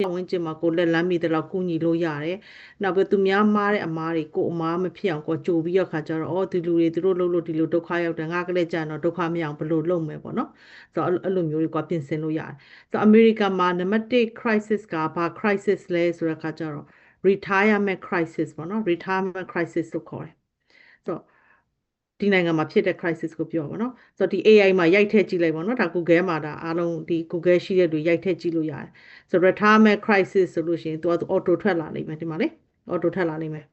ဝင်ကျင်မှာကိုလက်လမ်းမိတဲ့လောက်ကူညီလို့ရတယ်။နောက်ပြီးသူများမားတဲ့အမားတွေကိုအမားမဖြစ်အောင်ကိုကြိုပြီးတော့ခါကြတော့အော်ဒီလူတွေသူတို့လှုပ်လို့ဒီလိုဒုက္ခရောက်တယ်ငါကလေးကြာတော့ဒုက္ခမရအောင်ဘယ်လိုလုပ်မယ်ပေါ့နော်။ဆိုတော့အဲ့လိုမျိုးတွေကပြင်ဆင်လို့ရတယ်။ဆိုတော့အမေရိကန်မှာနံပါတ်1 crisis ကဘာ crisis လဲဆိုတဲ့ခါကြတော့ retirement crisis ပေါ့နော် retirement crisis လို့ခေါ်တယ်။ဆိုတော့ဒီနိုင်ငံမှာဖြစ်တဲ့ crisis ကိုပြောပါတော့ဆိုတော့ဒီ AI မှာရိုက်ထည့်ကြည့်လိုက်ပါတော့ဒါ Google မှာဒါအားလုံးဒီ Google ရှိတဲ့လူရိုက်ထည့်ကြည့်လို့ရတယ်ဆိုတော့ retirement crisis ဆိုလို့ရှိရင်သူက auto ထွက်လာလိမ့်မယ်ဒီမှာလေ auto ထွက်လာလိမ့်မယ်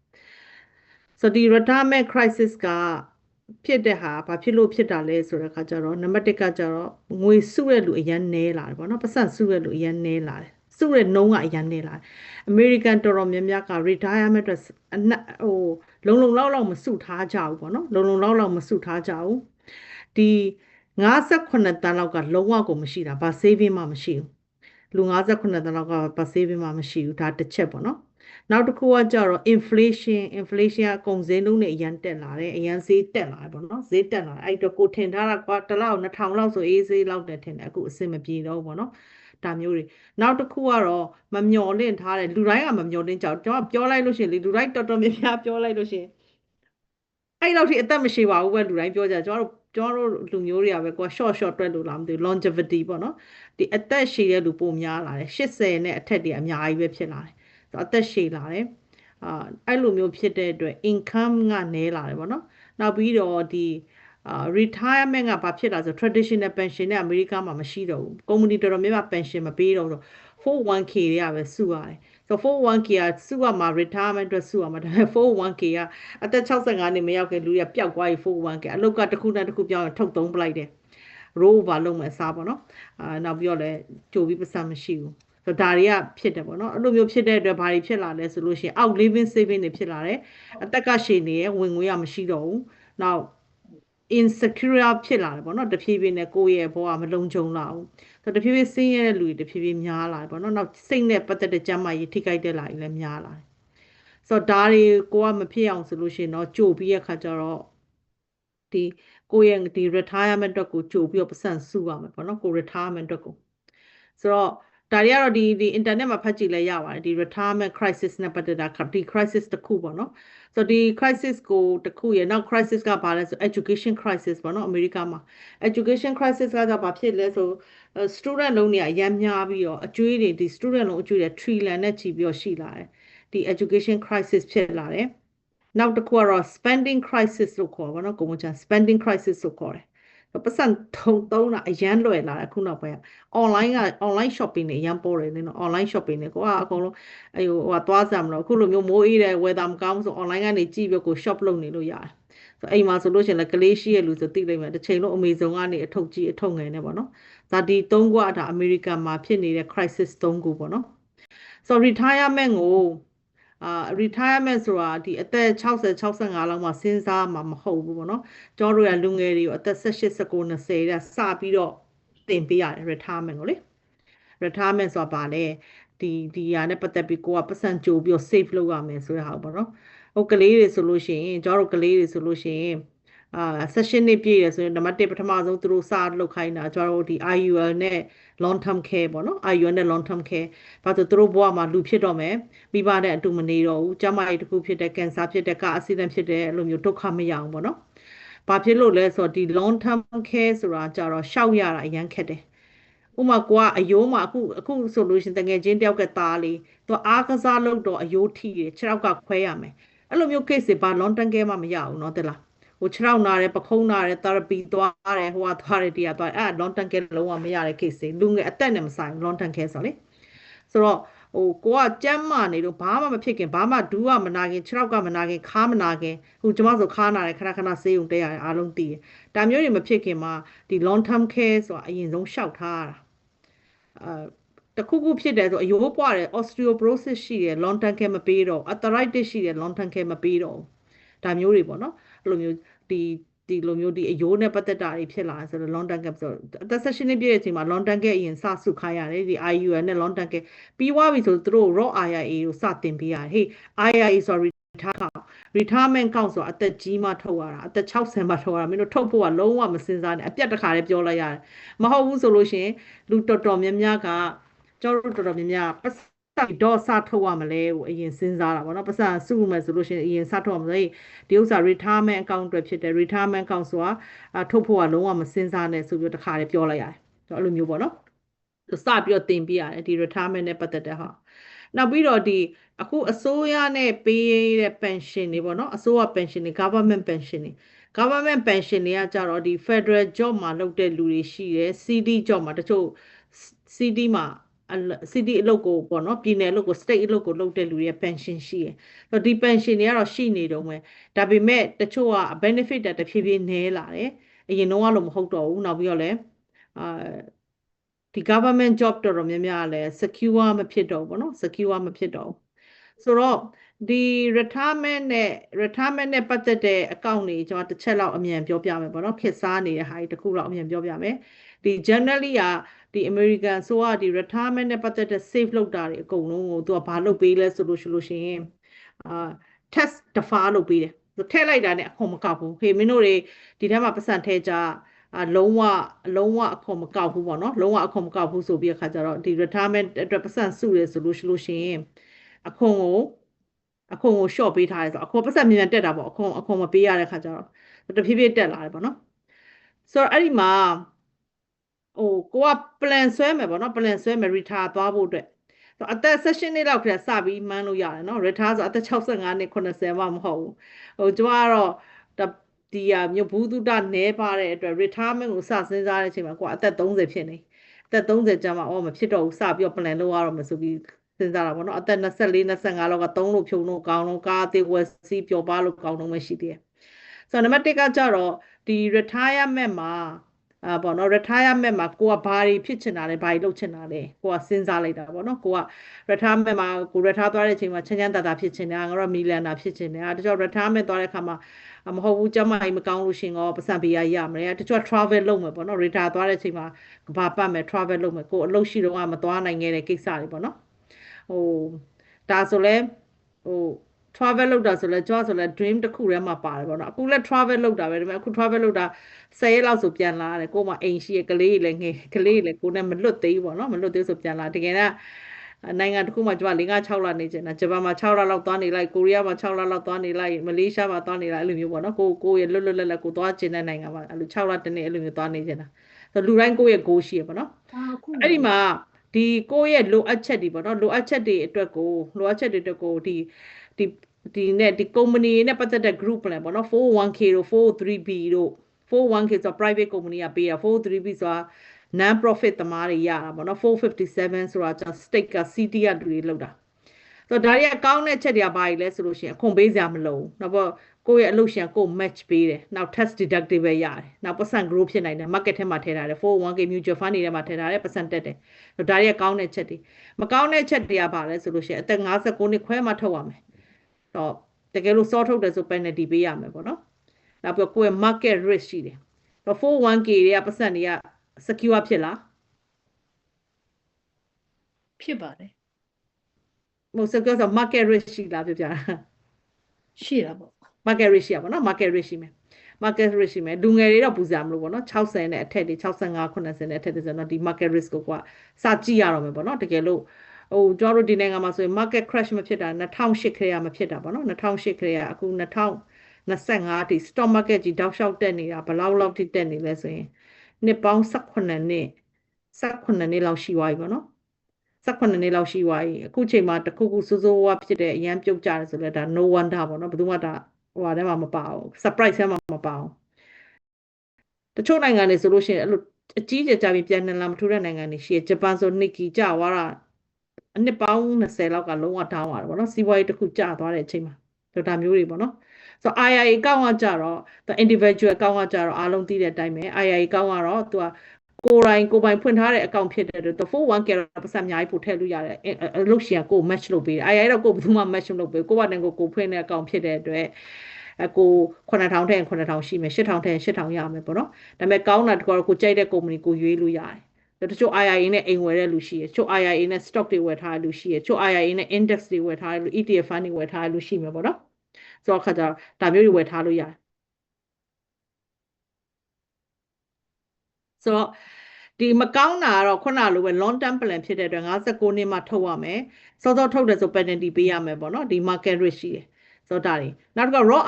ဆိုတော့ဒီ retirement crisis ကဖြစ်တဲ့ဟာဘာဖြစ်လို့ဖြစ်တာလဲဆိုတဲ့အခါကျတော့နံပါတ်1ကကျတော့ငွေစုတဲ့လူအရင်နည်းလာတယ်ပေါ့နော်ပတ်စံစုတဲ့လူအရင်နည်းလာတယ်စုတဲ့နှုန်းကအရင်နည်းလာတယ်အမေရိကန်တော်တော်များများက retirement အတွက်ဟိုလုံလောက်မစုထားကြဘူးပေါ့နော်လုံလောက်မစုထားကြဘူးဒီ58တန်းလောက်ကလုံးဝကိုမရှိတာဘာ saving မှမရှိဘူးလူ58တန်းလောက်ကဘာ saving မှမရှိဘူးဒါတစ်ချက်ပေါ့နော်နောက်တစ်ခုကကြတော့ inflation ကကုန်ဈေးနှုန်းတွေအရင်တက်လာတယ်အရင်ဈေးတက်လာတယ်ပေါ့နော်ဈေးတက်လာအဲ့တော့ကိုထင်ထားတာကတစ်လောက်2000လောက်ဆိုအေးဈေးလောက်တယ်ထင်တယ်အခုအဆင်မပြေတော့ဘူးပေါ့နော်ဒါမျိုးတွေနောက်တစ်ခုကတော့မမျော်လင့်ထားတယ်လူတိုင်းကမမျော်လင့်ကြဘူးကျွန်တော်ပြောလိုက်လို့ရှိရင်လေလူတိုင်းတော်တော်များများပြောလိုက်လို့ရှိရင်အဲ့လောက်ထိအသက်မရှိပါဘူးပဲလူတိုင်းပြောကြကျွန်တော်တို့လူမျိုးတွေကပဲကို short တွက်လို့လားမသိဘူး longevity ပေါ့နော်ဒီအသက်ရှည်တဲ့လူပိုများလာတယ်80နဲ့အထက်တွေအများကြီးပဲဖြစ်လာတယ်အသက်ရှည်လာတယ်အဲ့လိုမျိုးဖြစ်တဲ့အတွက် income ကနည်းလာတယ်ပေါ့နော်နောက်ပြီးတော့ဒီ retirement ကဘာဖြစ်လာဆို traditional pension နဲ့အမေရိကမှာမရှိတော့ဘူး community တော်တော်များများ pension မပေးတော့ဘူး 401k တွေကပဲစုရတယ်ဆို 401k ကစုရမှာ retirement အတွက်စုရမှာဒါပေမဲ့ 401k ကအသက်65နှစ်မရောက်ခင်လူတွေကပျောက်သွားပြီ 401k အလုတ်ကတစ်ခုနဲ့တစ်ခုပြောင်းရင်ထုတ်သုံးပလိုက်တယ် roll over လုပ်မယ်အစားပေါ့နော်နောက်ပြီးတော့လည်းကြိုပြီးပတ်စံမရှိဘူးဆိုဒါတွေကဖြစ်တယ်ပေါ့နော်အဲ့လိုမျိုးဖြစ်တဲ့အတွက်ဘာတွေဖြစ်လာလဲဆိုလို့ရှိရင် out living saving တွေဖြစ်လာတယ်အသက်ကရှည်နေရဝင်ငွေကမရှိတော့ဘူးနောက် insecure ဖြစ်လာတယ်ပေါ့နော်တဖြည်းဖြည်းနဲ့ကိုယ့်ရဲ့ဘဝမလုံခြုံလာဘူးဆိုတဖြည်းဖြည်းဆင်းရဲတဲ့လူတွေတဖြည်းဖြည်းများလာတယ်ပေါ့နော်နောက်စိတ်နဲ့ပတ်သက်တဲ့ကျန်းမာရေးထိခိုက်တဲ့လာရင်လည်းများလာတယ်ဆိုတော့ဒါတွေကိုကမဖြစ်အောင်ဆိုလို့ရှိရင်တော့ကြိုပြီးရခါကျတော့ဒီကိုယ့်ရဲ့ဒီ retirement အတွက်ကိုကြိုပြီးတော့ပတ်စံစုရမယ်ပေါ့နော်ကို retirement အတွက်ကိုဆိုတော့ဒါတွေကတော့ဒီ internet မှာဖတ်ကြည့်လဲရပါတယ်ဒီ retirement crisis နဲ့ပတ်သက်တာဒီ crisis တစ်ခုပေါ့နော်ဆိုတော့ဒီ crisis ကိုတစ်ခုရနောက် crisis ကဘာလဲဆို education crisis ပေါ့နော်အမေရိကမှာ education crisis ကဘာဖြစ်လဲဆို student လုံးတွေအများများပြီးတော့အကျွေးတွေဒီ student လုံးအကျွေးတွေ trillion နဲ့ချီပြီးတော့ရှိလာတယ်ဒီ education crisis ဖြစ်လာတယ်နောက်တစ်ခုကတော့ spending crisis လို့ခေါ်ပါတော့ကိုမချန် spending crisis လို့ခေါ်တယ်ပတ်စံသုံးတာအရန်လွယ်လာတယ်ခုနောက်ပိုင်း online shopping တွေအရန်ပေါ်တယ်နင်တို့ online shopping တွေကိုကအကုန်လုံးဟိုသွားစမ်းမလို့အခုလိုမျိုးမိုးအေးတယ် weather မကောင်းဆို online ကနေကြည့်ပြီးကို shop လုပ်နေလို့ရတယ်ဆိုအိမ်မှာဆိုလို့ရှိရင်လည်းကလေးရှိရလူဆိုသိလိမ့်မယ်တစ်ချိန်လုံးအမေဇုံကနေအထုပ်ကြီးအထုပ်ငယ်နေပေါ့နော်ဒါဒီ၃ခုကဒါအမေရိကန်မှာဖြစ်နေတဲ့ crisis ၃ခုပေါ့နော်ဆို retirement ကို retirement ဆိုတာဒီအသက်60 65လောက်မှစဉ်းစားမှာမဟုတ်ဘူးပေါ့နော်ကျောင်းတို့ရလူငယ်တွေကိုအသက်18 19 20တဲ့စပြီးတော့တင်ပေးရတယ် retirement ကိုလေ retirement ဆိုတာပါလေဒီဟာနဲ့ပတ်သက်ပြီးကိုကပတ်စံကြိုပြီးတော့ save လုပ်ရမယ်ဆိုတဲ့ဟာပေါ့နော်ဟိုကလေးတွေဆိုလို့ရှိရင်ကျောင်းတို့ကလေးတွေဆိုလို့ရှိရင်session နှစ်ပြည့်ရဆိုရင်နံပါတ်1ပထမဆုံးသူတို့စလုပ်ခိုင်းတာကျတော့ဒီ IUL နဲ့ long term care ပေါ့နော် IUL နဲ့ long term care ဘာလို့သူတို့ဘဝမှာလူဖြစ်တော့မယ်မိဘနဲ့အတူမနေတော့ဘူးကျန်းမာရေးတစ်ခုဖြစ်တဲ့ကင်ဆာဖြစ်တဲ့ကာအက်ဆီဒန့်ဖြစ်တဲ့အဲ့လိုမျိုးဒုက္ခမရအောင်ပေါ့နော်ဘာဖြစ်လို့လဲဆိုတော့ဒီ long term care ဆိုတာကျတော့ရှောက်ရတာအရန်ခက်တယ်ဥမာကွာအယိုးမှာအခုဆိုလို့ရှင်တငယ်ချင်းတယောက်ကသားလေးသူအားကစားလုပ်တော့အယိုးထိတယ်ခြေထောက်ကခွဲရမယ်အဲ့လိုမျိုး case တွေဘာ long term care မှမရဘူးเนาะတဲ့လားဟိုခြေထောက်နာတယ်ပခုံးနာတယ် therapy သွားတယ်ဟိုကသွားတယ်တရားသွားအဲ့ long term care လုံးဝမရတဲ့ case တွေလူငယ်အသက်နဲ့မဆိုင် long term care ဆိုလေဆိုတော့ဟိုကိုကကြမ်းမာနေလို့ဘာမှမဖြစ်ခင်ဘာမှဒူးကမနာခင်ခြေထောက်ကမနာခင်ခါမနာခင်ဟိုကျမဆိုခါနာတယ်ခဏဆေးရုံတက်ရတယ်အားလုံးသိတယ်ဒါမျိုးတွေမဖြစ်ခင်မှာဒီ long term care ဆိုတာအရင်ဆုံးရှောက်ထားရတာတခုခုဖြစ်တယ်ဆိုအယိုးပွားတယ် osteoporosis ရှိတယ် long term care မပေးတော့ arthritis ရှိတယ် long term care မပေးတော့ဒါမျိုးတွေပေါ့နော်အဲ့လိုမျိုးဒီလိုမျိုးဒီအယိုးနဲ့ပတ်သက်တာတွေဖြစ်လာဆိုတော့ long term care ဆိုအသက်16နှစ်ပြည့်တဲ့အချိန်မှာ long term care အရင်စစုခိုင်းရတယ်ဒီ IUL နဲ့ long term care ပြီးသွားပြီဆိုသူတို့ raw IRA ကိုစတင်ပေးရတယ်ဟေး IRA ဆို retirement ကောက်ဆိုအသက်ကြီးမှထုတ်ရတာအသက်60မှထုတ်ရတာမင်းတို့ထုတ်ဖို့ကလုံးဝမစင်စားနဲ့အပြတ်တစ်ခါလေးပြောလိုက်ရတယ်မဟုတ်ဘူးဆိုလို့ရှိရင်လူတော်တော်များများကကျောင်းတော်တော်များများပတ် တော့စထုတ်ရမလဲကိုအရင်စဉ်းစားတာပေါ့နော်ပတ်စံစုမယ်ဆိုလို့ရှိရင်အရင်စထုတ်ရမလဲဒီဥစ္စာ retirement account အတွက်ဖြစ်တယ် retirement account ဆိုတာထုတ်ဖို့ကလုံးဝမစဉ်းစားနဲ့ဆိုပြီးတခါလေးပြောလိုက်ရတယ်အဲ့လိုမျိုးပေါ့နော်စပြီးတော့တင်ပြရတယ်ဒီ retirement နဲ့ပတ်သက်တဲ့ဟာနောက်ပြီးတော့ဒီအခုအစိုးရနဲ့ပေးတဲ့ pension တွေပေါ့နော်အစိုးရ pension တွေ government pension တွေ government pension တွေကကြတော့ဒီ federal job မှာလုပ်တဲ့လူတွေရှိတယ် CD job မှာတချို့ CD မှာ CD အလုပ်ကိုပေါ့နော်ပြည်နယ်အလုပ်ကို state အလုပ်ကိုလုပ်တဲ့လူတွေ pension ရှိတယ်ဆိုတော့ဒီ pension တွေကတော့ရှိနေတော့မယ်ဒါပေမဲ့တချို့က benefit တဖြည်းဖြည်းနည်းလာတယ်အရင်တော့လို့မဟုတ်တော့ဘူးနောက်ပြီးတော့လည်းဒီ government job တော်တော်များများလည်း secure မဖြစ်တော့ဘူးเนาะ secure မဖြစ်တော့ဘူးဆိုတော့ဒီ retirement နဲ့ပတ်သက်တဲ့ account တွေကျွန်တော်တစ်ချက်လောက်အမြန်ပြောပြမယ်ပေါ့เนาะခေတ်စားနေတဲ့ဟာတွေတစ်ခုလောက်အမြန်ပြောပြမယ်ဒီ generally ကဒီ American ဆိုကဒီ retirement နဲ့ပတ်သက်တဲ့ save လုပ်တာတွေအကုန်လုံးကိုသူကဘာလုပ်ပေးလဲဆိုလို့ရှိရင်tax defer လုပ်ပေးတယ်ထည့်လိုက်တာနဲ့အခွန်မကောက်ဘူးဟေးမင်းတို့တွေဒီထဲမှာပတ်စံထည့်ကြလုံးဝအခွန်မကောက်ဘူးပေါ့နော်လုံးဝအခွန်မကောက်ဘူးဆိုပြီးအခါကျတော့ဒီ retirement အတွက်ပတ်စံစုရဆိုလို့ရှိရင်အခွန်ကို short ပေးထားတယ်ဆိုတော့အခွန်ပတ်စံမြန်တက်တာပေါ့အခွန်မပေးရတဲ့ခါကျတော့တဖြည်းဖြည်းတက်လာတယ်ပေါ့နော်ဆိုတော့အဲ့ဒီမှာကိုက plan ဆွဲမယ်ပေါ့နော် plan ဆွဲမယ် retire သွားဖို့အတွက်အသက်16နှစ်လောက်ထဲစပြီးမှန်းလို့ရတယ်နော် retire ဆိုအသက်65နှစ်80မှမဟုတ်ဘူးကျွန်တော်ကတော့ဒီမြို့ဘူးတုဒနဲပါတဲ့အတွက် retirement ကိုစစဉ်းစားတဲ့အချိန်မှာကိုကအသက်30ဖြစ်နေအသက်30ကျမှမဖြစ်တော့ဘူးစပြီးတော့ plan လုပ်ရတော့မယ်ဆိုပြီးစဉ်းစားတာပေါ့နော်အသက်24 25လောက်က3လို့ဖြုံလို့ကောင်းလို့ကားသေးဝယ်စီးပျော်ပါလို့ကောင်းတော့မှရှိသေးတယ်ဆိုတော့နံပါတ်1ကကြတော့ဒီ retirement မှာပေါ့နော် retirement မှာကိုကဘာတွေဖြစ်ချင်တာလဲဘာတွေလုပ်ချင်တာလဲကိုကစဉ်းစားလိုက်တာပေါ့နော်ကိုက retirement မှာကို retire သွားတဲ့အချိန်မှာချမ်းချမ်းသာသာဖြစ်ချင်တယ်ငါတို့မီလီယံနာဖြစ်ချင်တယ်တချို့ retirement သွားတဲ့အခါမှာမဟုတ်ဘူးကျမကြီးမကောင်းလို့ရှင်ရောပတ်စံပေးရမလဲတချို့ travel လုပ်မယ်ပေါ့နော် retire သွားတဲ့အချိန်မှာဘာပတ်မယ် travel လုပ်မယ်ကိုအလုပ်ရှိတော့မသွားနိုင်ခဲ့တဲ့ကိစ္စတွေပေါ့နော်ဒါဆိုလဲtravel လုပ်တာဆိုလဲကျွန်တော်ဆိုလဲ dream တစ်ခုထဲမှာပါတယ်ပေါ့နော်အခုလဲ travel လုပ်တာပဲဒါပေမဲ့အခု travel လုပ်တာ10ရက်လောက်ဆိုပြန်လာတယ်ကို့မှာအိမ်ရှိရကလေးလည်းငယ်ကလေးလည်းကိုနဲ့မလွတ်သေးဘူးပေါ့နော်မလွတ်သေးဆိုပြန်လာတကယ်တော့နိုင်ငံတစ်ခုမှာကျွန်မ5-6လနေချင်တာဂျပန်မှာ6လလောက်သွားနေလိုက်ကိုရီးယားမှာ6လလောက်သွားနေလိုက်မလေးရှားမှာသွားနေလိုက်အဲ့လိုမျိုးပေါ့နော်ကိုရဲ့လွတ်လပ်ကိုသွားချင်တဲ့နိုင်ငံမှာအဲ့လို6လတနေ့အဲ့လိုမျိုးသွားနေချင်တာဆိုလူတိုင်းကိုရဲ့ goal ရှိရပေါ့နော်အဲ့ဒီမှာဒီကိုယ့်ရဲ့လိုအပ်ချက်တွေပေါ့နော်လိုအပ်ချက်တွေအတွက်ကိုဒီ company နဲ့ပတ်သက်တဲ့ group plan ပေါ့နော် 401k တို့ 403b တို့ 401k ဆိုတော့ private company ကပေးတာ 403b ဆိုတာ non profit သမားတွေရတာပေါ့နော်457ဆိုတာကျ state က city ကလူတွေလောက်တာဆိုတော့ဒါတွေအကောင်းတဲ့ချက်တွေကဘာတွေလဲဆိုလို့ရှိရင်အခွန်ပေးစရာမလိုဘူးနောက်တော့ကိုယ့်ရဲ့အလုပ်ရှင်ကို match ပေးတယ်နောက် tax deductible ရတယ်နောက်ပတ်စံ grow ဖြစ်နိုင်တယ် market ထဲမှာထည့်ထားတယ် 401k mutual fund တွေထဲမှာထည့်ထားတယ်ပတ်စံတက်တယ်ဒါတွေကကောင်းတဲ့ချက်တွေမကောင်းတဲ့ချက်တွေကဘာလဲဆိုလို့ရှိရင်အသက်59နှစ်ခွဲမှထုတ်ရမယ်တော့တကယ်လို့စောထုတ်တယ်ဆို penalty ပေးရမယ်ပေါ့နော်နောက်ပြီးကိုယ့်ရဲ့ market risk ရှိတယ်တော့ 401k တွေကပတ်စံတွေက secure ဖြစ်လားဖြစ်ပါတယ်ဟို secure ဆို market risk ရှိလားပြောပြတာရှိတာပေါ့ market risk ရှိရပါတော့ market risk ရှိမယ် market risk ရှိမယ်လူငယ်တွေတော့ပူစရာမလိုပေါ့နော်60နဲ့အထက်တွေ65 80နဲ့အထက်တွေဆိုတော့ဒီ market risk ကိုကစကြည့်ရတော့မယ်ပေါ့နော်တကယ်လို့ကျွန်တော်တို့ဒီနိုင်ငံမှာဆိုရင် market crash မဖြစ်တာ2008ခရေမဖြစ်တာပေါ့နော်2008ခရေအခု2025အထိ stock market ကြီးတောက်လျှောက်တက်နေတာဘယ်လောက်ထိတက်နေလဲဆိုရင်နှစ်ပေါင်း18နှစ်လောက်ရှိသွားပြီပေါ့နော်18နှစ်လောက်ရှိသွားပြီအခုချိန်မှာတခုခုစိုးစိုးဝါဖြစ်တဲ့အရန်ပြုတ်ကြတယ်ဆိုလဲဒါ no wonder ပေါ့နော်ဘယ်သူမှဒါဟိုဟာထဲမှာမပါဘူး surprise ထဲမှာမပါဘူးတချို့နိုင်ငံတွေဆိုလို့ရှိရင်အဲ့လိုအကြီးကျယ်ကြပြီးပြန်နှလာမထူတဲ့နိုင်ငံတွေရှိတယ်ဂျပန်ဆိုနစ်ကီကျသွားတာအနှစ်ပေါင်း20လောက်ကလုံးဝ down သွားတယ်ပေါ့နော်စီးပွားရေးတစ်ခုကျသွားတဲ့အချိန်မှာဒါမျိုးတွေပေါ့နော်ဆိုတော့ IIA အကောင့်ကကြတော့ individual အကောင့်ကကြတော့အားလုံးသိတဲ့အတိုင်းပဲ IIA အကောင့်ကတော့သူကကိုယ်ပိုင်ဖွင့်ထားတဲ့အကောင့်ဖြစ်တဲ့အတွက် 401k တော့ပတ်စံအများကြီးပို့ထည့်လို့ရတယ်အလုပ်ရှင်ကကို match လုပ်ပေးတယ် IIA တော့ကိုဘယ်သူမှ match မလုပ်ပေးကိုယ့်ဘာနဲ့ကိုဖွင့်တဲ့အကောင့်ဖြစ်တဲ့အတွက်ကို9000ထည့်ရင်9000ရှိမယ်8000ထည့်ရင်8000ရမယ်ပေါ့နော်ဒါပေမဲ့ကောင်းတာတကူကိုကြိုက်တဲ့ company ကိုရွေးလို့ရတယ်တချို့ IIA နဲ့အိမ်ဝယ်တဲ့လူရှိတယ်တချို့ IIA နဲ့ stock တွေဝယ်ထားတဲ့လူရှိတယ်တချို့ IIA နဲ့ index တွေဝယ်ထားတဲ့လူ ETF fund တွေဝယ်ထားတဲ့လူရှိမယ်ပေါ့နော်ဆိုတော့ခါကျတော့ဒါမျိုးတွေဝယ်ထားလို့ရတယ်ဆိုတော့ ဒီမကောင်းတာကတော့ခုနလိုပဲ long term plan ဖြစ်တဲ့အတွက်59နှစ်မှထုတ်ရမယ်စောစောထုတ်တယ်ဆို penalty ပေးရမယ်ပေါ့နော်ဒီ market risk ရှိတယ်ဆိုတော့ဒါတွေနောက်တစ်ခါ raw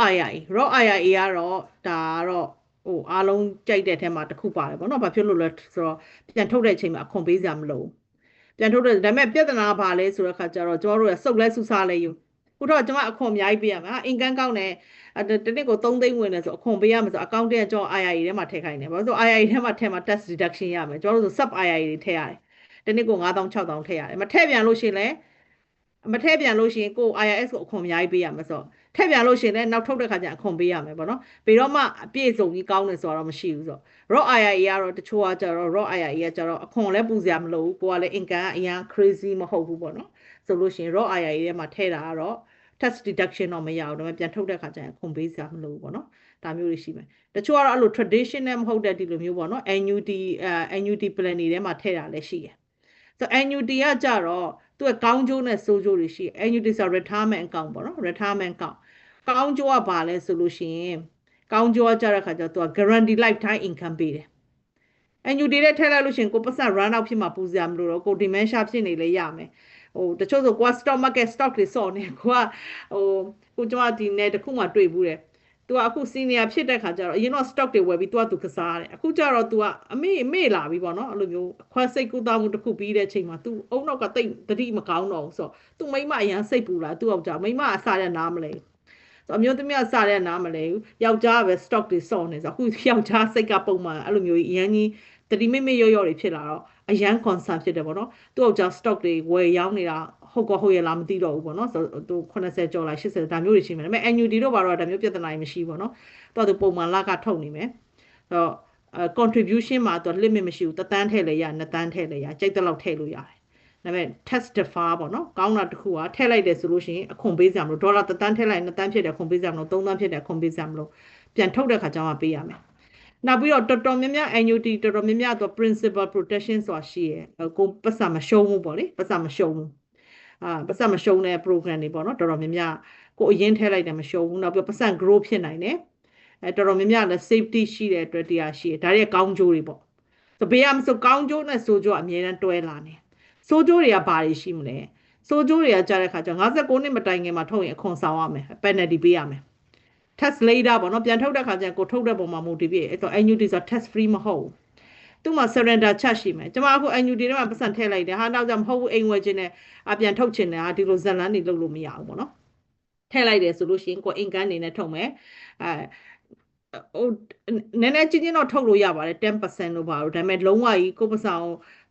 IIA ကတော့ဒါကတော့ဟိုအားလုံးကြိုက်တဲ့အထက်မှာတစ်ခုပါတယ်ပေါ့နော်ဘာဖြစ်လို့လဲဆိုတော့ပြန်ထုတ်တဲ့အချိန်မှာအခွန်ပေးစရာမလိုပြန်ထုတ်တယ်ဒါပေမဲ့ပြဿနာဘာလဲဆိုတဲ့ခါကျတော့ကျွန်တော်တို့ကစုပ်လဲစုစားလဲယူခုတော့ကျွန်မအခွန်အများကြီးပေးရမှာအင်ကန်ကောင်းတယ်တနည်းကို3သိန်းဝင်တယ်ဆိုအခွန်ပေးရမှာဆိုအကောင့်ထဲကျွန်တော် IIA ထဲမှာထည့်ခိုင်းတယ်ဘာလို့ဆို IIA ထဲမှာထည့်မှာ tax deduction ရမယ်ကျွန်တော်တို့ဆို sub IIA တွေထည့်ရတယ်တနည်းကို9000 6000ထည့်ရတယ်မထည့်ပြန်လို့ရှိရင်လည်းမထည့်ပြန်လို့ရှိရင်ကို IRS ကိုအခွန်အများကြီးပေးရမှာဆိုထည့်ပြန်လို့ရှိရင်လည်းနောက်ထုတ်တဲ့ခါကျအခွန်ပေးရမယ်ပေါ့နော်ပြီးတော့မှအပြည့်စုံကြီးကောင်းတယ်ဆိုတော့မရှိဘူးဆိုတော့ raw IIA ကတော့တချို့ကကျတော့ raw IIA ကကျတော့အခွန်လည်းပူစရာမလိုဘူးကိုကလည်း income အရင် crazy မဟုတ်ဘူးပေါ့နော်ဆိုလို့ရှိရင် raw IIA ထဲမှာထည့်တာကတော့ tax deduction တော့မရဘူးဒါပေမဲ့ပြန်ထုတ်တဲ့ခါကျရင်အခွန်ပေးစရာမလိုဘူးပေါ့နော်ဒါမျိုးတွေရှိမယ်တချို့ကတော့အဲ့လို traditional မဟုတ်တဲ့ဒီလိုမျိုးပေါ့နော် annuity plan တွေထဲမှာထည့်တာလည်းရှိတယ်ဆို annuity ကကြတော့သူကကောင်းကျိုးနဲ့ဆိုးကျိုးတွေရှိတယ် annuity ဆို retirement account ပေါ့နော် retirement account ကောင်းကျိုးကဘာလဲဆိုလို့ရှိရင်ကောင်းကျိုးကကြတဲ့ခါကျတော့သူက guarantee lifetime income ပေးတယ် annuity နဲ့ထည့်လိုက်လို့ရှိရင်ကိုပတ်စံ run out ဖြစ်မှာပူစရာမလိုတော့ကို dementia ဖြစ်နေလေရမယ်ဟိုတချို့ဆိုကိုက stock market stock တွေစော့နေကိုကကိုကျွန်မဒီနေ့တခုမှတွေ့ဘူးတယ်သူကအခု senior ဖြစ်တဲ့ခါကျတော့အရင်တော့ stock တွေဝယ်ပြီးသူကစားတယ်အခုကျတော့သူကအမေ့လာပြီပေါ့နော်အဲ့လိုမျိုးခွဲစိတ်ကူတာမှုတစ်ခုပြီးတဲ့အချိန်မှာသူအုံနောက်ကတိတ်တတိမကောင်းတော့ဘူးဆိုတော့သူမိမအရန်စိတ်ပူလာသူ့ယောက်ျားမိမအစားရနားမလဲအမျိုးသမီးကစားရနားမလဲဘူးယောက်ျားပဲ stock တွေစော့နေဆိုအခုယောက်ျားစိတ်ကပုံမှန်အဲ့လိုမျိုးအရန်ကြီးတတိမိရောတွေဖြစ်လာတော့အရန် concern ဖြစ်တယ်ပေါ့နော်သူ့ယောက်ျား stock တွေဝယ်ရောင်းနေတာဟုတ်ရလားမသိတော့ဘူးပေါ့နော်ဆိုတော့သူ80ကျော်လာ80ဒါမျိုးတွေရှိမယ်ဒါပေမဲ့ NUD တို့ဘာတော့ဒါမျိုးပြဿနာမရှိပေါ့နော်သူပုံမှန်လကထုတ်နေမယ်ဆိုတော့contribution မှာသူ limit မရှိဘူးတစ်တန်းထည့်လဲရနှစ်တန်းထည့်လဲရကြိုက်တဲ့လောက်ထည့်လို့ရတယ်ဒါပေမဲ့ tax defer ပေါ့နော်ကောင်းတာတစ်ခုကထည့်လိုက်တယ်ဆိုလို့ရှိရင်အခွန်ပေးစရာမလိုဒေါ်လာတစ်တန်းထည့်လိုက်နှစ်တန်းဖြစ်တယ်အခွန်ပေးစရာမလိုသုံးတန်းဖြစ်တယ်အခွန်ပေးစရာမလိုပြန်ထုတ်တဲ့ခါကျမှပေးရမယ်နောက်ပြီးတော့တော်တော်များများ annuity တော်တော်များများတော့ principal protection ဆိုတာရှိရယ်ကိုပတ်စံမရှုံးဘူးပေါ့လေပတ်စံမရှုံးဘူးပတ်စံမရှုံးတဲ့ program တွေပေါ့နော်တော်တော်များများကိုအရင်ထည့်လိုက်တယ်မရှုံးဘူးနောက်ပြီးပတ်စံ grow ဖြစ်နိုင်တယ်တော်တော်များများလည်း safety ရှိတဲ့အတွက်တရားရှိတယ်ဒါတွေကောင်းကျိုးတွေပေါ့ဆိုဘေးကမဆိုကောင်းကျိုးနဲ့ဆိုးကျိုးအမြဲတမ်းတွဲလာနေဆိုးကျိုးတွေကဘာတွေရှိမလဲဆိုးကျိုးတွေကကြားတဲ့ခါကျ59နှစ်မတိုင်ခင်မှာထုတ်ရင်အခွန်ဆောင်ရမယ် penalty ပေးရမယ် tax later ပေါ့နော်ပြန်ထုတ်တဲ့ခါကျကိုထုတ်တဲ့ပုံမှာ motivate အဲ့တော့ annuity ဆို tax free မဟုတ်ဘူးသူ့မှာ surrender charge ရှိမယ်ကျွန်မအခု annuity ထဲမှာပတ်စံထည့်လိုက်တယ်ဟာနောက်ကျမဟုတ်ဘူးအိမ်ဝယ်ခြင်းနဲ့ပြန်ထုတ်ခြင်းနဲ့ဒီလိုဇက်လန်းတွေလုပ်လို့မရဘူးပေါ့နော်ထည့်လိုက်တယ်ဆိုလို့ရှိရင်ကို income အနေနဲ့ထုတ်မယ်ဟိုနည်းနည်းချင်းတော့ထုတ်လို့ရပါတယ်10%လို့ပါလို့ဒါပေမဲ့လုံးဝကြီးကိုပတ်စံ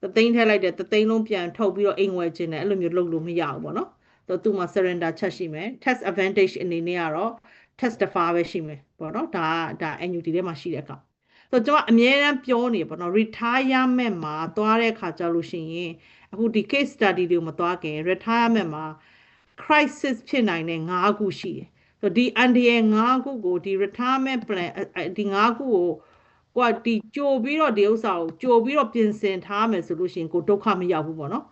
ကိုသိန်းထည့်လိုက်တယ်သိန်းလုံးပြန်ထုတ်ပြီးတော့အိမ်ဝယ်ခြင်းနဲ့အဲ့လိုမျိုးလုပ်လို့မရဘူးပေါ့နော်ဆိုတော့သူ့မှာ surrender charge ရှိမယ် tax advantage အနေနဲ့ကတော့ tax defer ပဲရှိမယ်ပေါ့နော်ဒါ NUT ထဲမှာရှိတဲ့ကောင်ဆိုတော့ကျွန်မအမြဲတမ်းပြောနေပေါ့နော် retirement မှာသွားတဲ့ခါကြလို့ရှိရင်အခုဒီ case study တွေကိုမသွားခင် retirement မှာ crisis ဖြစ်နိုင်တဲ့၅ခုရှိတယ်ဆိုတော့ဒီ NDA ၅ခုကိုဒီ retirement plan ဒီ၅ခုကိုဒီကြိုပြီးတော့ဒီဥစ္စာကိုကြိုပြီးတော့ပြင်ဆင်ထားမယ်ဆိုလို့ရှိရင်ကိုဒုက္ခမရောက်ဘူးပေါ့နော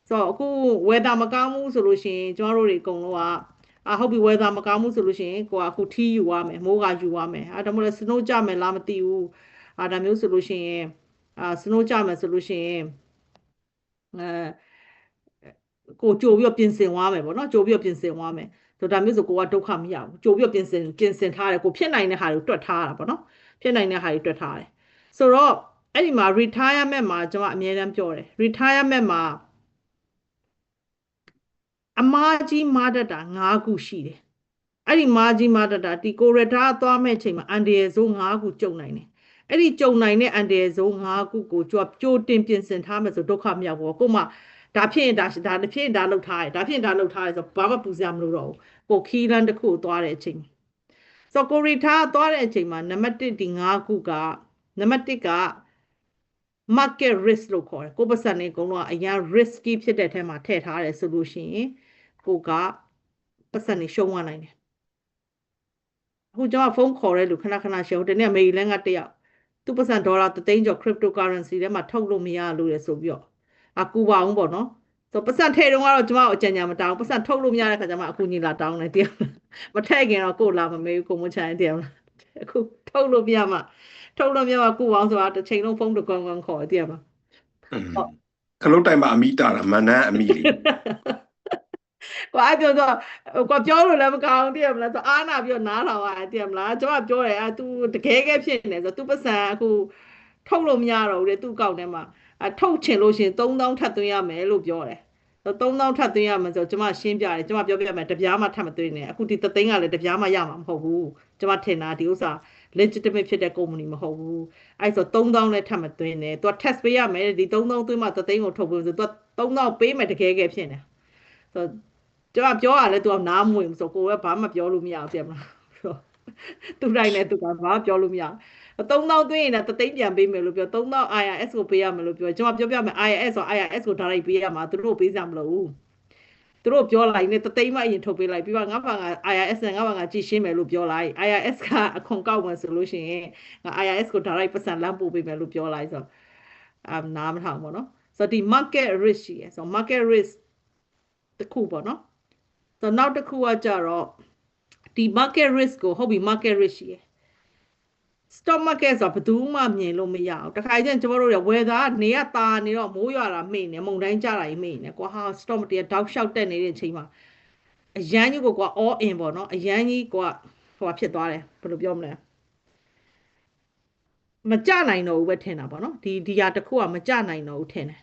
်ဆိုတော့အခု weather မကောင်းဘူးဆိုလို့ရှိရင်ကျွန်တော်တို့တွေအကုန်လုံးကဟုတ်ပြီ weather မကောင်းဘူးဆိုလို့ရှိရင်ကိုကအခုထီးယူရမယ်မိုးကယူရမယ်ဒါမှမဟုတ် snow ကြမယ်လားမသိဘူးဒါမျိုးဆိုလို့ရှိရင်snow ကြမယ်ဆိုလို့ရှိရင်ကိုကြိုပြီးတော့ပြင်ဆင်သွားမယ်ပေါ့နော်ကြိုပြီးတော့ပြင်ဆင်သွားမယ်ဆိုဒါမျိုးဆိုကိုကဒုက္ခမရဘူးကြိုပြီးတော့ပြင်ဆင်ထားတယ်ကိုဖြစ်နိုင်တဲ့ဟာတွေတွက်ထားတာပေါ့နော်ဖြစ်နိုင်တဲ့ဟာတွေတွက်ထားတယ်ဆိုတော့အဲ့ဒီမှာ retirement မှာကျွန်မအမြဲတမ်းပြောတယ် retirement မှာအမားကြီးမားတတ်တာ၅ခုရှိတယ်အဲ့ဒီမားကြီးမားတတ်တာဒီကိုရထားသွားမဲ့ချိန်မှာအန်ဒီယေဇိုး၅ခုကြုံနိုင်တယ်အဲ့ဒီကြုံနိုင်တဲ့အန်ဒီယေဇိုး၅ခုကိုကြိုတင်ပြင်ဆင်ထားမယ်ဆိုဒုက္ခမရောက်ဘူးကိုမှဒါဖြစ်ရင်ဒါဖြစ်ရင်ဒါလုပ်ထားတယ်ဒါဖြစ်ရင်ဒါလုပ်ထားတယ်ဆိုဘာမှပူစရာမလိုတော့ဘူးကိုခီးလန်းတစ်ခုသွားတဲ့အချိန်ဆိုကိုရီထားသွားတဲ့အချိန်မှာနံပါတ်1ဒီ၅ခုကနံပါတ်1က market risk လို့ခေါ်တယ်ကိုပတ်စံနေအကုန်လုံးကအရင် risky ဖြစ်တဲ့ထဲမှာထည့်ထားတယ်ဆိုလို့ရှိရင်ကိုကပတ်စံနေရှုံးသွားနိုင်တယ်အခုကျွန်မဖုန်းခေါ်တဲ့လူခဏခဏရှုံးတယ်နေ့မေရီလန်းကတယောက်သူပတ်စံဒေါ်လာ3သိန်းကျော် cryptocurrency ထဲမှာထုတ်လို့မရလို့ရဆိုပြီးတော့ကူပါအောင်ပေါ့နော်ဆိုပတ်စံထည့်တော့ကတော့ကျွန်မအကြံဉာဏ်မတောင်းပတ်စံထုတ်လို့မရတဲ့ခါကျမှအခုညီလာတောင်းတယ်တရားမထည့်ခင်တော့ကိုလာမမေးဘူးကိုမချင်တရားအခုထုတ်လို့ပြမှ ထုတ်လို့မြောက်ကိုအောင်ဆိုတာတစ်ချိန်လုံးဖုန်းတကောင်ကောင်ခေါ်တယ်မှာ ခလုံးတိုင်မှာအမိတာမနန်းအမိလေးကွာပြောတော့ကွာပြောလို့လည်းမကောင်းတည်မလားဆိုအားနာပြီးတော့နားထောင်ရတယ်တည်မလားကျွန်မပြောတယ်သူတကယ်ကဲဖြစ်နေဆိုသူပတ်စံအခုထုတ်လို့မရတော့ဘူးလေသူ့ကောက်ထဲမှာထုတ်ချင်လို့ရှင်3000ထပ်သွင်းရမယ်လို့ပြောတယ်3000ထပ်သွင်းရမယ်ဆိုကျွန်မရှင်းပြတယ်ကျွန်မပြောပြမယ်တပြားမှထပ်မသွင်းနဲ့အခုဒီ3သိန်းကလည်းတပြားမှရမှာမဟုတ်ဘူးကျွန်မထင်တာဒီဥစ္စာ legitimate ဖြစ်တဲ့ company မဟုတ်ဘူးအဲ့ဆို3000လည်းထပ်မသွင်းနဲ့သူက test ပေးရမယ်ဒီ3000သွင်းမှ3သိန်းကိုထုတ်ပေးဆိုသူက3000ပေးမယ်တကယ်ကဲဖြစ်နေဆိုကျွန်မပြောရလဲသူကနားမဝင်ဘူးဆိုကိုယ်ကဘာမှပြောလို့မရဘူးပြမလားသူတိုင်းနဲ့သူကဘာပြောလို့မရ3000သွင်းရင်တော့3သိန်းပြန်ပေးမယ်လို့ပြော3000 IRS ကိုပေးရမယ်လို့ပြောကျွန်မပြောပြမယ် IRS ဆို IRS ကို direct ပေးရမှာသူတို့ပေးစရာမလိုဘူးသူတို့ပြောလိုက်နေ3သိန်းမှအရင်ထုတ်ပေးလိုက်ပြီးတော့ငါဘာငါ IRS နဲ့ငါဘာငါကြည့်ရှင်းမယ်လို့ပြောလိုက် IRS ကအခွန်ကောက်မယ်ဆိုလို့ရှိရင်ငါ IRS ကို direct ပတ်စံလမ်းပို့ပေးမယ်လို့ပြောလိုက်ဆိုနားမထောင်ပါတော့ဆိုတော့ဒီ market risk ရှိရယ်ဆိုတော့ market risk တခုပေါ့နော်ဆိုတော့နောက်တစ်ခုကကြတော့ဒီ market risk ကိုဟုတ်ပြီ market risk ရှိရယ် stock market ဆိုတာဘယ်သူမှမြင်လို့မရအောင်တခါကျရင်ကျွန်တော်တို့ရဝယ်သားနေရတာနေတော့မိုးရွာတာမိနေမုန်တိုင်းကြတာမိနေကွာဟာ stock market တောက်လျှောက်တက်နေတဲ့အချိန်မှာအရန်ကြီးကိုကွာ all in ပေါ့နော်အရန်ကြီးကွာဟိုဖြစ်သွားတယ်ဘယ်လိုပြောမလဲမကြနိုင်တော့ဘူးပဲထင်တာပေါ့နော်ဒီဟာတစ်ခုကမကြနိုင်တော့ဘူးထင်တယ်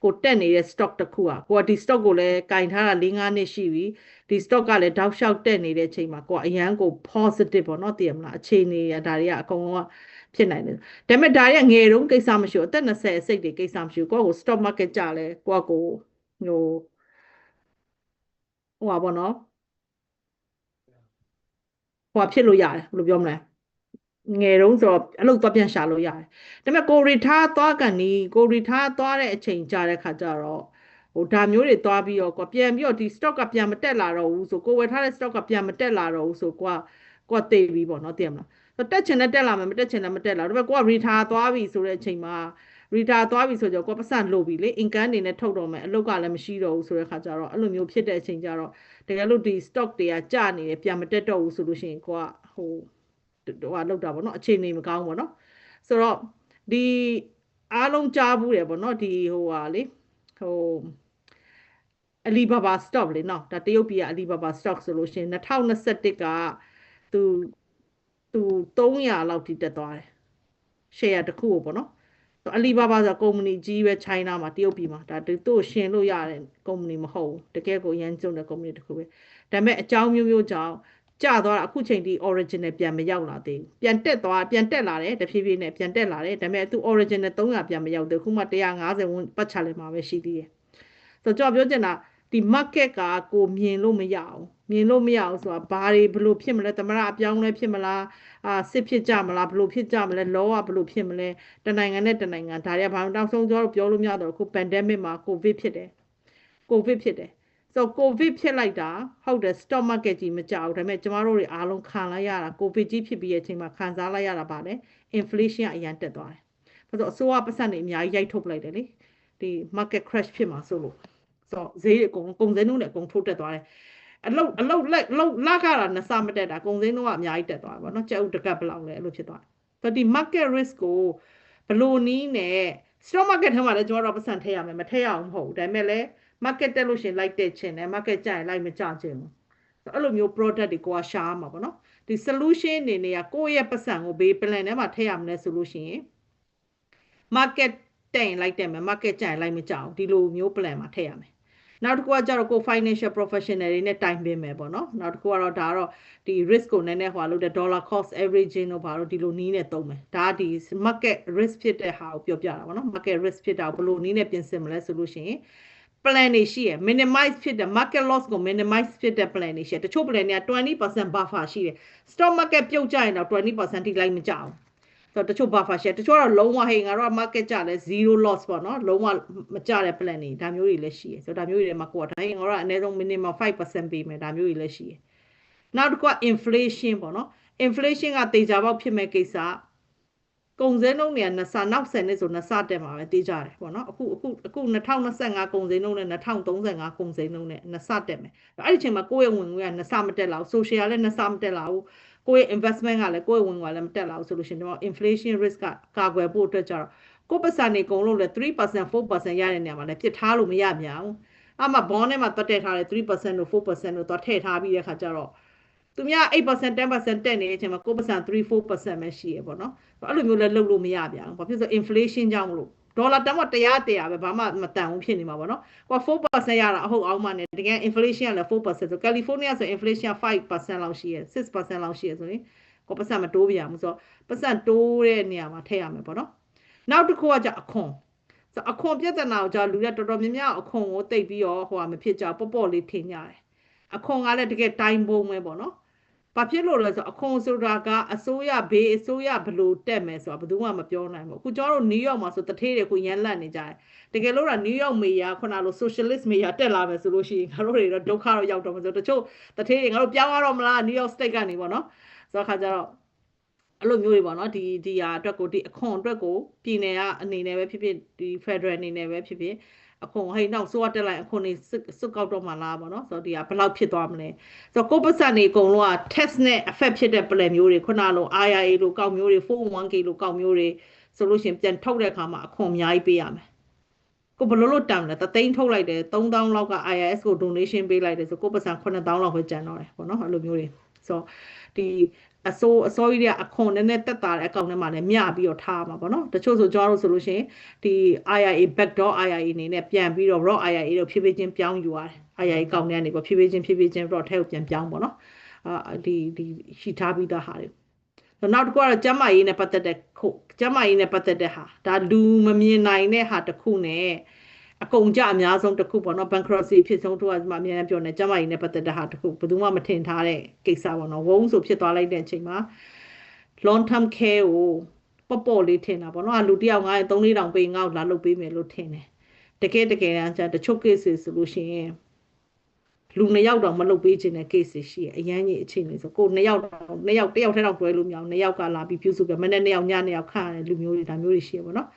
ကိုတက်နေတဲ့ stock တစ်ခုอ่ะကိုကဒီ stock ကိုလည်းကင်ထားတာ4-5နှစ်ရှိပြီဒီ stock ကလည်းတောက်လျှောက်တက်နေတဲ့အချိန်မှာကိုကအရန်ကို positive ပေါ့နော်သိရမလားအခြေအနေရဒါတွေကအကုန်လုံးကဖြစ်နိုင်တယ်ဒါပေမဲ့ဒါတွေကငယ်တုန်းကိစ္စမရှိဘူးအသက်20အစိတ်တွေကိစ္စမရှိဘူးကိုက stock market ကြလဲကိုကဟိုပါပေါ့နော်ဟိုဖြစ်လို့ရတယ်ဘယ်လိုပြောမလဲငယ်တုန်းဆိုတော့အလုပ်သွားပြန်ရှာလို့ရတယ်ဒါပေမဲ့ကိုရီထားသွားကန်နီကိုရီထားသွားတဲ့အချိန်ကြာတဲ့ခါကျတော့ဟိုဒါမျိုးတွေသွားပြီးတော့ပြန်ပြီးတော့ဒီ stock ကပြန်မတက်လာတော့ဘူးဆိုကိုဝယ်ထားတဲ့ stock ကပြန်မတက်လာတော့ဘူးဆိုကိုကသိပြီပေါ့နော်သိရမလားတက်ချင်တဲ့တက်လာမယ်မတက်ချင်တဲ့မတက်လာဒါပေမဲ့ကိုက retire သွားပြီဆိုတဲ့အချိန်မှာ retire သွားပြီဆိုတော့ကိုကပတ်စံလို့ပြီလေ income အနေနဲ့ထုတ်တော့မယ်အလုပ်ကလည်းမရှိတော့ဘူးဆိုတဲ့ခါကျတော့အဲ့လိုမျိုးဖြစ်တဲ့အချိန်ကျတော့တကယ်လို့ဒီ stock တွေကကျနေတယ်ပြန်မတက်တော့ဘူးဆိုလို့ရှိရင်ကိုကဟိုလောက်တာပေါ့နော်အခြေအနေမကောင်းပေါ့နော်ဆိုတော့ဒီအားလုံးကြားဘူးတယ်ပေါ့နော်ဒီဟိုဟာလေဟိုအလီဘာဘာ stock လေနော်ဒါတရုတ်ပြည်ကအလီဘာဘာ stock ဆိုလို့ရှိရင်2021ကသူ300လောက်ထိတက်သွားတယ် share တစ်ခုကိုပေါ့နော်အလီဘာဘာဆိုကုမ္ပဏီကြီးပဲ China မှာတရုတ်ပြည်မှာဒါသူ့ရှင်လို့ရတဲ့ကုမ္ပဏီမဟုတ်ဘူးတကယ်ကိုရန်ကျုံတဲ့ကုမ္ပဏီတစ်ခုပဲဒါပေမဲ့အကြောင်းမျိုးမျိုးကြောင့်ကျသွားတာအခုချိန်ထိ original ပြန်မရောက်လာသေးဘူးပြန်တက်လာတယ်တဖြည်းဖြည်းနဲ့ပြန်တက်လာတယ်ဒါပေမဲ့သူ original 300ပြန်မရောက်သေးဘူးခုမှ150ဝန်းပတ်ချလဲမှာပဲရှိသေးတယ်ဆိုတော့ကျွန်တော်ပြောချင်တာဒီ market ကကိုမြင်လို့မရအောင်ဆိုတာဘာတွေဘလို့ဖြစ်မလဲသမရအပြောင်းလဲဖြစ်မလားစစ်ဖြစ်ကြမလားဘလို့ဖြစ်ကြမလဲလောကဘလို့ဖြစ်မလဲတနိုင်ငံနဲ့တနိုင်ငံဒါတွေကဘာမှတောင်းဆုံးပြောလို့မရတော့အခု pandemic မှာ covid ဖြစ်တယ်ဆိုတော့ covid ဖြစ်လိုက်တာဟုတ်တယ် stock market ကြီးမကြောက်ဒါပေမဲ့ကျမတို့တွေအားလုံးခံလိုက်ရတာ covid ကြီးဖြစ်ပြီးတဲ့အချိန်မှာခံစားလိုက်ရတာပါလေ inflation အရင်တက်သွားတယ်ဘာလို့အစိုးရပတ်စံတွေအများကြီးရိုက်ထုတ်လိုက်တယ်လေဒီ market crash ဖြစ်မှာဆိုလို့ဆိုတော့ဈေးအကုန်စင်းနှုန်းနဲ့အကုန်ထိုးတက်သွားတယ်အလုတ်လကတာနစမတက်တာကုန်စင်းနှုန်းကအများကြီးတက်သွားတယ်ပေါ့နော်ကြက်ဥတကပ်ဘလောက်လဲအဲ့လိုဖြစ်သွားတယ်ဆိုတော့ဒီ market risk ကိုဘလို့နီးနဲ့ stock market ထဲမှာလည်းကျွန်တော်တို့ပတ်စံထည့်ရမယ်မထည့်ရအောင်မဟုတ်ဘူးဒါပေမဲ့လည်း market တက်လို့ရှင် like တက်ချင်တယ် market ကျရင် like မကျချင်ဘူးအဲ့လိုမျိုး product တွေကိုကရှားမှာပေါ့နော်ဒီ solution အနေနဲ့ကကိုယ့်ရဲ့ပတ်စံကိုဘေး plan ထဲမှာထည့်ရမလဲဆိုလို့ရှိရင် market တက်ရင် like တက်မယ် market ကျရင် like မကျအောင်ဒီလိုမျိုး plan မှာထည့်ရမယ်နောက်တစ်ခုကကြတော့ကို financial professional တွေနဲ့တိုင်ပင်မယ်ပေါ့နော်နောက်တစ်ခုကတော့ဒါကတော့ဒီ risk ကိုနည်းနည်းဟိုလုပ်တဲ့ dollar cost averaging တို့ဘာလို့ဒီလိုနီးနဲ့သုံးမယ်ဒါကဒီ market risk ဖြစ်တဲ့ဟာကိုပြောပြတာပေါ့နော် market risk ဖြစ်တာဘယ်လိုနီးနဲ့ပြင်ဆင်မလဲဆိုလို့ရှိရင် plan တွေရှိရယ် minimize ဖြစ်တဲ့ market loss ကို minimize ဖြစ်တဲ့ plan တွေရှိရယ်တချို့ plan တွေက 20% buffer ရှိတယ် stock market ပြုတ်ကျရင်တော့ 20% ထိလိုက်မကျအောင်ဆိုတော့တချို့ buffer share တချို့တော့လုံးဝဟိငါတို့က market ကျလဲ zero loss ပေါ့နော်လုံးဝမကျတဲ့ plan တွေဒါမျိုးတွေလည်းရှိရယ်ဆိုတော့ဒါမျိုးတွေမှာကိုကဒါဟိငါတို့ကအနည်းဆုံး minimum 5% ပေးမယ်ဒါမျိုးတွေလည်းရှိရယ်နောက်တစ်ခုက inflation ပေါ့နော် inflation ကတေချာပေါက်ဖြစ်မဲ့ကိစ္စကုန်စည်နှုန်းတွေကနှစ်ဆနောက်10နှစ်ဆိုနှစ်ဆတက်မှာပဲတေးကြတယ်ပေါ့နော်အခု2025ကုန်စည်နှုန်းနဲ့2035ကုန်စည်နှုန်းနဲ့နှစ်ဆတက်မယ်အဲ့ဒီအချိန်မှာကိုယ့်ရဲ့ဝင်ငွေကနှစ်ဆမတက်လာဘူး social လည်းနှစ်ဆမတက်လာဘူး ကိုယ့်ရဲ့ investment ကလည်းကိုယ့်ရဲ့ဝင်ငွေလည်းမတက်လာဘူးဆိုလို့ရှိရင်တော့ inflation risk ကကာကွယ်ဖို့အတွက်ကြတော့ကိုယ့်ပတ်စံနေကုန်လို့လည်း3% 4% ရတဲ့နေရာမှာလည်းပြစ်ထားလို့မရမြအောင်အမှ bond ထဲမှာတွက်ထည့်ထားတယ်3% လို့ 4% လို့တွက်ထည့်ထားပြီးတဲ့ခါကျတော့သူများ 8% 10% တက်နေတဲ့အချိန်မှာကိုယ့်ပတ်စံ3 4% ပဲရှိရပေါ့နော်အဲ့လိုမျိုးလည်းလုပ်လို့မရပြန်ဘူးဘာဖြစ်လို့ inflation ကြောင့်မလို့ဒေါ်လာတန်ဖိုး100ပဲဘာမှမတန်ဘူးဖြစ်နေမှာပေါ့နော်ကိုက4% ရတာအဟုတ်အောင်မှနဲ့တကယ် inflation ကလည်း4% ဆိုကယ်လီဖိုးနီးယားဆို inflation 5% လောက်ရှိရ6% လောက်ရှိရဆိုရင်ကိုပတ်စံမတိုးပြန်ဘူးဆိုတော့ပတ်စံတိုးတဲ့နေရာမှာထည့်ရမယ်ပေါ့နော်နောက်တစ်ခုကကြအခွန်ဆိုအခွန်ပြဿနာကိုကြလူတွေတော်တော်များများအခွန်ကိုတိတ်ပြီးတော့ဟိုမဖြစ်ကြပေါ့လေးထင်ကြတယ်အခွန်ကလည်းတကယ်တိုင်းပုံပဲပေါ့နော်ဘာဖြစ်လို့လဲဆိုအခွန်ဆိုတာကအစိုးရဘေးအစိုးရဘလို့တက်မယ်ဆိုတာဘယ်သူမှမပြောနိုင်ဘူးအခုကျွန်တော်တို့နယူးယောက်မှာဆိုတထေးတွေကိုရန်လက်နေကြတယ်တကယ်လို့ကနယူးယောက်မေယာခုနလို socialist မေယာတက်လာမယ်ဆိုလို့ရှိရင်ငါတို့တွေတော့ဒုက္ခတော့ရောက်တော့မှာဆိုတချို့တထေးတွေငါတို့ပြောင်းရတော့မလားနယူးယောက် state ကနေပေါ့နော်ဆိုတော့ခါကျတော့အဲ့လိုမျိုးတွေပေါ့နော်ဒီဟာအတွက်ကိုဒီအခွန်အတွက်ကိုပြည်နယ်ကအနေနဲ့ပဲဖြစ်ဖြစ်ဒီ federal အနေနဲ့ပဲဖြစ်ဖြစ်အခွန်ဟိတ်နောက်စိုးရတက်လိုက်အခွန်တွေစွတ်ကောက်တော့မှလားပေါ့နော်ဆိုတော့ဒီကဘယ်လောက်ဖြစ်သွားမလဲဆိုတော့ကိုပတ်စံနေအကုန်လုံးက tax နဲ့ affect ဖြစ်တဲ့ plan မျိုးတွေခုနလို IRA လိုကောက်မျိုးတွေ 401k လိုကောက်မျိုးတွေဆိုလို့ရှိရင်ပြန်ထုတ်တဲ့အခါမှာအခွန်အများကြီးပေးရမယ်ကိုဘလို့တန်လဲတသိန်းထုတ်လိုက်တယ်3000လောက်က IRS ကို donation ပေးလိုက်တယ်ဆိုကိုပတ်စံ9000လောက်ပဲကျန်တော့တယ်ပေါ့နော်အဲ့လိုမျိုးတွေဆိုတော့ဒီအစိုးရအခွန်နဲ့တက်တာတဲ့အကောင့်ထဲမှာလည်းမျှပြီးတော့ထားမှာပေါ့နော်တချို့ဆိုကျွန်တော်တို့ဆိုလို့ရှိရင်ဒီ IRA backdoor IRA အနေနဲ့ပြန်ပြီးတော့ raw IRA တို့ဖြည်းဖြည်းချင်းပြောင်းယူရတယ် IRA အကောင့်ထဲကနေပေါ့ဖြည်းဖြည်းချင်း raw ထဲကိုပြန်ပြောင်းပေါ့နော်ဒီရှိထားပြီးသားဟာတွေနောက်တစ်ခုကတော့ကျန်းမာရေးနဲ့ပတ်သက်တဲ့ကျန်းမာရေးနဲ့ပတ်သက်တဲ့ဟာဒါလူမမြင်နိုင်တဲ့ဟာတစ်ခုနဲ့အကုန်ကြအများဆုံးတစ်ခုပေါ့နော် bankruptcy ဖြစ်ဆုံးတော့အများနဲ့ပြောနေကျမကြီးနဲ့ပတ်သက်တဲ့ဟာတစ်ခုဘယ်သူမှမထင်ထားတဲ့ကိစ္စပေါ့နော်ဝုန်းဆိုဖြစ်သွားလိုက်တဲ့အချိန်မှာ long term care ကိုပေါ့လေးထင်တာပေါ့နော်လူတယောက်9 3-4တောင်ပေးငါ့ကိုလာလုပ်ပေးမယ်လို့ထင်တယ်တကယ်တမ်းကျတချို့ case ဆိုလို့ရှိရင်လူ2ယောက်တောင်မလုပ်ပေးခြင်းတဲ့ case ရှိရအရန်ကြီးအခြေအနေဆိုကို2ယောက်တယောက်ထဲတော့တွဲလို့မရအောင်2ယောက်ကလာပြီးပြုစုပြမနေ့2ယောက်ည2ယောက်ခန့်ရတယ်လူမျိုးတွေဒါမျိုးတွေရှိရပေါ့နော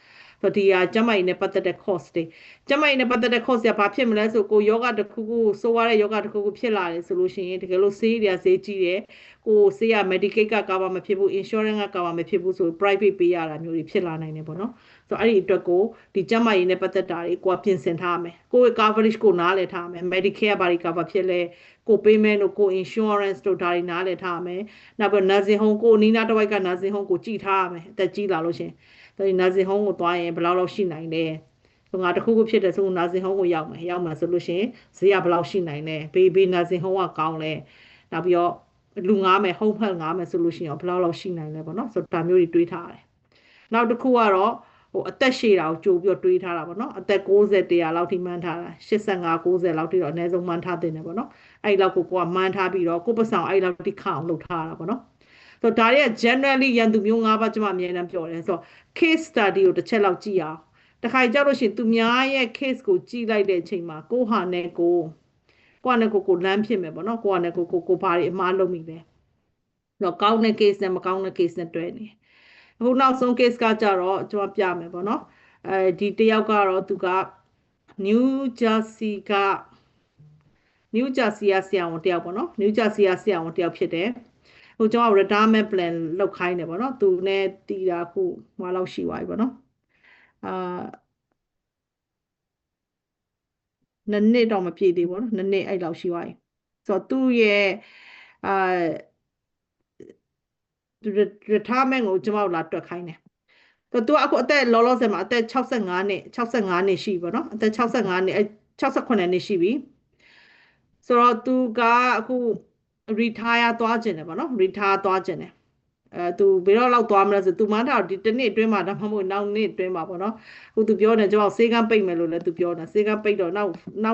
်ဆိုဒီဟာကျမကြီးနဲ့ပတ်သက်တဲ့ cost တွေကျမကြီးနဲ့ပတ်သက်တဲ့ cost ကဘာဖြစ်မလဲဆိုကိုယောဂတစ်ခုခုစိုးရတဲ့ယောဂတစ်ခုခုဖြစ်လာတယ်ဆိုလို့ရှိရင်တကယ်လို့ဆေးတွေကဈေးကြီးတယ်ကိုဆေးရ Medicaid က cover မဖြစ်ဘူး insurance က cover မဖြစ်ဘူးဆို private ပေးရတာမျိုးတွေဖြစ်လာနိုင်တယ်ပေါ့နော်ဆိုအဲ့ဒီအတွက်ကိုဒီကျမကြီးနဲ့ပတ်သက်တာတွေကိုပြင်ဆင်ထားမယ်ကိုယ့် coverage ကိုနားလည်ထားမယ် Medicare ဘာတွေ cover ဖြစ်လဲကို payment တို့ကို insurance တို့ဒါတွေနားလည်ထားမယ်နောက်ပြီး nursing home ကိုနီးနားတစ်ဝိုက်က nursing home ကိုကြည့်ထားရမယ်အသက်ကြီးလာလို့ရှိရင်ဒီနာဇင်ဟုံးကိုသွားရင်ဘယ်လောက်ရှိနိုင်လဲဆိုငါတခုခုဖြစ်တယ်ဆိုနာဇင်ဟုံးကိုရောက်မယ်ဆိုလို့ရှိရင်ဈေးကဘယ်လောက်ရှိနိုင်လဲဘေးနာဇင်ဟုံးကကောင်းလဲနောက်ပြီးတော့လူငားမယ်ဟုံးဖက်ငားမယ်ဆိုလို့ရှိရင်ဘယ်လောက်ရှိနိုင်လဲပေါ့နော်ဆိုဒါမျိုးတွေတွေးထားတယ်နောက်တစ်ခုကတော့အသက်ရှည်တာကိုကြိုပြီးတော့တွေးထားတာပေါ့နော်အသက်60 100လောက်ထိမှန်းထားတာ85 90လောက်ထိတော့အနည်းဆုံးမှန်းထားတင်တယ်ပေါ့နော်အဲ့လောက်ကိုကမှန်းထားပြီးတော့ကိုပတ်ဆောင်အဲ့လောက်ထိခအောင်လုပ်ထားတာပေါ့နော်ဆိုတော့ဒါတွေက generally ရန်သူမျိုး5ပါးကျွန်မအမြဲတမ်းပြောတယ်ဆိုတော့ case study ကိုတစ်ချက်လောက်ကြည့်အောင်တခါကြောက်လို့ရှိရင်သူများရဲ့ case ကိုကြည့်လိုက်တဲ့အချိန်မှာကိုဟာနဲ့ကိုလမ်းဖြစ်မယ်ပေါ့နော်ကိုဟာနဲ့ကိုဘာတွေအမှားလုပ်မိလဲတော့ကောင်းတဲ့ case နဲ့မကောင်းတဲ့ case နဲ့တွဲနေအခုနောက်ဆုံး case ကကြတော့ကျွန်တော်ပြမယ်ပေါ့နော်ဒီတယောက်ကတော့သူက New Jersey ကဆရာဝန်တယောက်ပေါ့နော် New Jersey ကဆရာဝန်တယောက်ဖြစ်တယ်ဟိုကျွန်တော် retirement plan လောက်ခိုင်းတယ်ပေါ့နော်သူနဲ့တီးတာခုမလောက်ရှိသွားပြီပေါ့နော်နှစ်တော့မပြည့်သေးဘူးနော်နှစ်အဲ့လောက်ရှိသွားပြီဆိုတော့သူ့ရဲ့retirement ကိုကျွန်တော်လာတွက်ခိုင်းတယ်ဆိုတော့သူကအခုအသက်လောလောဆယ်မှာအသက်65နှစ်ရှိပြီပေါ့နော်အသက်65နှစ်68နှစ်ရှိပြီဆိုတော့သူကအခု retire သွားခြင်းတယ်ပေါ့နော် retire သွားခြင်းတယ်သူဘယ်တော့လောက်သွားမလဲဆိုသူမှန်းထားဒီတစ်နှစ်အတွင်းမှာဒါမှမဟုတ်နောက်နှစ်အတွင်းမှာပေါ့နော်ဟိုသူပြောတယ်ကျွန်တော်စေကန်းပိတ်မယ်လို့လည်းသူပြောတယ်စေကန်းပိတ်တော့နောက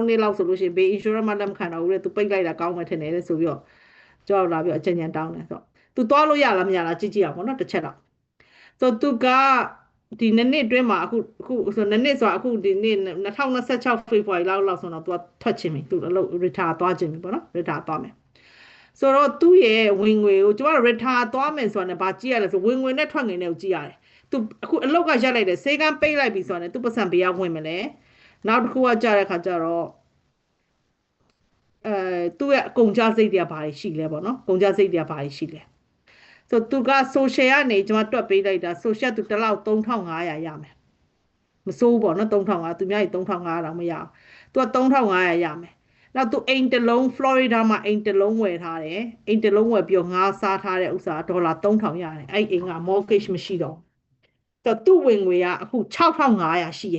်နှစ်လောက်ဆိုလို့ရှိရင်ဘေး insurance မှလက်မခံတော့ဘူးလေသူပိတ်လိုက်တာကောင်းမှထင်တယ်လေဆိုပြီးတော့ကျွန်တော်လာပြီးအကြံဉာဏ်တောင်းတယ်ဆိုတော့သူသွားလို့ရလားမရလားကြည့်အောင်ပေါ့နော်တစ်ချက်တော့ဆိုသူကဒီနှစ်အတွင်းမှာအခုဆိုနှစ်ဆိုတာအခုဒီနေ့2026 February လောက်ဆိုတော့သူကထွက်ချင်ပြီသူအလုပ် retire သွားချင်ပြီပေါ့နော် retire သွားမယ်ဆိုတော့သူ့ရဲ့ဝင်ငွေကိုကျွန်တော် retire သွားမယ်ဆိုတာနဲ့ဗာကြည့်ရလဲဆိုဝင်ငွေနဲ့ထွက်ငွေနဲ့ကိုကြည့်ရတယ်သူအခုအလောက်ကရက်လိုက်တယ်စေကန်းပိတ်လိုက်ပြီဆိုတာနဲ့သူပတ်စံဘေးကဝင်မလဲနောက်တစ်ခုကကြားတဲ့ခါကျတော့သူ့ရဲ့အကုန်ကြစိတ်တွေကဘာတွေရှိလဲပေါ့နော်ကုန်ကြစိတ်တွေကဘာတွေရှိလဲ ဆိုသူက social ကနေကျွန်မတွက်ပေးလိုက်တာ social သူတစ်လောက်3500ရမယ်မစိုးဘူးပေါ့နော်3500သူများကြီး3500တော့မရအောင်သူက3500ရမယ်နောက်သူအိမ်တစ်လုံး Florida မှာအိမ်တစ်လုံးဝယ်ထားတယ်အိမ်တစ်လုံးဝယ်ပြီးတော့ငါးစားထားတဲ့ဥစ္စာဒေါ်လာ3000ရတယ်အဲ့အိမ်က mortgage မရှိတော့ဆိုသူ့ဝင်ငွေကအခု6500ရှိရ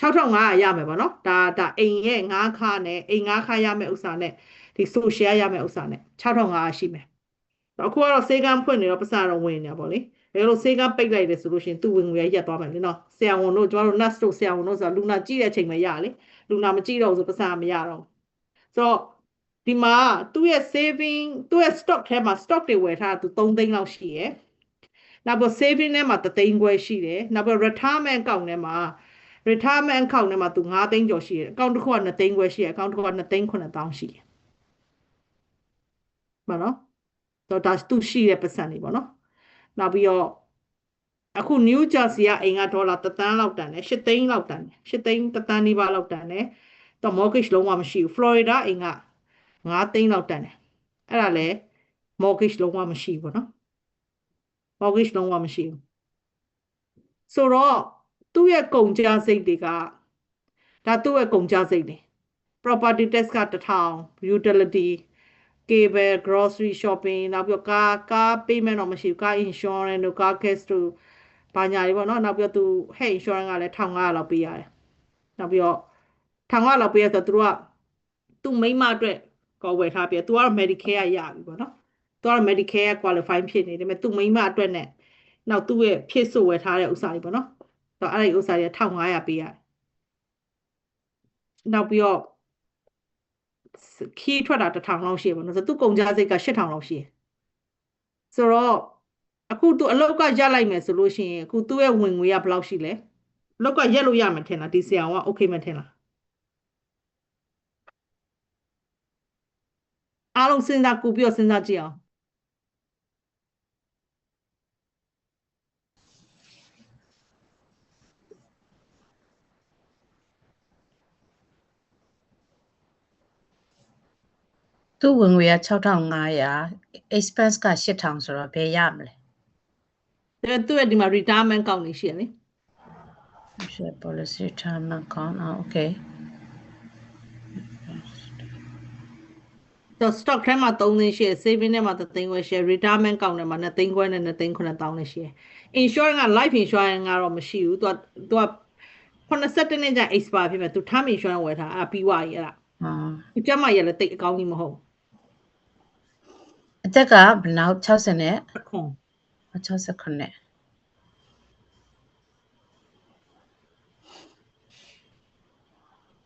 6500ရမယ်ပေါ့နော်ဒါအိမ်ရဲ့ငါးခါနဲ့အိမ်ငါးခါရမယ်ဥစ္စာနဲ့ဒီ social ရမယ်ဥစ္စာနဲ့6500ရှိမယ်အခုကတော့စေကန်းဖွင့်နေတော့ပတ်စံတော့ဝင်နေတာပေါ့လေဒါလို့စေကန်းပိတ်လိုက်တယ်ဆိုလို့ရှိရင်သူ့ဝင်ငွေရရက်သွားမယ်လေနော်ဆရာဝန်တို့ကျမတို့ nurse တို့ဆရာဝန်တို့ဆိုတာလူနာကြည့်တဲ့အချိန်မှာရလေလူနာမကြည့်တော့ဘူးဆိုပတ်စံမရတော့ဆိုတော့ဒီမှာသူ့ရဲ့ saving သူ့ရဲ့ stock ထဲမှာ stock တွေဝယ်ထားတာသူ3သိန်းလောက်ရှိရယ်နောက်ပြီး saving ထဲမှာ3သိန်းခွဲရှိတယ်နောက်ပြီး retirement account ထဲမှာ retirement account ထဲမှာသူ5သိန်းကျော်ရှိတယ်အကောင့်တစ်ခုက2သိန်းခွဲရှိတယ်အကောင့်တစ်ခုက2သိန်း9000ရှိတယ်ဘာနော်တော့ဒါသူရှိတဲ့ပတ်စံတွေပေါ့နော်နောက်ပြီးတော့အခု New Jersey ကအိမ်ကဒေါ်လာ1 သန်းလောက်တန်တယ်8သိန်းလောက်တန်တယ်8သိန်း1 သန်းနီးပါးလောက်တန်တယ်တော့ mortgage လုံးဝမရှိဘူး Florida အိမ်က5သိန်းလောက်တန်တယ်အဲ့ဒါလဲ mortgage လုံးဝမရှိဘူးပေါ့နော် mortgage လုံးဝမရှိဘူးဆိုတော့သူ့ရဲ့ကုန်ကျစရိတ်တွေကဒါသူ့ရဲ့ကုန်ကျစရိတ်တွေ property tax က1000 utility cable grocery shopping နောက်ပြီးကား payment တော့မရှိဘူးကား insurance တို့ကား gas တို့ဘာညာတွေပေါ့နော်နောက်ပြီးတော့သူ health insurance ကလည်း1500လောက်ပေးရတယ်နောက်ပြီးတော့1500လောက်ပေးရဆိုတော့သူတို့ကသူ့မိန်းမအတွက်ကောဝယ်ထားပြသူကတော့ Medicare ရပြီပေါ့နော်သူကတော့ Medicare qualify ဖြစ်နေတယ်ဒါပေမဲ့သူ့မိန်းမအတွက်နဲ့နောက်သူ့ရဲ့ဖြစ်ဆိုဝယ်ထားတဲ့ဥစ္စာတွေပေါ့နော်တော့အဲ့ဒီဥစ္စာတွေ1500ပေးရတယ်နောက်ပြီးတော့ခီးထွက်တာ1000လောက်ရှိရပါတော့ဆိုသူကုန်ကြစိတ်က8000လောက်ရှိရဆိုတော့အခုသူအလောက်ကရလိုက်မယ်ဆိုလို့ရှိရင်အခုသူ့ရဲ့ဝင်ငွေကဘယ်လောက်ရှိလဲအလောက်ကရက်လို့ရမယ်ထင်လားဒီဆရာက okay မထင်လားအားလုံးစဉ်းစားကူပြီးတော့စဉ်းစားကြည့်အောင်သူ့ဝင်ငွေက6500 expense က8000ဆိုတော့ဘယ်ရမလဲသူ့ရဲ့ဒီမှာ retirement ကောက်နေရှိရလေ share policy retirement account okay တော့ stock ထဲမှာ3သိန်းရှိရ saving ထဲမှာ3သိန်းခွဲရှိရ retirement ကောက်ထဲမှာ2သိန်းခွဲနဲ့2သိန်း9000နဲ့ရှိရ insurance က life insurance ကတော့မရှိဘူးသူက82နှစ်ကြာ expire ဖြစ်မယ်သူ term insurance ဝယ်ထားအဲ့ပြီးွားကြီးအဲ့ဒါသူကျမရလည်းတိတ်အကောင်းကြီးမဟုတ်အသက်ကဘယ်လောက်60နဲ့ခွန်69နဲ့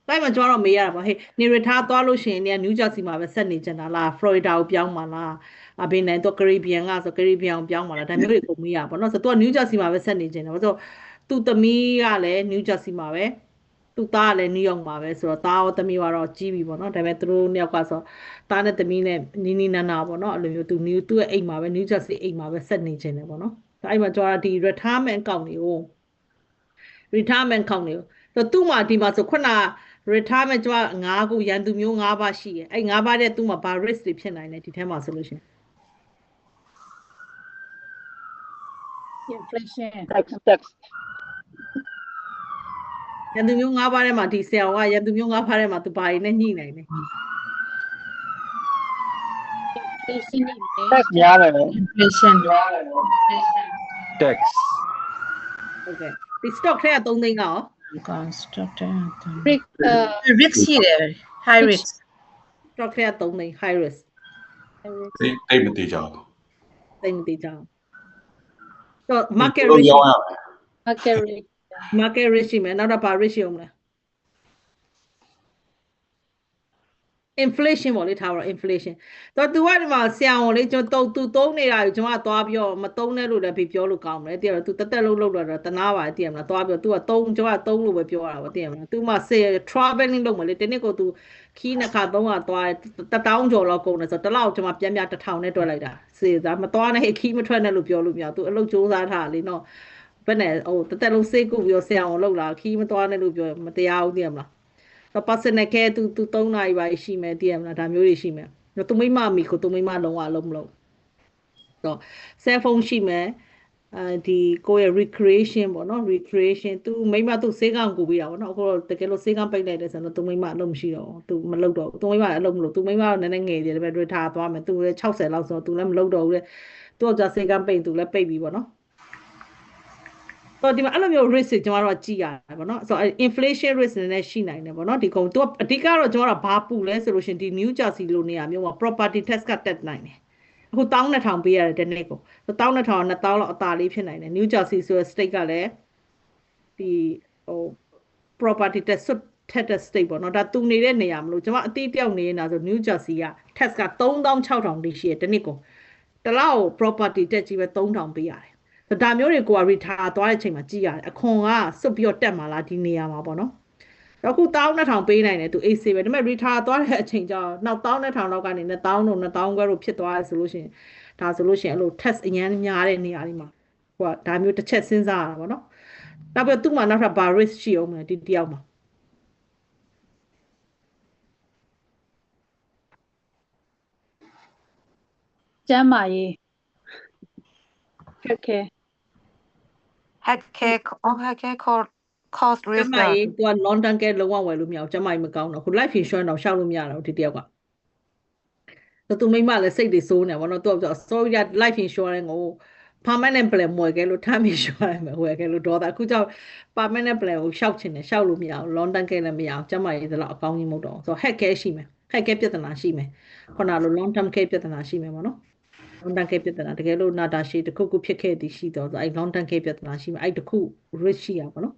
တိုင်းမှာကျွန်တော်မေးရတာပါဟေးနေရထားသွားလို့ရှိရင်နေက New Jersey မှာပဲဆက်နေကြတာလား Florida ကိုပြောင်းမှာလားအဘိနိုင်တော့ Caribbean ကဆို Caribbean ကိုပြောင်းမှာလားဒါမျိုးတွေကိုမေးရပါတော့ဆိုတော့ New Jersey မှာပဲဆက်နေကြတယ်ဆိုတော့သူ့သမီးကလည်း New Jersey မှာပဲသူ့သားကလည်း New York မှာပဲဆိုတော့သားရောသမီးကတော့ကြီးပြီပေါ့နော်ဒါပေမဲ့သူတို့နှစ်ယောက်ကဆိုသားနဲ့သမီးနဲ့နီးနာနာပေါ့နော်အဲ့လိုမျိုးသူ့ရဲ့အိမ်မှာပဲ New Jersey အိမ်မှာပဲဆက်နေကြတယ်ပေါ့နော်အဲ့မှာကျွန်တော်ဒီ retirement account တွေကို retirement account တွေကိုဆိုသူ့မှာဒီမှာဆိုခုနretirement ကျမ9ခုရန်သူမျိုး9ပါးရှိတယ်အဲ့9ပါးတဲ့သူ့မှာဘာ risk တွေဖြစ်နိုင်လဲဒီထဲမှာဆိုလို့ရှိရင် inflation tax ရန်သူမျိုး9ပါးထဲမှာဒီဆရာကရန်သူမျိုး9ပါးထဲမှာသူဘာတွေနဲ့ညှိနိုင်လဲ inflation နဲ့ tax များတယ် inflation tax ဟုတ်ကဲ့ဒီ stock ထဲက3သိန်းကရော constructor risk risk ရှိတယ် high risk stock ထဲက3သိန်း high risk တိတ်မသေးကြဘူး သိမသိကြအောင်တော့ market ဘယ်လို risk ရောင်းရမလဲ market risk market risk ရှိမယ်နောက်တော့ဘာ risk ရှိအောင်မလဲ inflation ပေါ့လေထားပါတော့ inflation တော့သူကဒီမှာဆရာဝန်လေးကျွန်တော်သူသုံးနေတာကိုကျွန်တော်ကသွားပြီးတော့မသုံးနဲ့လို့လည်းပြောလို့ကောင်းတယ်တကယ်တော့သူတက်တက်လုံးလောက်တော့တနာပါတယ်တကယ်မလားသွားပြီးတော့သူကသုံးကျွန်တော်ကသုံးလို့ပဲပြောရတာပေါ့တကယ်မလားသူမှ traveling လုပ်မယ်လေတနေ့ကိုသူခီးနှစ်ခါသုံးခါသွား1000ကျော်လောက်ကုန်တယ်ဆိုတော့တစ်လောက်ကျွန်မပြန်1000နဲ့တွက်လိုက်တာစေသားမသွားနဲ့ခီးမထွက်နဲ့လို့ပြောလို့မရသူအလုပ်စူးစမ်းထားလေနော်ဘယ်နဲ့ဟိုတက်တက်လုံးစေးကုပြီးတော့ဆရာဝန်လောက်လာခီးမသွားနဲ့လို့ပြောမတရားဘူးတကယ်မလားတော့ personal care သူ3နာရီပါရှိမယ်တည်ရမလားဒါမျိုးတွေရှိမယ်သူမိမမိကိုသူမိမလုံးဝအလုံးမလုံး ဆို cell phone ရှိမယ်ဒီကိုယ့်ရဲ့ recreation ပေါ့နော် recreation သူမိမသူစေးကောင်ကိုပေးတာပေါ့နော်အခုတော့တကယ်လို့စေးကောင်ပိတ်လိုက်တယ်ဆိုတော့သူမိမအလုပ်မရှိတော့သူမလုပ်တော့သူမိမအလုပ်မလုပ်သူမိမကနည်းနည်းငယ်သေးတယ်ပဲတွေ့ထားသွားမယ်သူလည်း60လောက်ဆိုတော့သူလည်းမလုပ်တော့ဘူးလေသူကစေးကောင်ပိတ်သူလည်းပိတ်ပြီပေါ့နော်တော့ဒီမှာအဲ့လိုမျိုး risk တွေကျွန်တော်တို့ကကြည့်ရတယ်ပေါ့နော်ဆိုတော့ inflation risk နည်းနည်းရှိနိုင်တယ်ပေါ့နော်ဒီကောင်သူကအဓိကတော့ကျွန်တော်တို့ကဘာပူလဲဆိုလို့ရှင်ဒီ New Jersey လိုနေရာမျိုးမှာ property tax ကတက်နိုင်တယ်အခု12,000ပေးရတယ်တစ်နေ့ကို12,000 2000လောက်အသာလေးဖြစ်နိုင်တယ် New Jersey ဆိုတဲ့ state ကလည်းဒီဟို property tax ထက်တဲ့ state ပေါ့နော်ဒါသူနေတဲ့နေရာမလို့ကျွန်မအတိအပြောက်နေနေတာဆို New Jersey က tax က36,000တိရှိတယ်တစ်နေ့ကိုတစ်လောက် property tax ကြီးပဲ3,000ပေးရတယ်ဒါမျိုးတွေကိုက retire သွားတဲ့အချိန်မှာကြည့်ရတယ်အခွန်ကစွတ်ပြီးတော့တက်မှာလားဒီနေရာမှာပေါ့နော်အခု12,000ပေးနိုင်တယ်သူ AC ပဲဒါပေမဲ့ retire သွားတဲ့အချိန်ကျတော့နောက်12,000လောက်ကနေ2,000တို့2,000ခွဲတို့ဖြစ်သွားတယ်ဆိုလို့ရှိရင်ဒါဆိုလို့ရှိရင်အဲ့လို tax အញ្ញမ်းများတဲ့နေရာတွေမှာဟိုကဒါမျိုးတစ်ချက်စဉ်းစားရတာပေါ့နော်နောက်ပြီးသူ့မှာနောက်ထပ်ဘာ risk ရှိအောင်မလဲဒီတယောက်မှာကျမ်းမာရေးခက် cost ကျ risk မကြီးသူက long term care လုံးဝဝယ်လို့မရဘူးကျမကြီးမကောင်းတော့ခု life insurance တော့ရှောက်လို့မရတော့ဒီတယောက်ကသူမိမလည်းစိတ်တွေစိုးနေပါတော့သူကပြော sorry that life insurance ကို permanent plan မွေခဲ့လို့ term insurance ပဲဝယ်ခဲ့လို့ဒေါ်တာအခုကြောင့် permanent plan ကိုရှောက်ချင်တယ်ရှောက်လို့မရဘူး long term care လည်းမရအောင်ကျမကြီးတော့အကောင်းကြီးမဟုတ်တော့ဆိုတော့ head care ရှိမယ် head care ပြဿနာရှိမယ်ခုနလို long term care ပြဿနာရှိမယ်ပေါ့နော် long term care ပြဿနာတကယ်လို့နာတာရှိတခုခုဖြစ်ခဲ့သည်ရှိတော့ဆိုအဲ့ long term care ပြဿနာရှိမယ်အဲ့တခု risk ရှိရပါတော့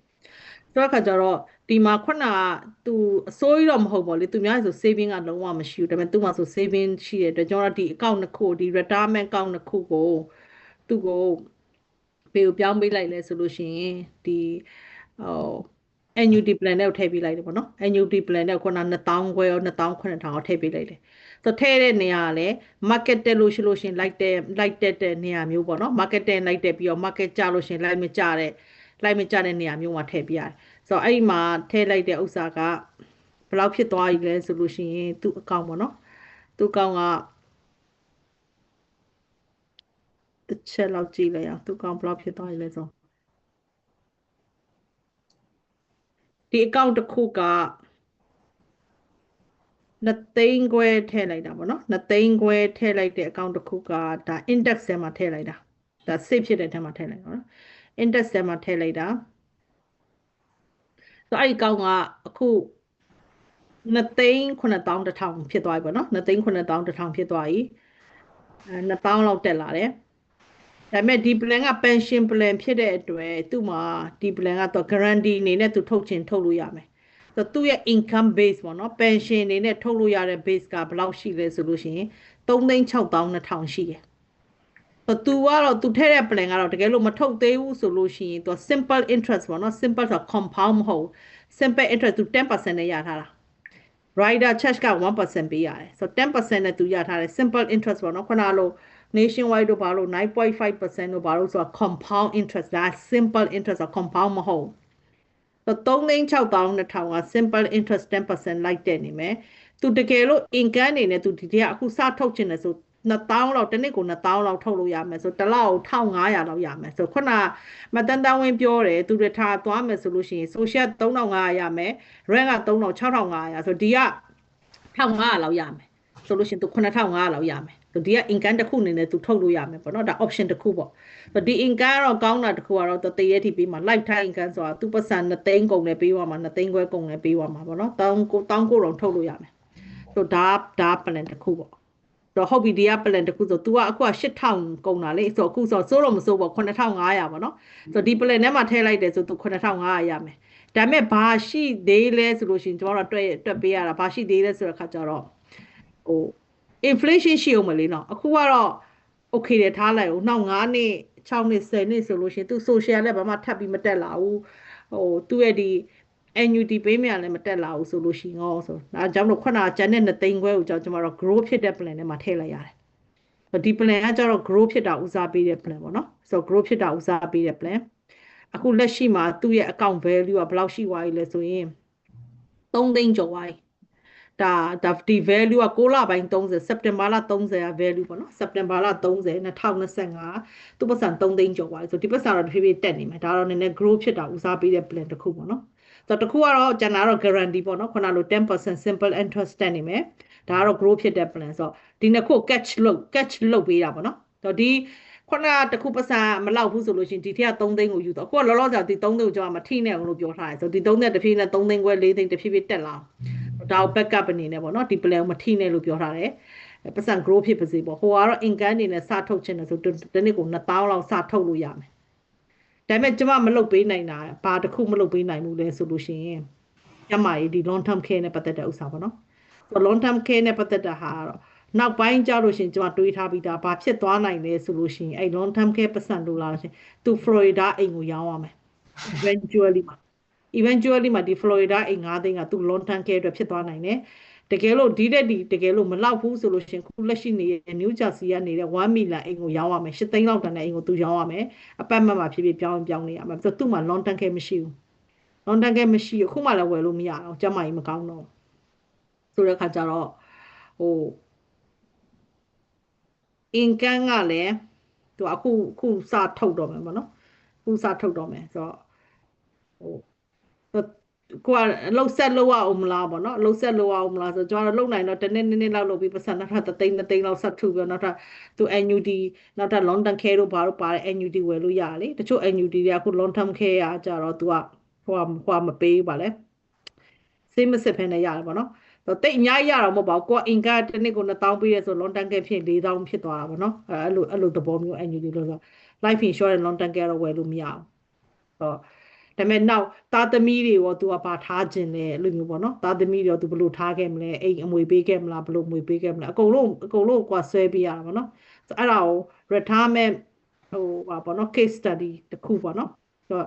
ဆိုတော့ခါကျတော့ဒီမှာခုနကသူအစိုးရတော့မဟုတ်ပါလေသူများဆို saving ကလုံးဝမရှိဘူးဒါပေမဲ့သူမှဆို saving ရှိတဲ့အတွက်ကျွန်တော်ဒီ account တစ်ခုဒီ retirement account တစ်ခုကိုသူ့ကိုပေးပြောင်းပေးလိုက်လဲဆိုလို့ရှိရင်ဒီဟို annuity plan နဲ့ထည့်ပေးလိုက်တယ်ပေါ့နော် annuity plan နဲ့ခုန2,000ခွဲရော2,900ထည့်ပေးလိုက်တယ်ဆိုထည့်တဲ့နေရာကလည်း market တက်လို့ရှိလို့ရှင် like တက်တဲ့နေရာမျိုးပေါ့နော် market တက်လိုက်တက်ပြီးတော့ market ကျလို့ရှင် like မကျတဲ့နေရာမျိုးမှာထည့်ပြရတယ်ဆိုတော့အဲ့ဒီမှာထည့်လိုက်တဲ့ဥစ္စာကဘယ်လောက်ဖြစ်သွားပြီလဲဆိုလို့ရှိရင်သူ့အကောင့်ပေါ့နော်သူ့အကောင့်ကတစ်ချက်လောက်ကြည့်လိုက်အောင်သူ့အကောင့်ဘယ်လောက်ဖြစ်သွားပြီလဲဆိုဒီအကောင့်တစ်ခုက2,000,000ခွဲထည့်လိုက်တာပေါ့နော်2,000,000ခွဲထည့်လိုက်တဲ့အကောင့်တစ်ခုကဒါ index ထဲမှာထည့်လိုက်တာဒါ save ဖြစ်တဲ့ထဲမှာထည့်လိုက်တာနော် index ထဲမှာထည့်လိုက်တာဆိုအဲ့ဒီကောင်ကအခု2,900,1,000ဖြစ်သွားပြီပေါ့နော်2,900,1,000ဖြစ်သွားပြီ2,000လောက်တက်လာတယ်ဒါပေမဲ့ဒီ plan က pension plan ဖြစ်တဲ့အတွက်သူ့မှာဒီ plan ကတော့ guarantee အနေနဲ့သူထုတ်လို့ရမယ်ဆိုတော့သူ့ရဲ့ income base ပေါ့နော် pension အနေနဲ့ထုတ်လို့ရတဲ့ base ကဘယ်လောက်ရှိလဲဆိုလို့ရှိရင်3,602,000ရှိတယ်သူကတော့သူထည့်တဲ့ plan ကတော့တကယ်လို့မထုတ်သေးဘူးဆိုလို့ရှိရင်သူ simple interest ပေါ့နော် simple ဆို compound မဟုတ် simple interest သူ 10% နဲ့ရထားတာ rider charge က 1% ပေးရတယ်ဆိုတော့ 10% နဲ့သူရထားတယ် simple interest ပေါ့နော်ခုနလို nationwide တို့ဘာလို့ 9.5% တို့ဘာလို့ဆိုတော့ compound interest ဒါ simple interest ဆို compound မဟုတ်3,600,2,000က simple interest 10% လိုက်တက်နေမယ်သူတကယ်လို့ income အနေနဲ့သူဒီတည်းအခုစထုတ်ချင်တယ်ဆို2,000လောက်တစ်နေ့ကို2,000လောက်ထုတ်လို့ရမယ်ဆိုတစ်လောက်1,500လောက်ရမယ်ဆိုခုနမတန်တန်ဝင်ပြောတယ်သူတွေထားသွားမယ်ဆိုလို့ရှိရင် social 3,500ရမယ် rank က3,6,500ဆိုဒီက1,500လောက်ရမယ်ဆိုလို့ရှိရင်သူ9,500လောက်ရမယ်ဆိုဒီက income တစ်ခုအနေနဲ့သူထုတ်လို့ရမယ်ပေါ့နော်ဒါ option တစ်ခုပေါ့ဆိုဒီ income တော့ကောင်းတာတစ်ခုကတော့တရေထိပေးမှာ lifetime income ဆိုတာသူပတ်စံ2,000ကုန်နဲ့ပေးသွားမှာ2,000ခွဲကုန်နဲ့ပေးသွားမှာပေါ့နော်1,900ထုတ်လို့ရမယ်ဆိုဒါ plan တစ်ခုပေါ့တော့ဟုတ်ပြီဒီက plan တစ်ခုဆို तू ကအခုက 8,000 ကုန်တာလေဆိုအခုဆိုစိုးတော့မစိုးပေါ့9,500ပေါ့နော်ဆိုဒီ plan ထဲမှာထည့်လိုက်တယ်ဆို तू 9,500ရမယ်ဒါပေမဲ့ဘာရှိသေးလဲဆိုလို့ရှိရင်ကျွန်တော်တို့တွက်ပေးရတာဘာရှိသေးလဲဆိုတဲ့ခါကျတော့ဟို inflation ရှိအောင်မလေးနော်အခုကတော့ okay တယ်ထားလိုက်ဦးနောက်9နှစ်6နှစ်10နှစ်ဆိုလို့ရှိရင် तू social လည်းဘာမှထပ်ပြီးမတက်လာဘူးဟိုသူ့ရဲ့ဒီannuity ပေးမြလည်းမတက်လာဘူးဆိုလို့ရှိရင်ဆိုဒါကြောင့်လို့ခုနကကျန်တဲ့2,000ခွဲကိုကျွန်တော်တို့ grow ဖြစ်တဲ့ plan ထဲမှာထည့်လိုက်ရတယ်ဆိုဒီ plan ကကျတော့ grow ဖြစ်တာဦးစားပေးတဲ့ plan ပေါ့နော်ဆို grow ဖြစ်တာဦးစားပေးတဲ့ plan အခုလက်ရှိမှာသူ့ရဲ့ account value ကဘယ်လောက်ရှိသွားပြီလဲဆိုရင်3,000,000ကျော်သွားပြီ ဒါဒီ value က6လပိုင်း30 September လ30က value ပေါ့နော် September လ30 2025သူပတ်စံ3သိန်းကျော်ပါတယ်ဆိုဒီပတ်စံတော့တဖြည်းဖြည်းတက်နေမယ်ဒါတော့နည်းနည်း grow ဖြစ်တာဦးစားပေးတဲ့ plan တစ်ခုပေါ့နော်ဆိုတော့တစ်ခုကတော့ကျွန်တော်တော့ guarantee ပေါ့နော်ခုနလို 10% simple interest တက်နေမယ်ဒါကတော့ grow ဖြစ်တဲ့ plan ဆိုတော့ဒီနှစ်ခု catch လုပ်ပေးတာပေါ့နော်ဆိုတော့ဒီခုနကတစ်ခုပတ်စံမလောက်ဘူးဆိုလို့ရှိရင်ဒီထက်က3သိန်းကိုယူတော့အခုကလောလောဆယ်ဒီ3သိန်းကိုကျွန်တော်မထိနဲ့အောင်လို့ပြောထားတယ်ဆိုတော့ဒီ3သိန်းတဖြည်းနဲ့3သိန်းခွဲ4သိန်းတဖြည်းဖြည်းတက်လာဒါကို backup အနေနဲ့ပေါ့နော်ဒီ plan ကိုမထိနဲ့လို့ပြောထားတယ်ပတ်စံ grow ဖြစ်ပါစေပေါ့ဟိုကတော့ income အနေနဲ့စထုတ်ချင်တယ်ဆိုဒီနေ့ကို2000လောက်စထုတ်လို့ရမယ်ဒါပေမဲ့ကျွန်မမလုပ်ပေးနိုင်တာဘာတစ်ခုမလုပ်ပေးနိုင်ဘူးလဲဆိုလို့ရှိရင်ကျမကြီးဒီ long term care နဲ့ပတ်သက်တဲ့ဥစ္စာပေါ့နော်ဆိုတော့ long term care နဲ့ပတ်သက်တာဟာတော့နောက်ပိုင်းကြလို့ရှိရင်ကျွန်မတွေးထားပြီးသားဘာဖြစ်သွားနိုင်လဲဆိုလို့ရှိရင်အဲ့ long term care ပတ်စံလို့လာလို့ရှိရင်သူ Florida အိမ်ကိုရောင်းရမယ် eventually မှာဒီ Florida အိမ်9သိန်းကသူ long term care အတွက်ဖြစ်သွားနိုင်တယ်တကယ်လို့ဒီတက်ဒီတကယ်လို့မလောက်ဘူးဆိုလို့ရှိရင်ခုလက်ရှိနေတဲ့ New Jersey ကနေတဲ့1 million အိမ်ကိုရောင်းရမယ်8သိန်းလောက်တန်တဲ့အိမ်ကိုသူရောင်းရမယ်အပတ်မှတ်မှာဖြစ်ဖြစ်ပြောင်းနေရမယ်ဆိုတော့သူ့မှာ long term care မရှိဘူး long term care မရှိဘူးခုမှလည်းဝယ်လို့မရအောင်ကျမကြီးမကောင်းတော့ဆိုတဲ့ခါကျတော့ဟို income ကလည်းသူအခုစထုတ်တော့မယ်ပေါ့နော်အခုစထုတ်တော့မယ်ဆိုတော့ဟိုကိုကလှုပ်ဆက်လို့ရအောင်မလားပေါ့နော်လှုပ်ဆက်လို့ရအောင်မလားဆိုတော့ကျွန်တော်လှုပ်နိုင်တော့တစ်နေ့လောက်လုပ်ပြီးပတ်စံနောက်ထပ်3သိန်းလောက်ဆက်ထုတ်ပြီးနောက်ထပ်သူ annuity နောက်ထပ် long term care တို့ဘာလို့ပါတယ် annuity ဝယ်လို့ရတယ်လေတချို့ annuity တွေကအခု long term care ကကြတော့သူကဟိုမပေးပါလဲစိတ်မစစ်ဖ ೇನೆ ရတယ်ပေါ့နော်တော့တိတ်အများကြီးရတော့မဟုတ်ပါဘူးကိုက income တစ်နေ့ကို1000ပေးရဆို long term care ဖြစ်4000ဖြစ်သွားတာပေါ့နော်အဲ့လိုသဘောမျိုး annuity လို့ဆို life insurance long term care တော့ဝယ်လို့မရအောင်ဟုတ်ဒါပေမဲ့နောက်သားသမီးတွေရောသူကဘာထားခြင်းလဲအဲ့လိုမျိုးပေါ့နော်သားသမီးတွေရောသူဘယ်လိုထားခဲ့မလဲအိမ်အမွေပေးခဲ့မလားဘယ်လိုအမွေပေးခဲ့မလဲအကုန်လုံးကွာဆွဲပေးရတာပေါ့နော်ဆိုအဲ့ဒါကို retirement ဟိုပါပေါ့နော် case study တစ်ခုပေါ့နော်ဆိုတော့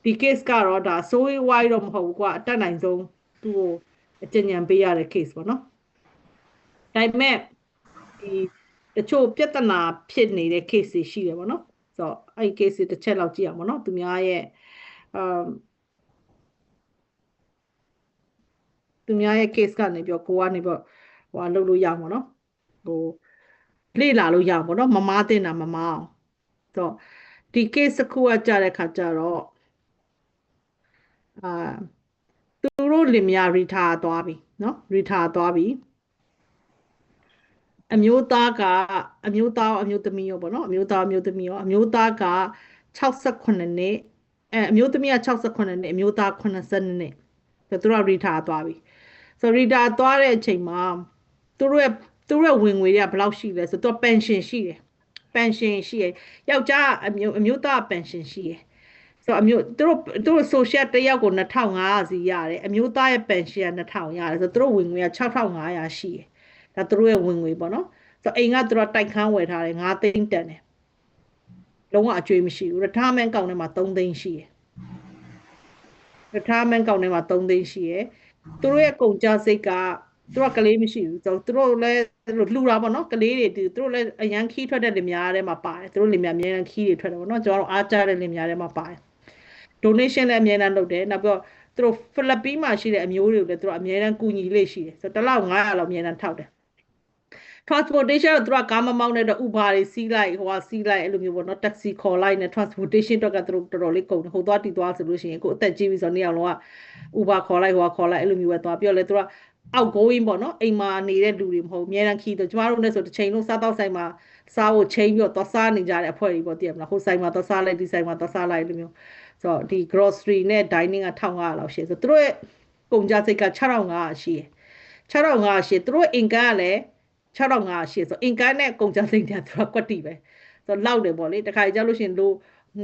ဒီ case ကတော့ဒါဆိုးဝါးတော့မဟုတ်ဘူးကွာအတက်နိုင်ဆုံးသူ့ကိုအကျဉ်းဉာဏ်ပေးရတဲ့ case ပေါ့နော်ဒါပေမဲ့ဒီတချို့ပြဿနာဖြစ်နေတဲ့ case တွေရှိတယ်ပေါ့နော်ဆိုတော့အဲ့ case တစ်ချက်လောက်ကြည့်အောင်ပေါ့နော်သူများရဲ့သူများရဲ့ case ကနေပြောကိုကနေပြောဟိုလုပ်လို့ရမှာနော်ဟိုလေ့လာလို့ရမှာပေါ့နော်မမားတင်တာမမားအောင်ဆိုတော့ဒီ case တစ်ခုကကြတဲ့ခါကျတော့သူတို့လင်မယား retire သွားပြီနော် retire သွားပြီအမျိုးသားအမျိုးသမီးရောပေါ့နော်အမျိုးသားက68နှစ်အမျိုးသမီးက68နှစ်အမျိုးသား80နှစ်ဆိုတော့သူတို့ retire သွားပြီဆိုတော့ retire သွားတဲ့အချိန်မှာသူတို့ရဲ့ဝင်ငွေတွေကဘယ်လောက်ရှိလဲဆိုတော့ pension ရှိတယ်ယောက်ျားအမျိုးသား pension ရှိတယ်ဆိုတော့သူတို့ social တစ်ယောက်ကို2500စီရတယ်အမျိုးသားရဲ့ pension က2000ရတယ်ဆိုတော့သူတို့ဝင်ငွေက6500ရှိတယ်ဒါသူတို့ရဲ့ဝင်ငွေပေါ့နော်ဆိုတော့အိမ်ကသူတို့တိုက်ခန်းဝယ်ထားတယ်9သိန်းတန်တယ်လုံးဝအကျွေးမရှိဘူး retirement ကောင်ထဲမှာ3သိန်းရှိတယ် retirement ကောင်ထဲမှာ3သိန်းရှိတယ်သူတို့ရဲ့ကုန်ကျစရိတ်ကသူတို့ကလေးမရှိဘူးဆိုတော့သူတို့လည်းလှူတာပေါ့နော်ကလေးတွေသူတို့လည်းအရန်ခီးထွက်တဲ့လင်မယားထဲမှာပါတယ်သူတို့လင်မယားအများကြီးခီးတွေထွက်တယ်ပေါ့နော်ကျွန်တော်တို့အားကြတဲ့လင်မယားထဲမှာပါတယ် donation လည်းအများကြီးလုပ်တယ်နောက်ပြီးတော့သူတို့ဖိလစ်ပင်းမှာရှိတဲ့အမျိုးတွေကိုလည်းသူတို့အများကြီးကူညီလေးရှိတယ်ဆိုတော့တစ်လောက်900လောက်အများကြီးထောက်တယ် transportation တော့သူတို့ကကားမမောင်းတဲ့တော့ Uber တွေစီးလိုက်အဲ့လိုမျိုးပေါ့နော် taxi ခေါ်လိုက်နဲ့ transportation တော့ကသူတို့တော်တော်လေးကုန်တယ်ဟိုသွားတီသွားဆိုလို့ရှိရင်အခုအသက်ကြီးပြီဆိုတော့နေ့အောင်လုံးက Uber ခေါ်လိုက်အဲ့လိုမျိုးပဲသွားပြီးတော့လေသူတို့က outgoing ပေါ့နော်အိမ်မှာနေတဲ့လူတွေမဟုတ်အများကြီးခီးတော့ကျမတို့လည်းဆိုတစ်ချိန်လုံးစားတော့ဆိုင်မှာစားဖို့ချိန်ပြီးတော့သွားစားနေကြတဲ့အဖွဲ့တွေပေါ့တည်ရမလားဟိုဆိုင်မှာသွားစားလိုက်ဒီဆိုင်မှာသွားစားလိုက်အဲ့လိုမျိုးဆိုတော့ဒီ grocery နဲ့ dining က1500လောက်ရှိတယ်ဆိုတော့သူတို့ရဲ့ကုန်ကျစရိတ်က6500ရှိတယ်6500ရှိသူတို့ income ကလည်း6500ရှိဆို income နဲ့ကုန်ကျစရိတ်တွေကသူကကွက်တီပဲဆိုတော့လောက်တယ်ပေါ့လေတခါကြောက်လို့ရှိရင်လို့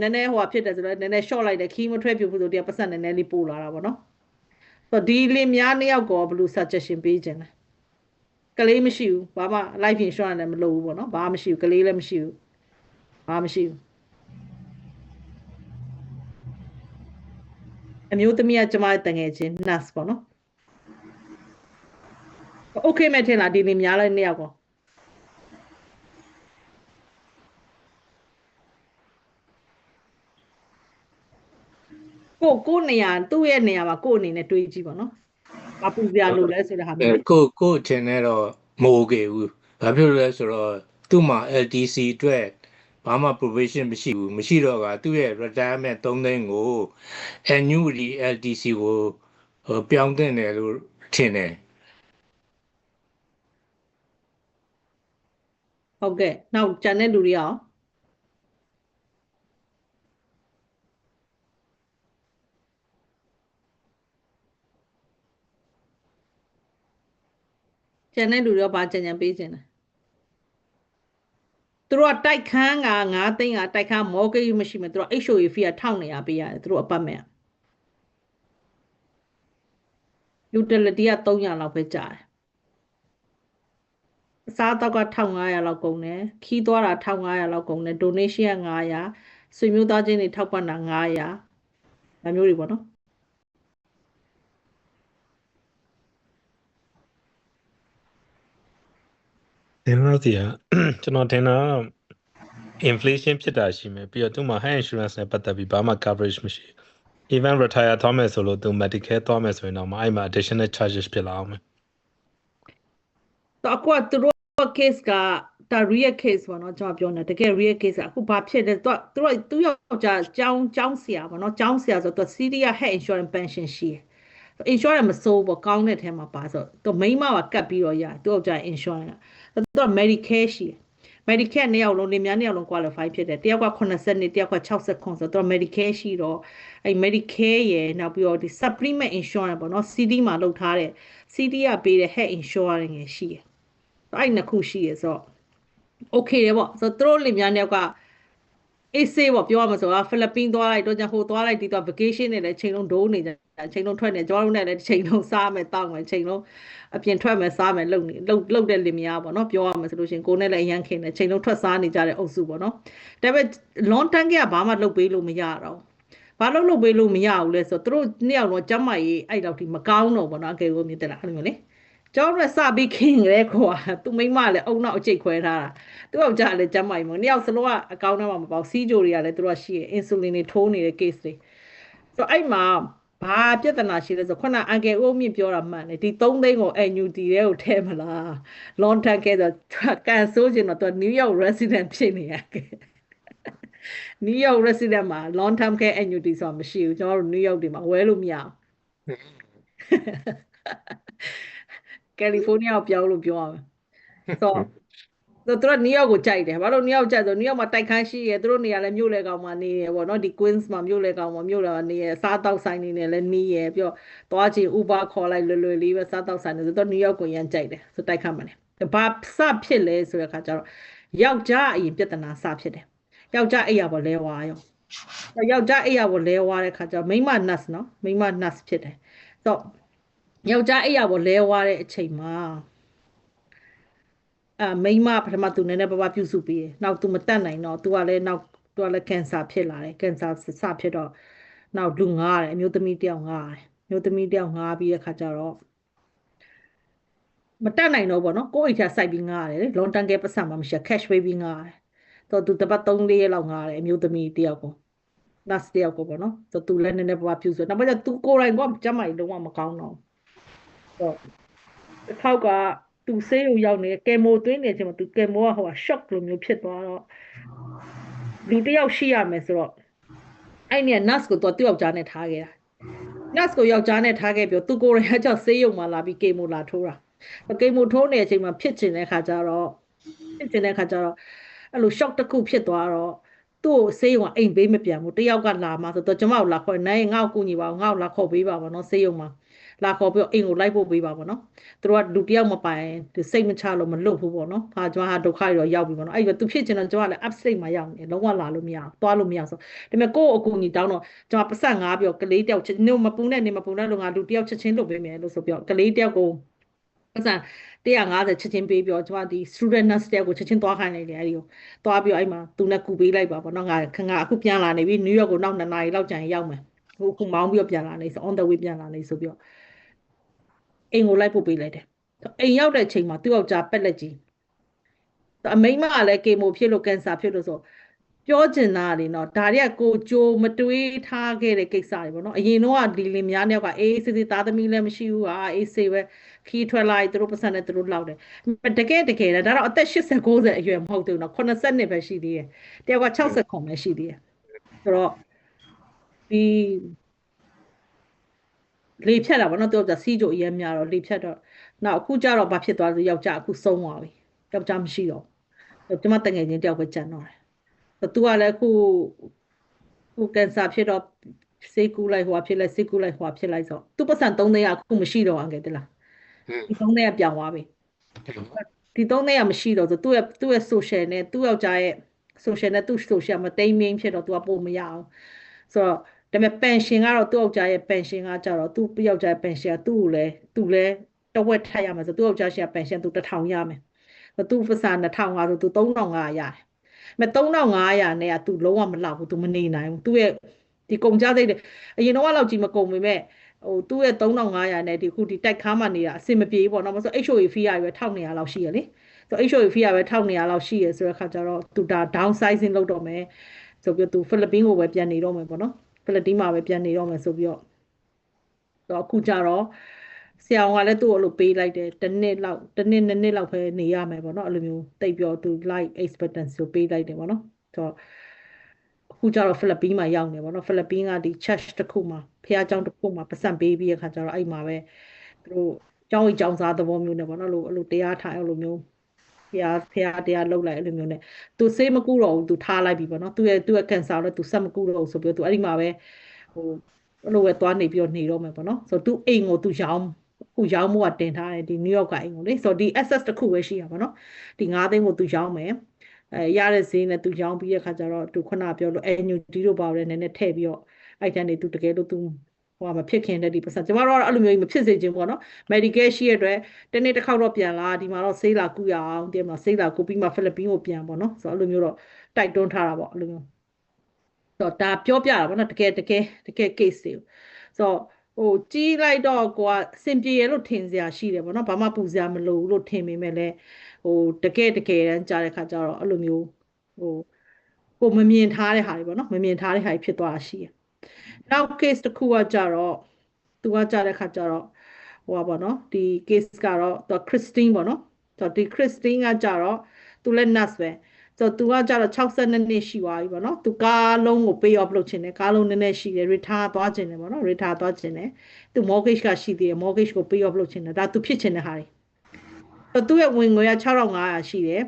နည်းနည်းဟိုဖြစ်တယ်ဆိုတော့နည်းနည်း short လိုက်တယ်ခီးမထွက်ပြဘူးဆိုတရားပတ်စံနည်းနည်းလေးပို့လာတာပေါ့နော်ဆိုတော့ဒီလင်များနှစ်ယောက်ကောဘယ်လို suggestion ပေးခြင်းလဲကလေးမရှိဘူးဘာမှ life insurance လည်းမလုပ်ဘူးပေါ့နော်ဘာမှမရှိဘူးကလေးလည်းမရှိဘူးဘာမှမရှိဘူးအမျိုးသမီးကကျမတငယ်ချင်း nurse ပေါ့နော် okay မဲ့ထင်လားဒီလင်များလည်းနှစ်ယောက်ကောကိုနေရာသူ့ရဲ့နေရာမှာကိုအနေနဲ့တွေးကြည့်ပေါ့နော် ဘာပူစရာလိုလဲဆိုတဲ့ဟာမျိုး ကိုထင်နေတော့မိုးကေဘူးဘာဖြစ်လို့လဲဆိုတော့သူ့မှာ LTC အတွက်ဘာမှ provision မရှိတော့ကသူ့ရဲ့ retirement 3သိန်းကို annuity LTC ကိုပြောင်းတင်တယ်လို့ထင်တယ် ဟုတ်ကဲ့နောက်ကျန်တဲ့လူတွေရောကျန်တဲ့လူတွေရောဘာကြံကြံပေးခြင်းလဲသူတို့ကတိုက်ခန်းက9သိန်းကတိုက်ခန်း mortgage မရှိမှသူတို့ HOA fee က1200ပေးရတယ်သူတို့ apartment က utility က300လောက်ပဲကျတယ်အစားအသောက်က1500လောက်ကုန်တယ်ခီးသွားတာ1500လောက်ကုန်တယ် donation က900ဆွေမျိုးသားချင်းတွေထောက်ပံ့တာ900ဒါမျိုးတွေပေါ့နော် ကျွန်တော်တင်တာ inflation ဖြစ်တာရှိမယ်ပြီးတော့သူ့မှာ health insurance နဲ့ပတ်သက်ပြီးဘာမှ coverage မရှိ even retire သွားမယ်ဆိုလို့သူ medicare သွားမယ်ဆိုရင်တော့အဲ့မှာ additional charges ဖြစ်လာအောင်မယ် တော့အခုကသူတို့ case ကဒါ real case ပေါ့နော်ကျွန်တော်ပြောနေတကယ် real case အခုဘာဖြစ်လဲသူယောက်ျားကျောင်းဆရာပေါ့နော်ကျောင်းဆရာဆိုတော့ Syria health insurance pension ရှိတယ် insurance မစိုးပေါ့ကောင်းတဲ့ထဲမှာပါဆိုတော့မိန်းမကကတ်ပြီးတော့ရတယ်သူယောက်ျား insurance ကသူက Medicare ရှိတယ် Medicare နှစ်ယောက်လုံးနေများနှစ်ယောက်လုံး qualify ဖြစ်တယ်တယောက်က80နှစ်တယောက်က60ခွန်ဆိုတော့ Medicare ရှိတော့အဲ့ Medicare ရယ်နောက်ပြီးတော့ဒီ supplement insurance ပေါ့နော် CD မှာလုပ်ထားတဲ့ CD ကပေးတဲ့ health insurance ငယ်ရှိတယ်အဲ့နှစ်ခုရှိရဆိုတော့ okay တယ်ပေါ့ဆိုတော့သူတို့လင်မယားနှစ်ယောက်ကအေးဆေးပေါ့ပြောရမှာဆိုတာဖိလစ်ပင်းသွားလိုက်တော့ဟိုသွားလိုက်ဒီတော့ vacation နဲ့လည်းချိန်လုံးဒိုးနေကြချိန်လုံးထွက်နေကျွန်တော်တို့နဲ့လည်းချိန်လုံးစားမယ်တောက်မယ်ချိန်လုံးအပြင်ထွက်မယ်စားမယ်လုံတဲ့လင်မယားပေါ့နော်ပြောရမှာဆိုလို့ရှိရင်ကိုယ်နဲ့လည်းအရန်ခင်တယ်ချိန်လုံးထွက်စားနေကြတဲ့အုပ်စုပေါ့နော်ဒါပေမဲ့ long term ကဘာမှလုပ်ပေးလို့မရတော့ဘာလုပ်ပေးလို့မရဘူးလဲဆိုတော့သူတို့နှစ်ယောက်တော့ကျမကြီးအဲ့လောက်ထိမကောင်းတော့ဘောနော်အကယ်ကိုမြင်တယ်လားအဲ့လိုမျိုးလေကျောင်းရစပြီးခင်ရဲကွာသူမိမလည်းအုံနောက်အကျိတ်ခွဲထားတာသူ့ယောက်ျားလည်းကျမကြီးမနှစ်ယောက်စလုံးကအကောင်းထဲမှာမပေါစီးကြိုတွေကလည်းသူတို့ကရှိတယ်အင်ဆူလင်တွေထိုးနေတဲ့ case တွေဆိုတော့အဲ့မှာဘာပြဿနာရှိလဲဆိုခုနအန်ကယ်ဦးမြင့်ပြောတာမှန်တယ်ဒီ3သိန်းကို annuity တွေကိုထည့်မလား long term ကဲဆိုကန်ဆိုးချင်တော့သူ New York resident ဖြစ်နေရကဲ New York resident မှာ long term care annuity ဆိုတာမရှိဘူးကျွန်တော်တို့ New York တွေမှာဝယ်လို့မရဘူး California ကိုပြောင်းလို့ပြောရမယ်ဆိုတော့သူတို့ New York ကိုကြိုက်တယ်ဘာလို့ New York ကြိုက်ဆို New York မှာတိုက်ခန်းရှိရသူတို့နေရာလဲမြို့လေကောင်မှာနေရပေါ့နော်ဒီ Queens မှာမြို့လေကောင်မှာမြို့လာနေရစားတောက်ဆိုင်နေနဲ့လဲနေရပြီးတော့သွားချင် Uber ခေါ်လိုက်လွယ်လေးပဲစားတောက်ဆိုင်နေဆိုတော့ New York ကိုရမ်းကြိုက်တယ်ဆိုတိုက်ခန်းမှာလဲဘာစဖြစ်လဲဆိုတဲ့အခါကျတော့ယောက်ျားအရင်ပြဿနာစဖြစ်တယ်ယောက်ျားအိယာပေါ်လဲဝါရောယောက်ျားအိယာပေါ်လဲဝါတဲ့ခါကျတော့မိန်းမ nurse နော်မိန်းမ nurse ဖြစ်တယ်ဆိုတော့ယောက်ျားအိယာပေါ်လဲဝါတဲ့အချိန်မှာမိန်းမပထမသူနည်းနည်းပါးပါးပြုစုပြီးနောက် तू မတက်နိုင်တော့ तू ကလည်းနောက် तू ကလည်း cancer ဖြစ်လာတယ် cancer စဖြစ်တော့နောက်လူငားတယ်အမျိုးသမီးတယောက်ငားတယ်အမျိုးသမီးတယောက်ငားပြီးတဲ့ခါကျတော့မတက်နိုင်တော့ဘောနော်ကိုယ့်အိတ်ထဲစိုက်ပြီးငားတယ်လေ long term care ပတ်စံမှမရှိ cash ပေးပြီးငားတယ်တော့ तू တပတ်3-4ရက်လောက်ငားတယ်အမျိုးသမီးတယောက်ကို nurse တယောက်ကိုပေါ့နော်ဆို तू လည်းနည်းနည်းပါးပါးပြုစုနောက်ပိုင်းကျ तू ကိုယ်တိုင်ကကျမကြီးလုံးဝမကောင်းတော့တော့တစ်ခေါက်ကသူဆေးရုံရောက်နေကယ်မိုသွင်းနေချိန်မှာသူကယ်မိုကဟို shock လိုမျိုးဖြစ်သွားတော့လူတယောက်ရှိရမယ်ဆိုတော့အဲ့နေ nurse ကိုသူ့ယောက်ျားနဲ့ထားခဲ့တာ nurse ကိုယောက်ျားနဲ့ထားခဲ့ပြီးသူကိုယ်တိုင်ကကြောက်ဆေးရုံမှာလာပြီးကယ်မိုလာထိုးတာကယ်မိုထိုးနေတဲ့အချိန်မှာဖြစ်ချင်တဲ့ခါကျတော့အဲ့လို shock တစ်ခုဖြစ်သွားတော့သူ့ဆေးရုံကအိမ်ပေးမပြန်ဘူးတယောက်ကလာမှဆိုတော့ကျမကိုလာခေါ်နိုင်ငါ့ကိုကူညီပါအောင်ငါ့ကိုလာခေါ်ပေးပါပေါ့နော်ဆေးရုံမှာလာခေါ်ပြီးအိမ်ကိုလိုက်ဖို့ပေးပါပေါ့နော်သူတို့ကလူတယောက်မပိုင်ဒီစိတ်မချလို့မလွတ်ဘူးပေါ့နော်ဟာကျွန်တော်ဟာဒုက္ခရောရောက်ပြီပေါ့နော်အဲ့တော့သူဖြစ်ချင်တော့ကျွန်တော်ကလည်း upstate မှာရောက်နေလုံးဝလာလို့မရဘူးသွားလို့မရဆိုဒါပေမဲ့ကိုယ့်အကူညီတောင်းတော့ကျွန်တော်ပတ်ဆက်5ပြောကလေးတယောက်နေမပူနဲ့လို့ငါလူတယောက်ချက်ချင်းလုပ်ပေးမယ်လို့ဆိုပြောကလေးတယောက်ကိုပတ်ဆက်150ချက်ချင်းပေးပြောကျွန်တော်ဒီ student nurse တယောက်ကိုချက်ချင်းသွားခိုင်းလိုက်တယ်အဲ့ဒီကိုသွားပြီးအဲ့မှာသူနဲ့ကူပေးလိုက်ပါပေါ့နော်ငါအခုပြန်လာနေပြီ New York ကိုနောက်2 နာရီလောက်ကြာရင်ရောက်မယ်အခုမောင်းပြီးတော့ပြန်လာနေဆို on the way ပြန်လာနေဆိုပြီးအိမ်ကိုလိုက်ပို့ပေးလိုက်တယ်အိမ်ရောက်တဲ့အချိန်မှာသူ့ယောက်ျားပက်လက်ကြီးအမိန်းမကလည်းကေမိုဖြစ်လို့ကင်ဆာဖြစ်လို့ဆို ပြောချင်တာလေနော်ဒါတွေကကိုကြိုမတွေးထားခဲ့တဲ့ကိစ္စတွေပေါ့နော်အရင်တော့ကဒီလင်များနှစ်ယောက်ကအေးစစ်စစ်သားသမီးလည်းမရှိဘူးဟာအေးစေးပဲခီးထွက်လိုက်သူတို့ပတ်စံနဲ့သူတို့လောက်တယ်တကယ်ဒါတော့အသက်80 90အရွယ်မဟုတ်သေးဘူးနော်80နှစ်ပဲရှိသေးတယ်တယောက်က60ခွန်ပဲရှိသေးတယ်ဆိုတော့ဒီလေဖြတ်တာပေါ့နော်သူကစီးကြိုအရင်များတော့လေဖြတ်တော့နောက်အခုကျတော့ဘာဖြစ်သွားလဲယောက်ျားအခုဆုံးသွားပြီယောက်ျားမရှိတော့ကျမတငယ်ချင်းတယောက်ပဲကျန်တော့တယ်သူကလည်းအခုကင်ဆာဖြစ်တော့ဆေးကူးလိုက်ဟိုဖြစ်လိုက်ဆေးကူးလိုက်ဟိုဖြစ်လိုက်ဆိုသူပတ်စံ300အခုမရှိတော့အောင်ကဲတလားဒီ300ပြောင်းသွားပြီဒီ300မရှိတော့ဆိုသူ့ရဲ့ social နဲ့သူ့ယောက်ျားရဲ့ social နဲ့သူ့ social မတိမ်မင်းဖြစ်တော့သူကပို့မရအောင်ဆိုတော့ဒါပေမဲ့ pension ကတော့သူ့ယောက်ျားရဲ့ pension ကကြတော့သူ့ယောက်ျားရဲ့ pension ကသူ့လည်းတဝက်ထပ်ရမယ်ဆိုသူ့ယောက်ျားရှိက pension သူ1000ရမယ်သူ့ပတ်စံ2500ဆိုသူ3500ရတယ်မဲ့3500နဲ့က तू လုံးဝမလောက်ဘူး तू မနေနိုင်ဘူး तू ရဲ့ဒီကုန်ကြစိတ်တွေအရင်တော့လောက်ကြီးမကုန်ပေမဲ့ဟို तू ရဲ့3500နဲ့ဒီခုဒီတိုက်ခါမှနေတာအဆင်မပြေဘူးပေါ့နော်မဆို HOA fee ရပဲ1200လောက်ရှိရလေဆို HOA fee ရပဲ1200လောက်ရှိရဆိုတဲ့ခါကျတော့ तू ဒါ downsizing လုပ်တော့မယ်ဆိုပြီး तू ဖိလစ်ပင်းကိုပဲပြန်နေတော့မယ်ပေါ့နော်ဖိလစ်ပင်းမှာပဲပြန်နေတော့မယ်ဆိုပြီးတော့အခုကျတော့ဆရာဝန်ကလည်းသူ့ကိုအဲ့လိုပေးလိုက်တယ်တစ်နှစ်လောက်ပဲနေရမယ်ပေါ့နော်အဲ့လိုမျိုးတိတ်ပြောသူ life expectancy ကိုပေးလိုက်တယ်ပေါ့နော်ဆိုတော့အခုကျတော့ဖိလစ်ပင်းမှာရောက်နေပေါ့နော်ဖိလစ်ပင်းကဒီ church တစ်ခုမှာဖះเจ้าတစ်ခုမှာပတ်စံပေးပြီးတဲ့ခါကျတော့အဲ့မှာပဲသူတို့ကျောင်းကြီးကျောင်းစားသဘောမျိုးနဲ့ပေါ့နော်အဲ့လိုတရားထိုင်အဲ့လိုမျိုးဖះတရားလုပ်လိုက်အဲ့လိုမျိုးနဲ့သူဆေးမကူတော့ဘူးသူထားလိုက်ပြီပေါ့နော်သူ့ရဲ့ cancer လည်းသူဆက်မကူတော့ဘူးဆိုပြီးသူအဲ့ဒီမှာပဲဟိုအဲ့လိုပဲသွားနေပြီးတော့နေတော့မယ်ပေါ့နော်ဆိုတော့သူအိမ်ကိုသူရောင်းခုရောင်းမှုကတင်ထားတယ်ဒီ New York ကအိမ်ကိုလေဆိုတော့ဒီ access တစ်ခုပဲရှိရပါတော့ဒီ9သိန်းကိုသူရောင်းမယ်ရတဲ့ဈေးနဲ့သူရောင်းပြီးတဲ့ခါကျတော့သူခုနပြောလို့NUD တို့ပါရဲနည်းနည်းထည့်ပြီးတော့အဲ့တန်းနေသူတကယ်လို့သူဟိုမဖြစ်ခင်တဲ့ဒီပတ်စံကျမတို့ကတော့အဲ့လိုမျိုးမဖြစ်စေချင်ပေါ့နော် medical ရှိရတဲ့တစ်နေ့တစ်ခေါက်တော့ပြန်လာဒီမှာတော့ဆေးလာကူရအောင်တင်မှာဆေးလာကူပြီးမှဖိလစ်ပင်းကိုပြန်ပေါ့နော်ဆိုတော့အဲ့လိုမျိုးတော့တိုက်တွန်းထားတာပေါ့အဲ့လိုမျိုးဆိုတော့ဒါပြောပြတာပေါ့နော်တကယ် case တွေဆိုတော့ဟိုကြီးလိုက်တော့ကိုကအစင်ပြေရလို့ထင်စရာရှိတယ်ပေါ့နော်ဘာမှပူစရာမလိုဘူးလို့ထင်မိမဲ့လဲဟိုတကယ်တမ်းကြားတဲ့ခါကျတော့အဲ့လိုမျိုးဟိုကိုမမြင်ထားတဲ့ဟာတွေပေါ့နော်မမြင်ထားတဲ့ဟာတွေဖြစ်သွားတာရှိတယ်နောက် case တစ်ခုကကြတော့သူကကြားတဲ့ခါကျတော့ဟိုပါပေါ့နော်ဒီ case ကတော့သူခရစ်စတင်းပေါ့နော်ဆိုတော့ဒီခရစ်စတင်းကကြတော့သူလည်း nurse ပဲဆိုတော့သူကကြတော့62နှစ်ရှိသွားပြီပေါ့နော်သူကားလုံးကို pay off လုပ်ချင်တယ်ကားလုံးနည်းနည်းရှိတယ် retire သွားချင်တယ်ပေါ့နော် retire သွားချင်တယ်သူ mortgage ကရှိသေးတယ် mortgage ကို pay off လုပ်ချင်တယ်ဒါသူဖြစ်ချင်တဲ့ဟာတွေဆိုတော့သူ့ရဲ့ဝင်ငွေက6500ရှိတယ်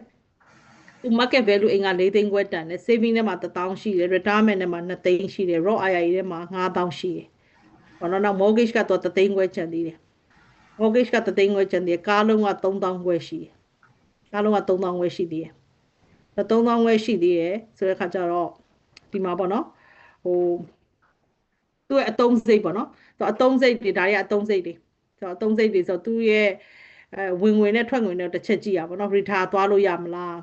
သူ market value အိမ်က4သိန်းခွဲတန်တယ် saving ထဲမှာ1000ရှိတယ် retirement ထဲမှာ2သိန်းရှိတယ် Roth IRA ထဲမှာ5000ရှိတယ်ဘာလို့လဲ mortgage ကတော့3သိန်းခွဲကျန်သေးတယ် mortgage က3သိန်းခွဲကျန်သေးတယ်ကားလုံးက3000ခွဲရှိတယ်ကားလုံးက3000ခွဲရှိသေးတယ်3000ခွဲရှိသေးတယ်ဆိုတဲ့ခါကျတော့ဒီမှာပေါ့နော်ဟိုသူ့ရဲ့အတုံးစိတ်ပေါ့နော်ဆိုတော့အတုံးစိတ်တွေဒါတွေကအတုံးစိတ်တွေဆိုတော့အတုံးစိတ်တွေဆိုတော့သူ့ရဲ့ဝင်ငွေနဲ့ထွက်ငွေနဲ့တစ်ချက်ကြည့်ရပါတော့ retire သွားလို့ရမလား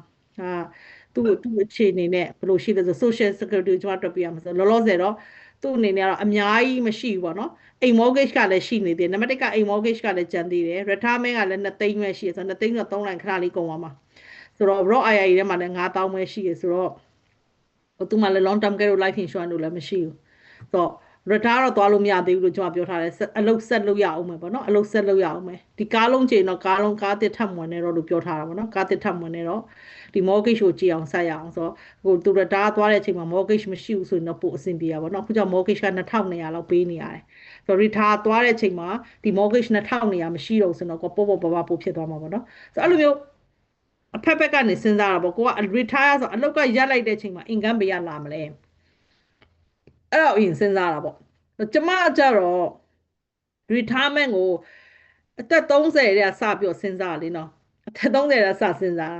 သူ့အခြေအနေနဲ့ဘယ်လိုရှိလဲဆို social security ကျွမ်းတွက်ပြရမှာဆိုလောလောဆယ်တော့သူ့အနေနဲ့ကတော့အများကြီးမရှိဘူးပေါ့နော်အိမ် mortgage ကလည်းရှိနေသေးတယ်နံပါတ်1ကအိမ် mortgage ကလည်းကျန်သေးတယ် retirement ကလည်း2သိန်းပဲရှိတယ်ဆိုတော့2သိန်းဆို3လခဏလေးကုန်သွားမှာဆိုတော့ Roth IRA ထဲမှာလည်း5000ပဲရှိရဆိုတော့သူမှလည်း long term care life insurance တို့လည်းမရှိဘူးဆိုတော့ retire တော့သွားလို့မရသေးဘူးလို့ကျွန်တော်ပြောထားတယ်အလုပ်ဆက်လုပ်ရအောင်မယ်ပေါ့နော်အလုပ်ဆက်လုပ်ရအောင်မယ်ဒီကားလုံးချိန်တော့ကားတစ်ထပ်မွန်နေတော့လို့ပြောထားတာပေါ့နော်ကားတစ်ထပ်မွန်နေတော့ဒီ mortgage ကိုကြည့်အောင်ဆက်ရအောင်ဆိုတော့ဟိုသူ retire သွားတဲ့အချိန်မှာ mortgage မရှိဘူးဆိုရင်တော့ပိုအဆင်ပြေရပါတော့အခုကျ mortgage က2200လောက်ပေးနေရတယ်ဆိုတော့ retire သွားတဲ့အချိန်မှာဒီ mortgage 2200မရှိတော့ဆိုတော့ကိုပေါ့ပို့ဖြစ်သွားမှာပေါ့နော်ဆိုတော့အဲ့လိုမျိုးအဖက်ကနေစဉ်းစားတာပေါ့ကိုက retire ဆိုအလောက်ကရက်လိုက်တဲ့အချိန်မှာ income ပေးရလာမလဲအဲ့တော့အရင်စဉ်းစားတာပေါ့ကျမကြတော့ retirement ကိုအသက်30တည်းကစပြီးတော့စဉ်းစားလေနော်အသက်30တည်းကစစဉ်းစား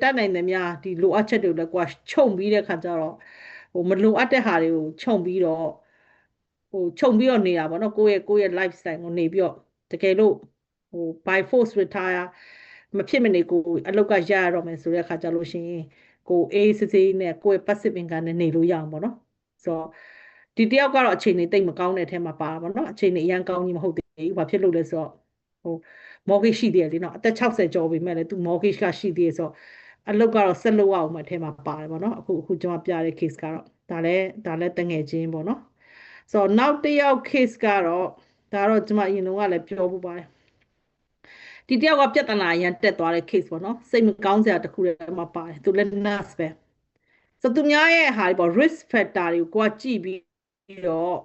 တက်နိုင်တယ်များဒီလိုအပ်ချက်တွေလည်းကိုကခြုံပြီးတဲ့ခါကျတော့ဟိုမလိုအပ်တဲ့ဟာတွေကိုခြုံပြီးတော့နေတာပေါ့နော်ကိုယ့်ရဲ့ lifestyle ကိုနေပြီးတော့တကယ်လို့ဟို by force retire မဖြစ်မနေကိုအလောက်ကရရတော့မယ်ဆိုတဲ့အခါကျလို့ရှိရင်ကိုအေးစစ်စစ်နဲ့ကိုယ့်ရဲ့ passive income နဲ့နေလို့ရအောင်ပေါ့နော်ဆိုတော့ဒီတယောက်ကတော့အခြေအနေတိတ်မကောင်းတဲ့အထက်မှာပါတာပေါ့နော်အခြေအနေအရန်ကောင်းကြီးမဟုတ်သေးဘူးဘာဖြစ်လို့လဲဆိုတော့ဟို mortgage ရှိသေးတယ်လေနော်အသက်60ကျော်ပြီမဲ့လေသူ mortgage ကရှိသေးတယ်ဆိုတော့အလုပ်ကတော့ဆက်လုပ်အောင်မဲ့အထက်မှာပါတယ်ပေါ့နော်အခုကျွန်မပြတဲ့ case ကတော့ဒါလည်းတငယ်ချင်းပေါ့နော်ဆိုတော့နောက်တစ်ယောက် case ကတော့ဒါတော့ကျွန်မအရင်ကလည်းပြောဖို့ပါတယ်ဒီတယောက်ကပြဿနာရန်တက်သွားတဲ့ case ပေါ့နော်စိတ်မကောင်းစရာတစ်ခုတည်းမှာပါတယ်သူလည်း nurse ပဲဆိုတော့သူများရဲ့ဟာတွေပေါ့ risk factor တွေကိုကြည့်ပြီးတော့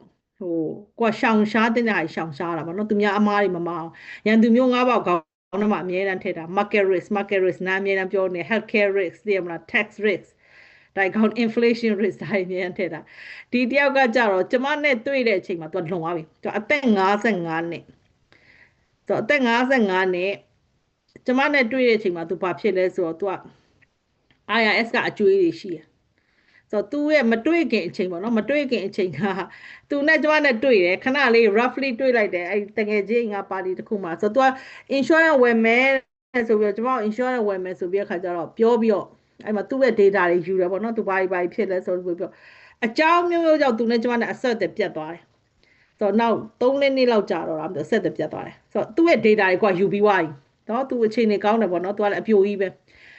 ကိုရှောင်ရှားတဲ့ဟာရှောင်ရှားတာပေါ့နော်သူများအမားတွေမမအောင်ရန်သူမျိုး၅ပေါက်ကောင်းတော့မှအများအားထည့်တာ market risk နားအများအားပြောနေ healthcare risk သိရမလား tax risk ဒါကောင် inflation risk ဒါအများအားထည့်တာဒီတယောက်ကကြတော့ကျမနဲ့တွေ့တဲ့အချိန်မှာသူလွန်သွားပြီသူအသက်55နှစ်ဆိုတော့အသက်55နှစ်ကျမနဲ့တွေ့တဲ့အချိန်မှာသူဘာဖြစ်လဲဆိုတော့သူက IRS ကအကျွေးတွေရှိတယ်ဆိုတော့သူရဲ့မတွေ့ခင်အချိန်ပေါ့နော်မတွေ့ခင်အချိန်ကသူနဲ့ကျမနဲ့တွေ့တယ်ခဏလေး roughly တွေ့လိုက်တယ်အဲ့တကယ်ချင်းငါပါတီတစ်ခုမှာဆိုတော့သူက insurance ဝယ်မယ်ဆိုပြီးတော့ကျမ insurance ဝယ်မယ်ဆိုပြီးအခါကျတော့ပြောပြီးတော့အဲ့မှာသူ့ရဲ့ data တွေယူတယ်ပေါ့နော်သူဘာဖြစ်လဲဆိုတော့အကြောင်းမျိုးကြောင့်သူနဲ့ကျမနဲ့အဆက်အသွယ်ပြတ်သွားတယ်ဆိုတော့နောက်3နှစ်လောက်ကြာတော့အဆက်အသွယ်ပြတ်သွားတယ်ဆိုတော့သူ့ရဲ့ data တွေကယူပြီးသွားပြီနော်သူအခြေအနေကောင်းတယ်ပေါ့နော်သူကလည်းအပြိုကြီးပဲ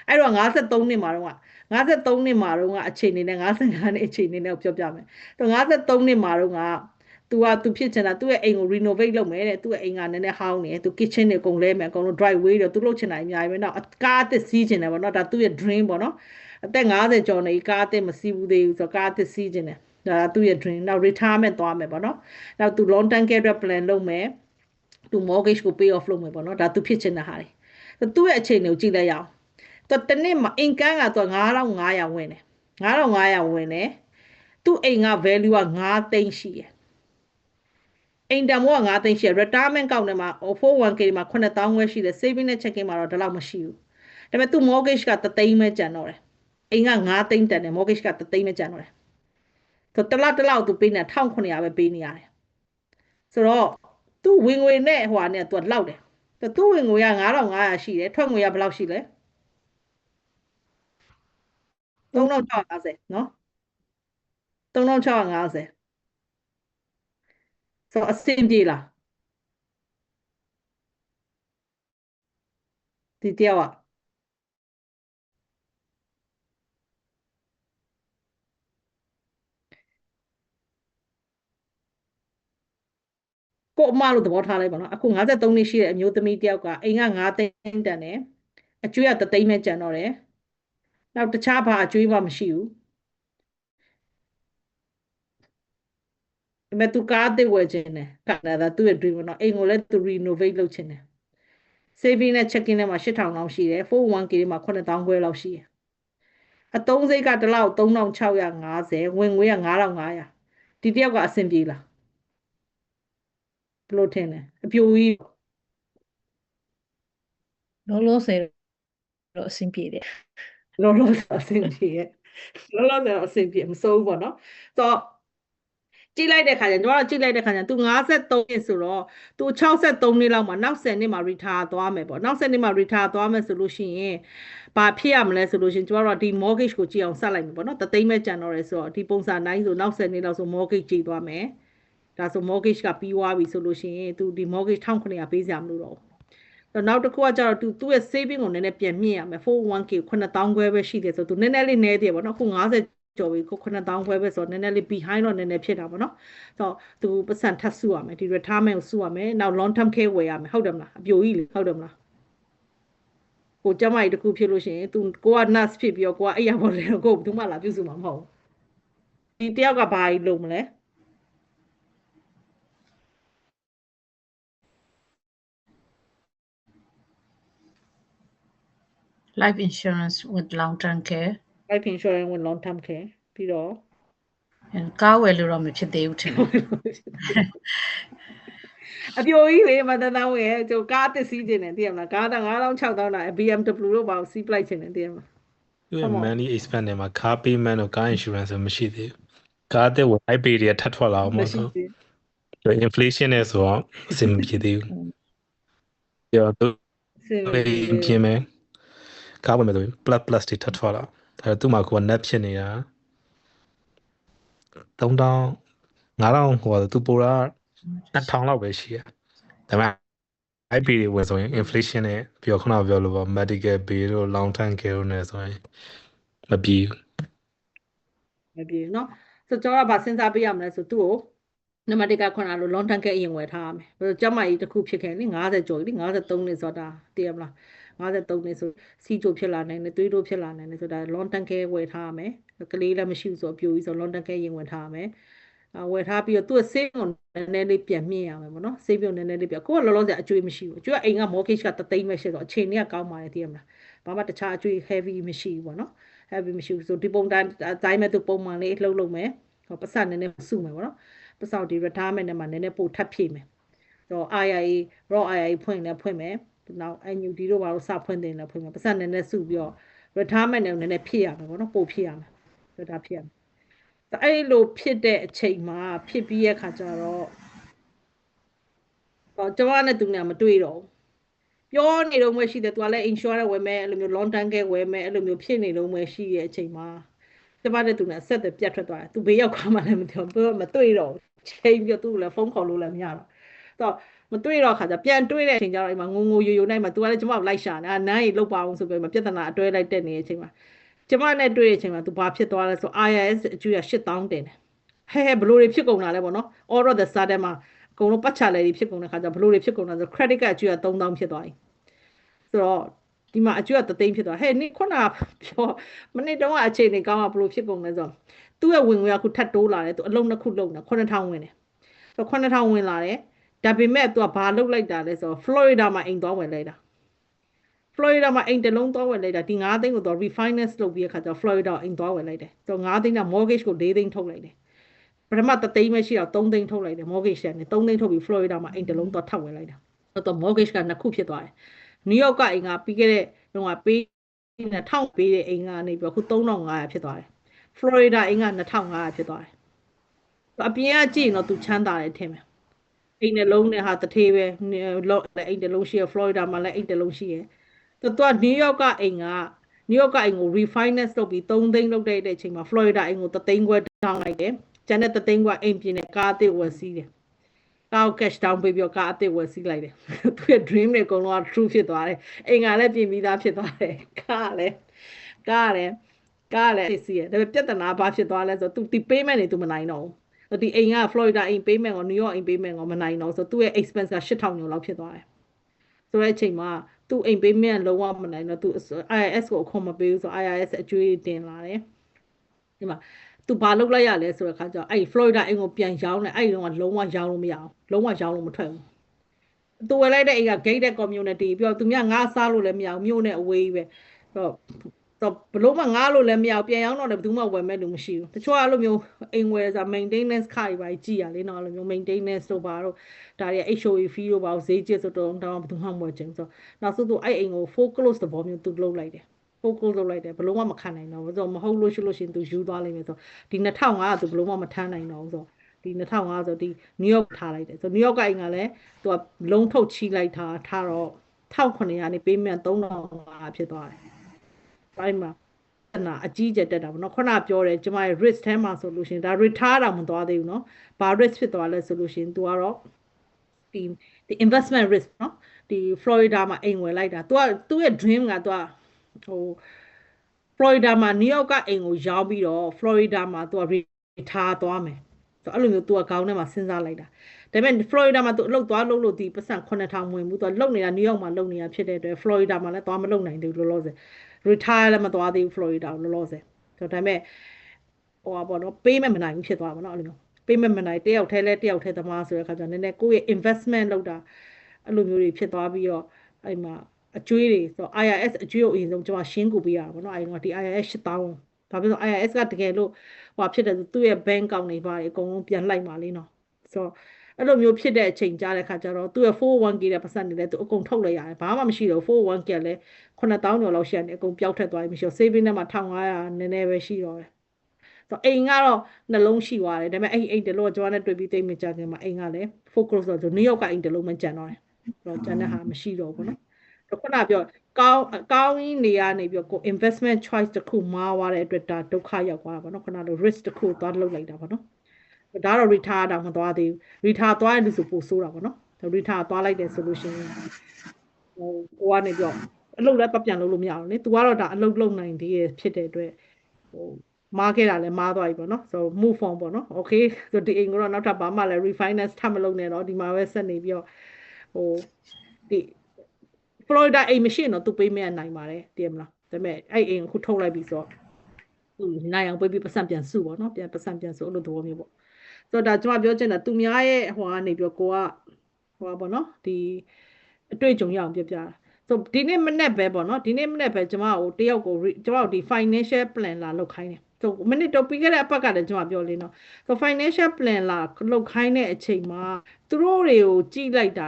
အဲ့တော့53နှစ်မှာတော့53နှစ်မှာတော့အခြေအနေနဲ့55နှစ်အခြေအနေနဲ့ပြောပြမယ်။တော့53နှစ်မှာတော့သူဖြစ်ချင်တာသူ့ရဲ့အိမ်ကို renovate လုပ်မယ်တဲ့သူ့ရဲ့အိမ်ကနည်းနည်းဟောင်းနေသူ kitchen တွေအကုန်လဲမယ်အကုန်လုံး driveway တွေသူလုပ်ချင်တာအများကြီးပဲ။နောက်ကားအသစ်စီးချင်တယ်ပေါ့နော်ဒါသူ့ရဲ့ dream ပေါ့နော်။အသက်50ကျော်နေကားအသစ်မစီးဘူးသေးဘူးဆိုတော့ကားအသစ်စီးချင်တယ်။ဒါသူ့ရဲ့ dream နောက် retirement သွားမယ်ပေါ့နော်။နောက်သူ long term care plan လုပ်မယ်။သူ mortgage ကို pay off လုပ်မယ်ပေါ့နော်ဒါသူဖြစ်ချင်တဲ့ဟာတွေ။သူ့ရဲ့အခြေအနေကိုကြည့်လိုက်ရအောင်။တနေ့မှာ income ကတော့9500ဝင်တယ်9500ဝင်တယ်သူ့အိမ်က value က9သိန်းရှိတယ်အိမ်တန်မိုးက9သိန်းရှိတယ် retirement ကောက်တယ်မှာ 401k မှာ9000ဝယ်ရှိတယ် saving နဲ့ checking မှာတော့ဒီလောက်မရှိဘူးဒါပေမဲ့သူ mortgage က3သိန်းပဲကျန်တော့တယ်အိမ်က9သိန်းတန်တယ် mortgage က3သိန်းပဲကျန်တော့တယ်ဆိုတော့တစ်လောက်သူပေးနေ1900ပဲပေးနေရတယ်ဆိုတော့သူ့ဝင်ငွေနဲ့ဟိုဟာနဲ့သူကလောက်တယ်သူ့ဝင်ငွေက9500ရှိတယ်ထွက်ငွေကဘယ်လောက်ရှိလဲ3650နော်3650ဆိုအဆင်ပြေလားဒီတယောက်ကကိုအမလို့သဘောထားလိုက်ပါနော်အခု53နှစ်ရှိတဲ့အမျိုးသမီးတယောက်ကအိမ်က9သိန်းတန်တယ်အကျွေးက3သိန်းပဲကျန်တော့တယ်နောက်တခြားဘာအကျွေးမှမရှိဘူးမဲ့သူကားအသစ်ဝယ်ခြင်းတယ်ကနဒါသူ့ရဲ့ dream ပေါ့နော်အိမ်ကိုလည်းသူ renovate လုပ်ခြင်းတယ် saving နဲ့ checking နဲ့မှာ8000လောက်ရှိတယ် 401k မှာ9000ခွဲလောက်ရှိတယ်အသုံးစိတ်ကတစ်လောက်3650ဝင်ငွေက9500ဒီတယောက်ကအဆင်ပြေလားဘယ်လိုထင်လဲအပြိုကြီးလောလောဆယ်တော့အဆင်ပြေတယ်လောလောဆယ်အဆင်ပြေရဲ့လောလောဆယ်အဆင်ပြေမစိုးဘူးပေါ့နော်ဆိုတော့ကြည့်လိုက်တဲ့ခါကျကျွန်တော်ကြည့်လိုက်တဲ့ခါကျသူ53နှစ်ဆိုတော့သူ63နှစ်လောက်မှာနောက်10နှစ်မှာ retire သွားမယ်ပေါ့နောက်10နှစ်မှာ retire သွားမယ်ဆိုလို့ရှိရင်ဘာဖြစ်ရမလဲဆိုလို့ရှိရင်ကျွန်တော်တို့ဒီ mortgage ကိုကြည့်အောင်ဆက်လိုက်မယ်ပေါ့နော်3သိန်းပဲကျန်တော့တယ်ဆိုတော့ဒီပုံစံတိုင်းဆိုနောက်10နှစ်လောက်ဆို mortgage ကြည့်သွားမယ်ဒါဆို mortgage ကပြီးသွားပြီဆိုလို့ရှိရင်သူဒီ mortgage 1900ပေးစရာမလိုတော့ဘူးနောက်တစ်ခုကကျတော့သူ့ရဲ့ saving ကိုနည်းနည်းပြန်မြင့်ရမယ် 401k 9000ခွဲပဲရှိတယ်ဆိုသူနည်းနည်းလေးနည်းသေးတယ်ပေါ့နော်အခု50ကျော်ပြီ9000ခွဲပဲဆိုတော့နည်းနည်းလေး behind တော့နည်းနည်းဖြစ်တာပေါ့နော်ဆိုတော့သူပတ်စံထပ်စုရမယ်ဒီ retirement ကိုစုရမယ်နောက် long term care ဝယ်ရမယ်ဟုတ်တယ်မလားအပြိုကြီးလေဟုတ်တယ်မလားကိုကျမကြီးတခုဖြစ်လို့ရှိရင်သူကိုက nurse ဖြစ်ပြီးတော့ကိုကအဲ့ရပေါ်တယ်ကိုဘယ်သူမှလာပြုစုမှာမဟုတ်ဘူးဒီတယောက်ကဘာကြီးလုပ်မလဲlife insurance with long term care life insurance with long term care ပြီးတော့ကားဝယ်လို့တော့မဖြစ်သေးဘူးထင်တယ်အပြိုကြီးလေမတန်းဝယ်ကျိုကားအသစ်စီးခြင်းနဲ့သိရမလားကားတော့9000 6000တာ BMW လို့ပါစီးပလိုက်ခြင်းနဲ့သိရမလားသူ့ money expense တွေမှာ car payment တို့ car insurance တို့မရှိသေးဘူးကားအသစ်ဝယ် IP တွေထပ်ထွက်လာအောင်မဟုတ်ဘူးinflation နဲ့ဆိုတော့အဆင်မပြေသေးဘူးပြောသူ ပြင်းမယ်ကားဝင်မယ်ဆိုရင် plus တွေထပ်ထွက်လာဒါသူ့မှာကိုက net ဖြစ်နေတာ3000 5000ဟိုသူပိုတာ2000လောက်ပဲရှိရဒါပေမဲ့ IP တွေဝင်ဆိုရင် inflation နဲ့ပြီးတော့ခုနကပြောလို့ပေါ့ medical bill တို့ long term care တို့နဲ့ဆိုရင်မပြီးဘူး မပြေเนาะဆိုတော့ကျွန်တော်ကဗာစဉ်းစားပေးရမလဲဆိုသူ့ကိုနံပါတ်1ကခုနလို long term care အရင်ဝယ်ထားရမယ်ဆိုတော့ကျမကြီးတစ်ခုဖြစ်ခဲ့လေ50ကျော်လေ53နှစ်ဆိုတာသိရမလား53နှစ်ဆိုစီချိုဖြစ်လာနိုင်တယ်သွေးတိုးဖြစ်လာနိုင်တယ်ဆိုတာ long term care ဝယ်ထားရမယ်ကလေးလည်းမရှိဘူးဆိုအပြိုကြီးဆို long term care ရင်ဝယ်ထားရမယ်ဝယ်ထားပြီးတော့သူ့ဆေးကိုနည်းနည်းလေးပြန်မြင့်ရမယ်ပေါ့နော်ဆေးပြုံနည်းနည်းလေးပြန်ကိုကလောလောဆယ်အကျွေးမရှိဘူးအကျွေးကအိမ်က mortgage က3သိန်းပဲရှိတော့အချိန်ကြီးကကောင်းပါတယ်သိရမလားဘာမှတခြားအကျွေး heavy မရှိဘူးပေါ့နော် heavy မရှိဘူးဆိုဒီပုံတိုင်းအတိုင်းမဲ့သူပုံမှန်လေးလှုပ်လုပ်မယ်ဟောပတ်စံနည်းနည်းစုမယ်ပေါ့နော်ပတ်စံဒီ retirement နဲ့မှနည်းနည်းပို့ထပ်ဖြည့်မယ်ဆိုတော့ IIA raw IIA ဖွင့်လည်းဖွင့်မယ်နောက် NUD တို့ဘာလို့စဖွင့်တင်လည်းဖွင့်မယ်ပတ်စံနည်းနည်းစုပြီးတော့ retirement နဲ့နည်းနည်းဖြည့်ရမယ်ပေါ့နော်ပို့ဖြည့်ရမယ်ဆိုတော့ဒါဖြည့်ရမယ်အဲ့လိုဖြစ်တဲ့အချိန်မှာဖြစ်ပြီးရဲ့ခါကျတော့ကျွန်မနဲ့သူနဲ့မတွေ့တော့ပြောနေတော့မှရှိတယ်သူကလည်း insurance ဝယ်မယ်အဲ့လိုမျိုး long term care ဝယ်မယ်အဲ့လိုမျိုးဖြစ်နေတော့မှရှိရဲ့အချိန်မှာကျွန်မနဲ့သူနဲ့ဆက်တယ်ပြတ်ထွက်သွားတယ်သူဘေးရောက်ခါမှလည်းမသိဘူးမတွေ့တော့ချိန်ပြီးသူ့ကိုလည်းဖုန်းခေါ်လို့လည်းမရတော့တော့မတွေ့တော့ခါကျပြန်တွေ့တဲ့အချိန်ကျတော့အိမ်မှာငုံငိုယိုယိုနိုင်မှာသူကလည်းကျွန်မကိုလိုက်ရှာနေတာနန်းရီလောက်ပါအောင်ဆိုပြီးပြဿနာအတွဲလိုက်တက်နေတဲ့အချိန်မှာကျမနဲ့တွေ့တဲ့အချိန်မှာသူဘာဖြစ်သွားလဲဆို IIS အကျိုးရ8000တင်တယ်ဘလို့တွေဖြစ်ကုန်တာလဲပေါ့နော် all of the sudden မှာအကုန်လုံးပတ်ချလဲတွေဖြစ်ကုန်တဲ့ခါကျဘလို့တွေဖြစ်ကုန်တာဆို credit card အကျိုးရ3000ဖြစ်သွားပြီဆိုတော့ဒီမှာအကျိုးရ3သိန်းဖြစ်သွားနေ့ခုနပြောမနေ့တုန်းကအချိန်တွေကောင်းတာဘလို့ဖြစ်ကုန်လဲဆိုတော့သူ့ရဲ့ဝင်ငွေကခုထပ်တိုးလာတယ်သူအလုံးနှစ်ခုလုံးတာ9000ဝင်တယ်ဆိုတော့9000ဝင်လာတယ်ဒါပေမဲ့သူကဘာလုပ်လိုက်တာလဲဆိုတော့ Florida မှာအိမ်သွားဝယ်လိုက်တာFlorida မှာအိမ်တစ်လုံးသွားဝယ်လိုက်တာဒီ9သိန်းကိုတော့ refinance လုပ်ပြီးတဲ့ခါကျတော့ Florida အိမ်သွားဝယ်လိုက်တယ်ဆိုတော့9သိန်းက mortgage ကို4သိန်းထုတ်လိုက်တယ်ပထမ3သိန်းပဲရှိတော့3သိန်းထုတ်လိုက်တယ် mortgage နဲ့3သိန်းထုတ်ပြီး Florida မှာအိမ်တစ်လုံးသွားထပ်ဝယ်လိုက်တာဆိုတော့ mortgage က2ခုဖြစ်သွားတယ် New York ကအိမ်ကပြီးခဲ့တဲ့တုန်းကပေး1000ပေးတဲ့အိမ်ကနေပြီးအခု3500ဖြစ်သွားတယ် Florida အိမ်က2500ဖြစ်သွားတယ်အပြင်ကကြည့်ရင်တော့သူချမ်းသာတယ်ထင်မယ်အိမ်တစ်လုံးနဲ့ဟာတထေးပဲအိမ်တစ်လုံးရှိရ Florida မှာလည်းအိမ်တစ်လုံးရှိရသူက New York ကအိမ်ကို refinance လုပ်ပြီး3သိန်းလုပ်တဲ့အချိန်မှာ Florida အိမ်ကို3သိန်းခွဲတောင်းလိုက်တယ်ကျန်တဲ့3သိန်းခွဲအိမ်ပြင်နဲ့ကားအသစ်ဝယ်စီးတယ်ကား cash down ပေးပြီးကားအသစ်ဝယ်စီးလိုက်တယ်သူရဲ့ dream တွေအကုန်လုံးက true ဖြစ်သွားတယ်အိမ်ကလည်းပြင်ပြီးသားဖြစ်သွားတယ်ကားလည်းစီးတယ်ဒါပေမဲ့ပြဿနာဘာဖြစ်သွားလဲဆိုတော့သူဒီ payment တွေသူမနိုင်တော့ဘူးဒီအိမ်က Florida အိမ် payment ကို New York အိမ် payment ကိုမနိုင်တော့ဆိုသူ့ရဲ့ expense က8000ကျော်လောက်ဖြစ်သွားတယ်ဆိုတဲ့အချိန်မှာသူ့အိမ် payment လုံးဝမနိုင်တော့သူ IIS ကိုအခွန်မပေးဘူးဆို IIS အကျွေးတင်လာတယ်ဒီမှာသူဘာလုပ်လိုက်ရလဲဆိုတဲ့အခါကျတော့အဲ့ Florida အိမ်ကိုပြန်ရောင်းတယ်အဲ့ဒီတော့လုံးဝရောင်းလို့မရအောင်လုံးဝရောင်းလို့မထွက်ဘူးသူဝယ်လိုက်တဲ့အိမ်က gated community ပြီးတော့သူများငါးစားလို့လည်းမရအောင်မြို့နဲ့အဝေးပဲတော့ဘလို့မှငားလို့လည်းမရအောင်ပြန်ရောက်တော့လည်းဘယ်သူမှဝယ်မဲ့လို့မရှိဘူးတချို့အဲ့လိုမျိုးအိမ်ဝယ်ဆိုတာ maintenance ခါတွေပါကြည့်ရလေနော်အဲ့လိုမျိုး maintenance တို့ပါတော့ဒါတွေက HOA fee တို့ပါဈေးကျစ်ဆိုတော့ဘယ်သူမှမဝယ်ချင်ဆိုနောက်ဆုံးသူအဲ့အိမ်ကို full close သဘောမျိုးသူလုပ်လိုက်တယ် focus လုပ်လိုက်တယ်ဘလို့မှမခံနိုင်တော့ဘူးဆိုတော့မဟုတ်လို့ရှိလို့ရှင်သူယူသွားလိမ့်မယ်ဆိုဒီ2500သူဘလို့မှမထမ်းနိုင်တော့ဘူးဆိုဒီ2500ဆိုဒီ New York ထားလိုက်တယ်ဆို New York ကအိမ်ကလည်းသူကလုံးထုတ်ချီလိုက်ထားတော့1900နေပေးမြန်3500ဖြစ်သွားတယ်အဲ့မှာအကြီးကျယ်တက်တာပေါ့နော်ခုနပြောတယ်ကျမရဲ့ risk ထဲမှာဆိုလို့ရှင်ဒါ retire တာမသွားသေးဘူးเนาะဘာ risk ဖြစ်သွားလဲဆိုလို့ရှင်သူကတော့ဒီ investment risk เนาะဒီ Florida မှာအိမ်ဝယ်လိုက်တာသူ့ရဲ့ dream ကသူကဟို Florida မှာ New York ကအိမ်ကိုရောင်းပြီးတော့ Florida မှာသူက retire သွားမယ်ဆိုအဲ့လိုမျိုးသူကခေါင်းထဲမှာစဉ်းစားလိုက်တာဒါပေမဲ့ Florida မှာသူအလုပ်သွားလုပ်လို့ဒီပတ်စံ9000ဝင်ဘူးသူကလုပ်နေတာ New York မှာလုပ်နေတာဖြစ်တဲ့အတွက် Florida မှာလည်းသွားမလုပ်နိုင်သေးဘူးလောလောဆယ် retire လည်းမသွားသေးဘူး Florida လောလောဆယ်ဆိုတော့ဒါပေမဲ့ဟိုပါပေါ့နော် payment မနိုင်ဘူးဖြစ်သွားပါတော့အဲ့လိုမျိုး payment မနိုင်တယောက်ထဲသမားဆိုတဲ့အခါကျတော့နည်းနည်းကိုယ့်ရဲ့ investment လုပ်တာအဲ့လိုမျိုးတွေဖြစ်သွားပြီးတော့အဲ့မှာအကျွေးတွေဆိုတော့ IIS အကျွေးကိုအရင်ဆုံးကျွန်မရှင်းကူပေးရတာပေါ့နော်အဲ့တော့ဒီ IIS 8000ဘာဖြစ်လို့ IIS ကတကယ်လို့ဟိုဖြစ်တယ်သူ့ရဲ့ bank account တွေပါအကုန်လုံးပြန်လိုက်ပါလိမ့်နော်ဆိုတော့အဲ့လိုမျိုးဖြစ်တဲ့အချိန်ကြားတဲ့ခါကျတော့သူ့ရဲ့ 401k တဲ့ပတ်စံတွေလည်းသူအကုန်ထုတ်လိုက်ရတယ်ဘာမှမရှိတော့ 401k လည်း9000ကျော်လောက်ရှိရတယ်အကုန်ပျောက်ထွက်သွားပြီမရှိတော့ saving ထဲမှာ1500နည်းနည်းပဲရှိတော့တယ်ဆိုတော့အိမ်ကတော့နှလုံးရှိသွားတယ်ဒါပေမဲ့အဲ့အိမ်တလုံးကကျွန်တော်နဲ့တွေ့ပြီးသိမကြခင်မှာအိမ်ကလည်း focus ဆိုတော့ New York ကအိမ်တလုံးမှကျန်တော့တယ်ဆိုတော့ကျန်တဲ့ဟာမရှိတော့ဘူးနော် ခုနပြောကောင်းကြီးနေရနေပြီးကို investment choice တစ်ခုမှားသွားတဲ့အတွက်ဒါဒုက္ခရောက်သွားတာပေါ့နော်ခုနလို risk တစ်ခုသွားလှုပ်လိုက်တာပေါ့နော်ဒါတော့ retire တောင်မသွားသေးဘူး retire သွားရင်လူဆိုပိုဆိုးတာပေါ့နော် retire သွားလိုက်တယ်ဆိုလို့ရှိရင်ကိုကနေပြောအလုပ်လည်းပြန်လုပ်လို့မရအောင်လေ तू ကတော့ဒါအလုပ်လုပ်နိုင်သေးရဖြစ်တဲ့အတွက်မားခဲ့တာလည်းမားသွားပြီပေါ့နော် so move on ပေါ့နော် okay ဆိုဒီအိမ်ကတော့နောက်ထပ်ဘာမှလည်း refinance ထပ်မလုပ်နဲ့တော့ဒီမှာပဲဆက်နေပြီးတော့ဒီ Florida အိမ်မရှိရင်တော့ तू ပေးမရနိုင်ပါတယ်တည်မလားဒါပေမဲ့အဲ့အိမ်ကိုထုတ်လိုက်ပြီဆိုတော့သူနိုင်အောင်ပေးပြီးပတ်စံပြန်စုပေါ့နော်ပြန်ပတ်စံပြန်စုအဲ့လိုသဘောမျိုးပေါ့ဆိုတော့ဒါကျွန်မပြောချင်တာသူများရဲ့ဟိုကနေပြီးတော့ကိုကဟိုပါပေါ့နော်ဒီအတွေ့အကြုံရအောင်ပြပြတာဆိုဒီနေ့မနေ့ပဲပေါ့နော်ဒီနေ့မနေ့ပဲကျွန်မကိုတယောက်ကိုကျွန်မတို့ဒီ financial plan လာလုပ်ခိုင်းတယ်ဆိုမိနစ်တော့ပြီးခဲ့တဲ့အပတ်ကလည်းကျွန်မပြောလေးနော်ဆို financial plan လာလုပ်ခိုင်းတဲ့အချိန်မှာသူတို့တွေကိုကြည့်လိုက်တာ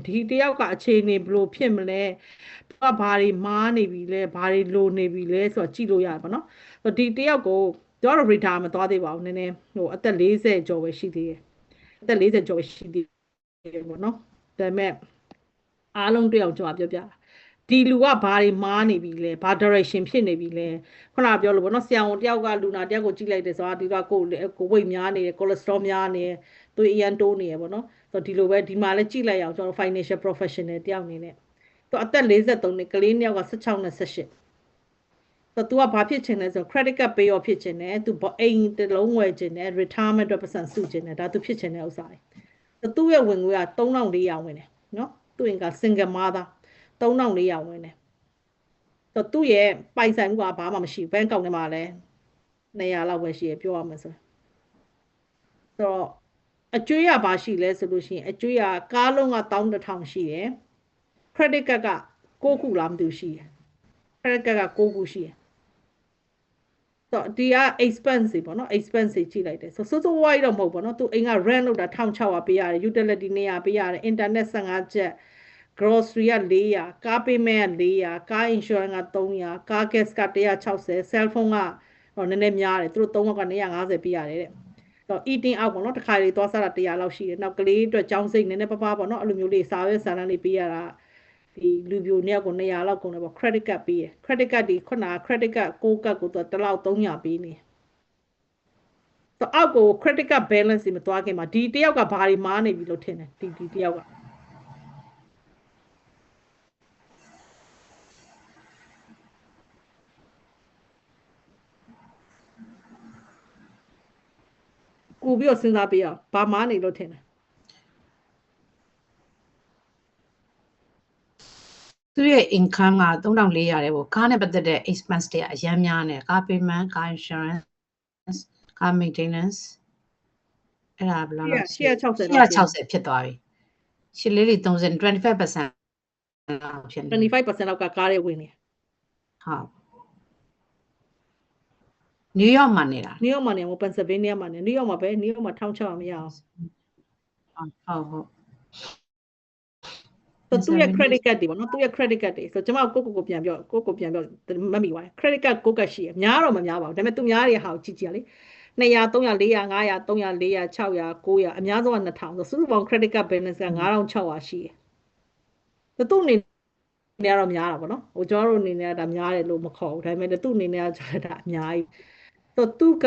ဒီတယောက်ကအခြေအနေဘယ်လိုဖြစ်မလဲဘာတွေမားနေပြီလဲဘာတွေလိုနေပြီလဲဆိုတော့ကြည့်လို့ရတယ်ပေါ့နော်ဆိုဒီတယောက်ကိုကျွန်တော် retire မသွားသေးပါဘူးနည်းနည်းဟိုအသက်40ကျော်ပဲရှိသေးတယ်အသက်40ကျော်ပဲရှိသေးတယ်ပေါ့နော်ဒါပေမဲ့အားလုံးတွေ့အောင်ကျွန်တော်ပြောပြဒီလူကဘာတွေမားနေပြီလဲဘာ direction ဖြစ်နေပြီလဲခုနပြောလို့ပေါ့နော်ဆရာဝန်တယောက်ကလူနာတယောက်ကိုကြည့်လိုက်တယ်ဆိုတာဒီကကိုဝိတ်များနေတယ် cholesterol များနေတယ်သွေးအရန်တိုးနေရပေါ့နော်ဆိုတော့ဒီလိုပဲဒီမှာလည်းကြည့်လိုက်အောင်ကျွန်တော် financial professional တယောက်အနေနဲ့သူအသက်43နှစ်ကလေးနှစ်ယောက်က16နဲ့18ဆိုတော့ तू ကဘာဖြစ်ချင်လဲဆိုတော့ credit card pay off ဖြစ်ချင်တယ် तू အိမ်တစ်လုံးဝယ်ချင်တယ် retirement အတွက်ပတ်စံစုချင်တယ်ဒါ तू ဖြစ်ချင်တဲ့ဥစ္စာတွေသူ့ရဲ့ဝင်ငွေက3400ဝင်တယ်နော်သူ့အိမ်က single mother 3400ဝင်တယ်ဆိုတော့သူ့ရဲ့ပိုင်ဆိုင်မှုကဘာမှမရှိဘူးဘဏ်အကောင့်ထဲမှာလည်း200လောက်ပဲရှိရပြောရမယ်ဆိုတော့အကျွေးရပါရှိလဲဆိုလို့ရှိရင်အကျွေးရကားလုံးက11000ရှိတယ် credit card က6ခုလားမသိဘူးရှိတယ် credit card က6ခုရှိတယ်ဆိုတော့ဒီက expense တွေပေါ့နော် expense တွေကြည့်လိုက်တယ်ဆိုစိုးစိုးဝိုင်းတော့မဟုတ်ပေါ့နော်သူအိမ်က rent လုပ်တာ1600ပေးရတယ် utility 900ပေးရတယ် internet 15ကျပ် grocery က400ကား payment က400ကား insurance က300ကား gas က160 cell phone ကဟိုနည်းနည်းများတယ်သူတို့300က150ပေးရတယ်တဲ့ဆိုတော့ eating out ပေါ့နော်တစ်ခါလေးသွားစားတာ100လောက်ရှိတယ်နောက်ကလေးအတွက်ကြောင်းစိတ်နည်းနည်းပါးပါးပေါ့နော်အဲ့လိုမျိုးလေးစားပဲစားလမ်းလေးပေးရတာဒီလူပြိုနှစ်ယောက်ကို200လောက်ကုန်တယ်ပေါ့ credit card ပေးရ credit card ဒီခုန credit card 6ကတ်ကိုသူတစ်လောက်300ပေးနေဆိုအောက်ကို credit card balance တွေမသွားခင်မှာဒီတယောက်ကဘာတွေမားနေပြီလို့ထင်တယ်ဒီတယောက်ကကိုပြီးတော့စဉ်းစားပေးအောင်ဘာမားနေလို့ထင်တယ်သူရဲ့ income က3400ရတယ်ပေါ့ကားနဲ့ပတ်သက်တဲ့ expense တွေအများများနေကား payment ကား insurance ကား maintenance အဲ့ဒါဘယ်လောက်လဲ160ဖြစ်သွားပြီရှစ်လေးတွေ30 25% လောက်ဖြစ်နေ 25% လောက်ကကားတွေဝင်နေဟုတ်နယူးယောက်မှာနေတာနယူးယောက်မှာနေမှာပန်ဆယ်ဗေးနီးယားမှာနေနယူးယောက်မှာပဲနယူးယောက်မှာ1600မရအောင်ဟုတ်သူ့ရဲ့ credit card တွေပေါ့နော်သူ့ရဲ့ credit card တွေဆိုကျွန်မကိုပြန်ပြောမမိပါဘူး credit card 6ကတ်ရှိရများတော့မများပါဘူးဒါပေမဲ့သူများတွေဟာကိုကြည့်ကြရလေ200 300 400 500 300 400 600 900အများဆုံးက2000ဆိုစုစုပေါင်း credit card balance က9600ရှိတယ်သူ့အနေနဲ့ကတော့များတာပေါ့နော်ဟိုကျွန်တော်တို့အနေနဲ့ကဒါများတယ်လို့မခေါ်ဘူးဒါပေမဲ့သူ့အနေနဲ့ကကျွန်တော်ဒါအများကြီးဆိုသူက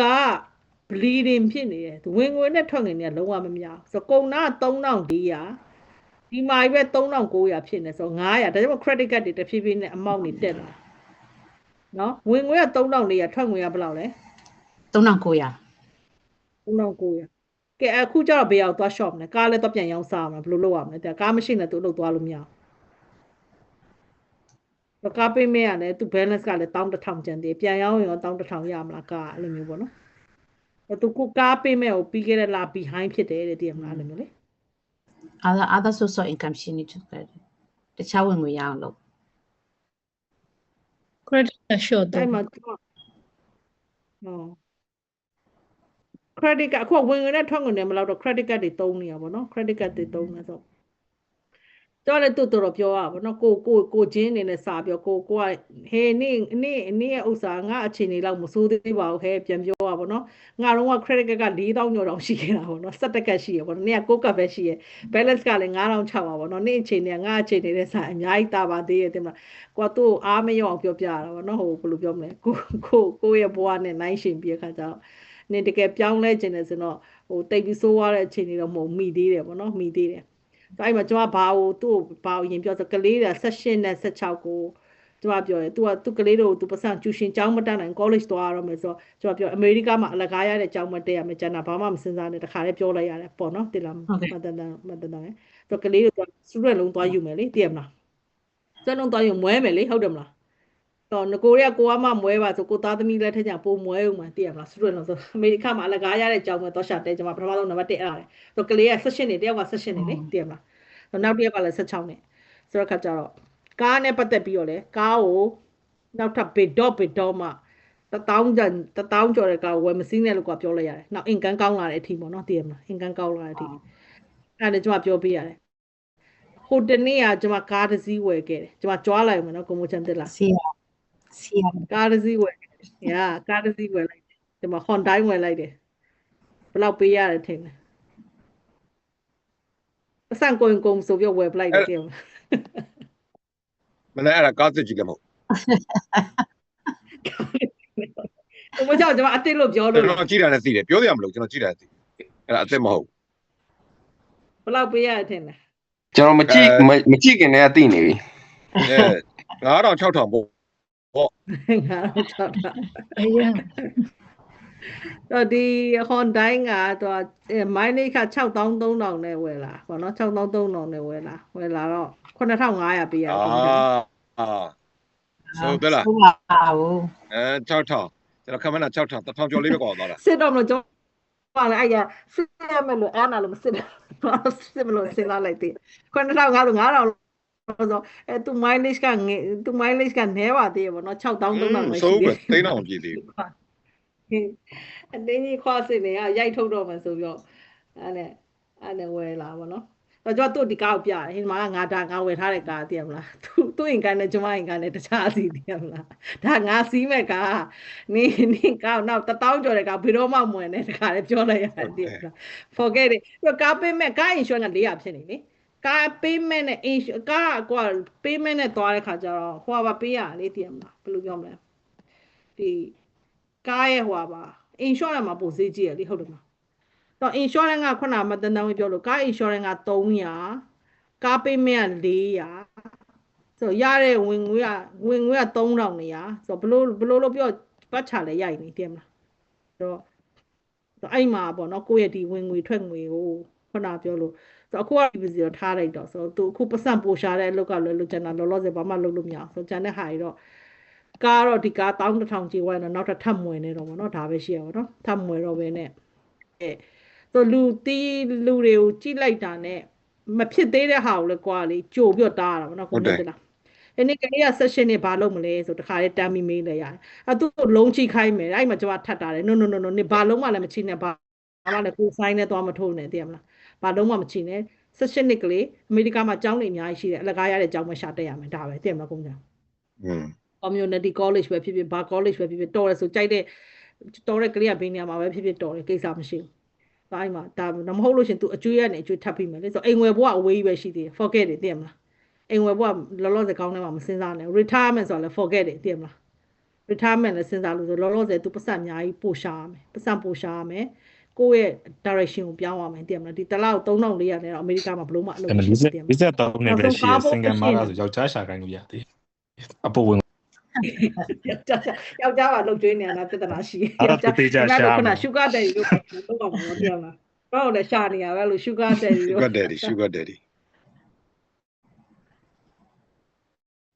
bleeding ဖြစ်နေတယ်ဝင်ငွေနဲ့ထွက်ငွေနဲ့လုံးဝမများဆိုကုန်တာ3400ဒီမှာပဲ3900ဖြစ်နေဆို900ဒါကြောင့် credit card တွေတဖြည်းဖြည်းနဲ့ amount တွေတက်လာနော်ဝင်ငွေက3400ထွက်ငွေကဘယ်လောက်လဲ3900ကဲအခုကျတော့ဘယ်ရောက်သွား shop လဲကားလည်းတော့ပြန်ရောင်းစားရမှာဘယ်လိုလုပ်ရမလဲတဲ့ကားမရှိနဲ့သူအလုပ်သွားလို့မရဘူးကားပေးမဲ့ရတယ်သူ balance ကလည်း11000ကျန်သေးပြန်ရောင်းရင်တော့11000ရမလားကားအဲ့လိုမျိုးပေါ့နော်သူကိုကားပေးမဲ့ကိုပြီးခဲ့တဲ့လ behind ဖြစ်တယ်တဲ့တည်မလားအဲ့လိုမျိုးလေother source of income ရှိနေတယ်တခြားဝင်ငွေရအောင်လုပ် credit short အဲ့မှာcredit card အခုဝင်ငွေနဲ့ထွက်ငွေနဲ့မလောက်တော့ credit card တွေသုံးနေရပါတော့ credit card တွေသုံးနေဆို တော့လည်းတူတော်ပြောရပါတော့ကိုချင်းနေနဲ့စာပြောကိုကဟဲနေရဲ့ဥစ္စာငါအခြေအနေလောက်မစိုးသေးပါဘူးဟဲပြန်ပြောရပါတော့ငါတော့က credit က4000ကျော်တောင်ရှိခဲ့တာပေါ့နော်17ကတ်ရှိရပေါ့နော်နေက6ကတ်ပဲရှိရ balance ကလည်း9000ပါပေါ့နော်နေအခြေအနေကငါအခြေအနေနဲ့စာအများကြီးတာပါသေးရဲ့တင်မလားကိုကသူ့အားမရအောင်ပြောပြရတာပေါ့နော်ဟိုဘယ်လိုပြောမလဲကိုရဲ့ဘဝနဲ့နိုင်ရှင်ပြခါကျတော့နေတကယ်ပြောင်းလဲခြင်းနဲ့ဆိုတော့ဟိုတိတ်ပြီးစိုးရတဲ့အခြေအနေတော့မဟုတ်မိသေးတယ်ပေါ့နော်မိသေးတယ်ဆိုအဲ့မှာကျွန်တော်ဘာကိုရင်ပြောဆိုကလေးတွေ18နဲ့16ကိုကျွန်တော်ပြောတယ်သူကလေးတို့သူပတ်စံကျူရှင်ကျောင်းမတက်နိုင် college သွားရတော့မယ်ဆိုတော့ကျွန်တော်ပြောအမေရိကမှာအလကားရတဲ့ကျောင်းမတက်ရမယ်ကျန်တာဘာမှမစဉ်းစားနဲ့တခါလေးပြောလိုက်ရတယ်ပေါ့နော်တင်လားမတန်သူကလေးတို့စူရက်လုံးသွားယူမယ်လေသိရမလားစက်လုံးသွားယူမွဲမယ်လေဟုတ်တယ်မလားတော့ငကိုတွေကကိုကမှမွဲပါဆိုကိုသားသမီးလည်းထက်ကြပိုမွဲဦးမှာသိရမလားစူရက်လုံးဆိုအမေရိကမှာအလကားရတဲ့ကျောင်းမှာသွားရှာတဲ့ကျွန်မပထမဆုံးနံပါတ်1အဲ့ဒါလေဆိုကလေးက18နေတယောက်က18နေလေသိရမလားနောက်တစ်ရက်ကလည်း16နဲ့ဆိုတော့ခါကြတော့ကားနဲ့ပတ်သက်ပြီးတော့လေကားကိုနောက်ထပ်ဘစ်တော့မှ1000ကျော်တဲ့ကားကိုဝယ်မစင်းနဲ့လို့ကပြောလိုက်ရတယ်နောက်အင်ကန်ကောင်းလာတဲ့အထိပေါ့နော်သိရမလားအင်ကန်ကောင်းလာတဲ့အထိအဲ့ဒါကျွန်မပြောပေးရတယ်ဟိုတနေ့ကကျွန်မကားတစ်စီးဝယ်ခဲ့တယ်ကျွန်မကြွားလိုက်မယ်နော်ကိုမိုချန်တက်လာစီယာကားတစ်စီးဝယ်ရာကားတစ်စီးဝယ်လိုက်တယ်ကျွန်မ Honda ဝယ်လိုက်တယ်ဘယ်လောက်ပေးရတယ်ထင်တယ်အဆန်ကုန်ဆိုပြီးဝယ်ပလိုက်တယ် မနေ့အဲ့ဒါကားစစ်ကြီးလည်းမဟုတ် ကိုမကြောက်ကျွန်မအစ်စ်လို့ပြောလို့ ကျွန်တော်ကြည့်တာနဲ့သိတယ်ပြောရမလို့ကျွန်တော်ကြည့်တာသိအဲ့ဒါအစ်စ်မဟုတ် ဘယ်လောက်ပေးရထင်လဲ ကျွန်တော်မကြည့်ခင်တည်းကသိနေပြီ 9000 6000ပေါ့ 9000 အရင် တော့ဒီ Honda ကတော့ mileage က6300နဲ့ဝယ်လာပေါ့နော်6300နဲ့ဝယ်လာတော့9500ပေးရတယ်ဆိုတော့လား ဟုတ်ပါဘူး 6000ကျွန်တော်ခမနာ6000 1000ကျော်လေးပဲကွာသွားတာ စစ်တော့မလို့ကျွန်တော်လည်းအဲ့ရစစ်ရမယ်လို့အားနာလို့မစစ်တယ်စစ်မလို့စဉ်းစားလိုက်သေး9500လို့9000ဆိုသူ mileage ကနဲပါသေးရပေါ့နော်6300ပဲရှိသေးတယ် သိန်းအောင်ပြည့်သေးဘူး အတင်းကြီးခွာစစ်နေရိုက်ထုတ်တော့မှဆိုပြီးတော့အဲ့နဲ့ဝယ်လာပါတော့တော့ကျွန်တော်တို့ဒီကားကိုပြတယ်ဟင်မှာငါဝယ်ထားတဲ့ကားသိရမလားသူ့အင်ကန်နဲ့ကျွန်မအင်ကန်နဲ့တခြားစီသိရမလားဒါငါစီးမဲ့ကားနင်းကားနောက်1000ကျော်တဲ့ကားဘယ်တော့မှမဝင်နဲ့တခါလည်းပြောလိုက်ရတယ်သိရမလား forget it ပြီးကားပေးမဲ့ကား insurance က400ဖြစ်နေလေကား payment နဲ့ ကားကွာ payment နဲ့သွားတဲ့ခါကျတော့ဟိုပါပေးရလေသိရမလားဘယ်လိုပြောမလဲဒီကားရဲ့ဟိုပါ insurance မှာပို့ဈေးကြီးရလေဟုတ်တယ်မလားတော့ insurance ကခုနမတန်းတန်းပြောလို့ကား insurance က300ကား payment က400ဆိုရတဲ့ဝင်ငွေက3000နေရဆိုဘလို့လို့ပြောပတ်ချလဲရိုက်နေတယ်မလားတော့အဲ့မှာပေါ့နော်ကိုယ့်ရဲ့ဒီဝင်ငွေထွက်ငွေကိုခုနပြောလို့ဆိုအခုကဒီစီထားလိုက်တော့ဆိုသူအခုပတ်စံပို့ရှာတဲ့အလုပ်ကလည်းလုပ်ချင်တာလောလောဆယ်ဘာမှလုပ်လို့မရအောင်ဆိုကျန်တဲ့ဟာတွေတော့ကားတော့ဒီကား11000ကြီးဝယ်တော့နောက်ထပ်ထပ်မွေနေတော့ဗောနော်ဒါပဲရှိရပါတော့ထပ်မွေတော့ပဲနဲ့ဆိုလူတွေကိုကြိလိုက်တာနဲ့မဖြစ်သေးတဲ့ဟာကိုလည်းကွာလေကြိုပြီးတော့တားရတာဗောနော်ကိုနေတလားဒီနေ့ကလေးက session နဲ့ဘာလုပ်မလဲဆိုတခါလေးတမ်းပြီးမေးလိုက်ရတယ်အဲသူလုံးချိခိုင်းမယ်အဲ့မှာကျွန်မထပ်တာတယ် no နေဘာလုံးမှလည်းမချိနဲ့ဘာမှလည်းကိုဆိုင်နဲ့သွားမထိုးနဲ့သိရမလားဘာလုံးမှမချိနဲ့ session ကလေးအမေရိကမှာကျောင်းတွေအများကြီးရှိတယ်အလကားရတဲ့ကျောင်းမှာရှာတက်ရမယ်ဒါပဲသိရမလားကုန်ကြcommunity college ပဲဖြစ်ဖြစ်ဘာ college ပဲဖြစ်ဖြစ်တော်ရဆိုကြိုက်တဲ့တော်တဲ့ကလေးကဘေးနေရာမှာပဲဖြစ်ဖြစ်တော်တယ်ကိစ္စမရှိဘူး။ဒါအိမ်မှာဒါမဟုတ်လို့ရှင် तू အကျွေးရနေအကျွေးထပ်ပြီးမယ်လေဆိုအိမ်ဝယ်ဘဝအဝေးကြီးပဲရှိသေးတယ် forget တယ်သိရမလား။အိမ်ဝယ်ဘဝလောလောဆယ်ကောင်းနေမှာမစဉ်းစားနဲ့ retirement ဆိုတာလည်း forget တယ်သိရမလား။ retirement လည်းစဉ်းစားလို့ဆိုလောလောဆယ် तू ပတ်စံအများကြီးပို့ရှာရမယ်ပတ်စံပို့ရှာရမယ်ကိုယ့်ရဲ့ direction ကိုပြောင်းရမယ်သိရမလားဒီတစ်လောက်3400နဲ့တော့အမေရိကမှာဘလို့မှအလုပ်မရှိဘူးသိရမလား53နဲ့ပဲရှိရ single mother ဆိုယောက်ျားရှာခိုင်းလို့ရသေးအပေါ်ဝင်ယောက်ျားပါလှုပ်ကျွေးနေရတာပြဿနာရှိယောက်ျားခုန sugar daddy လို့ပြောတော့မှာပြောလားဘာလို့လဲရှာနေရပဲလို့ sugar daddy လို့ sugar daddy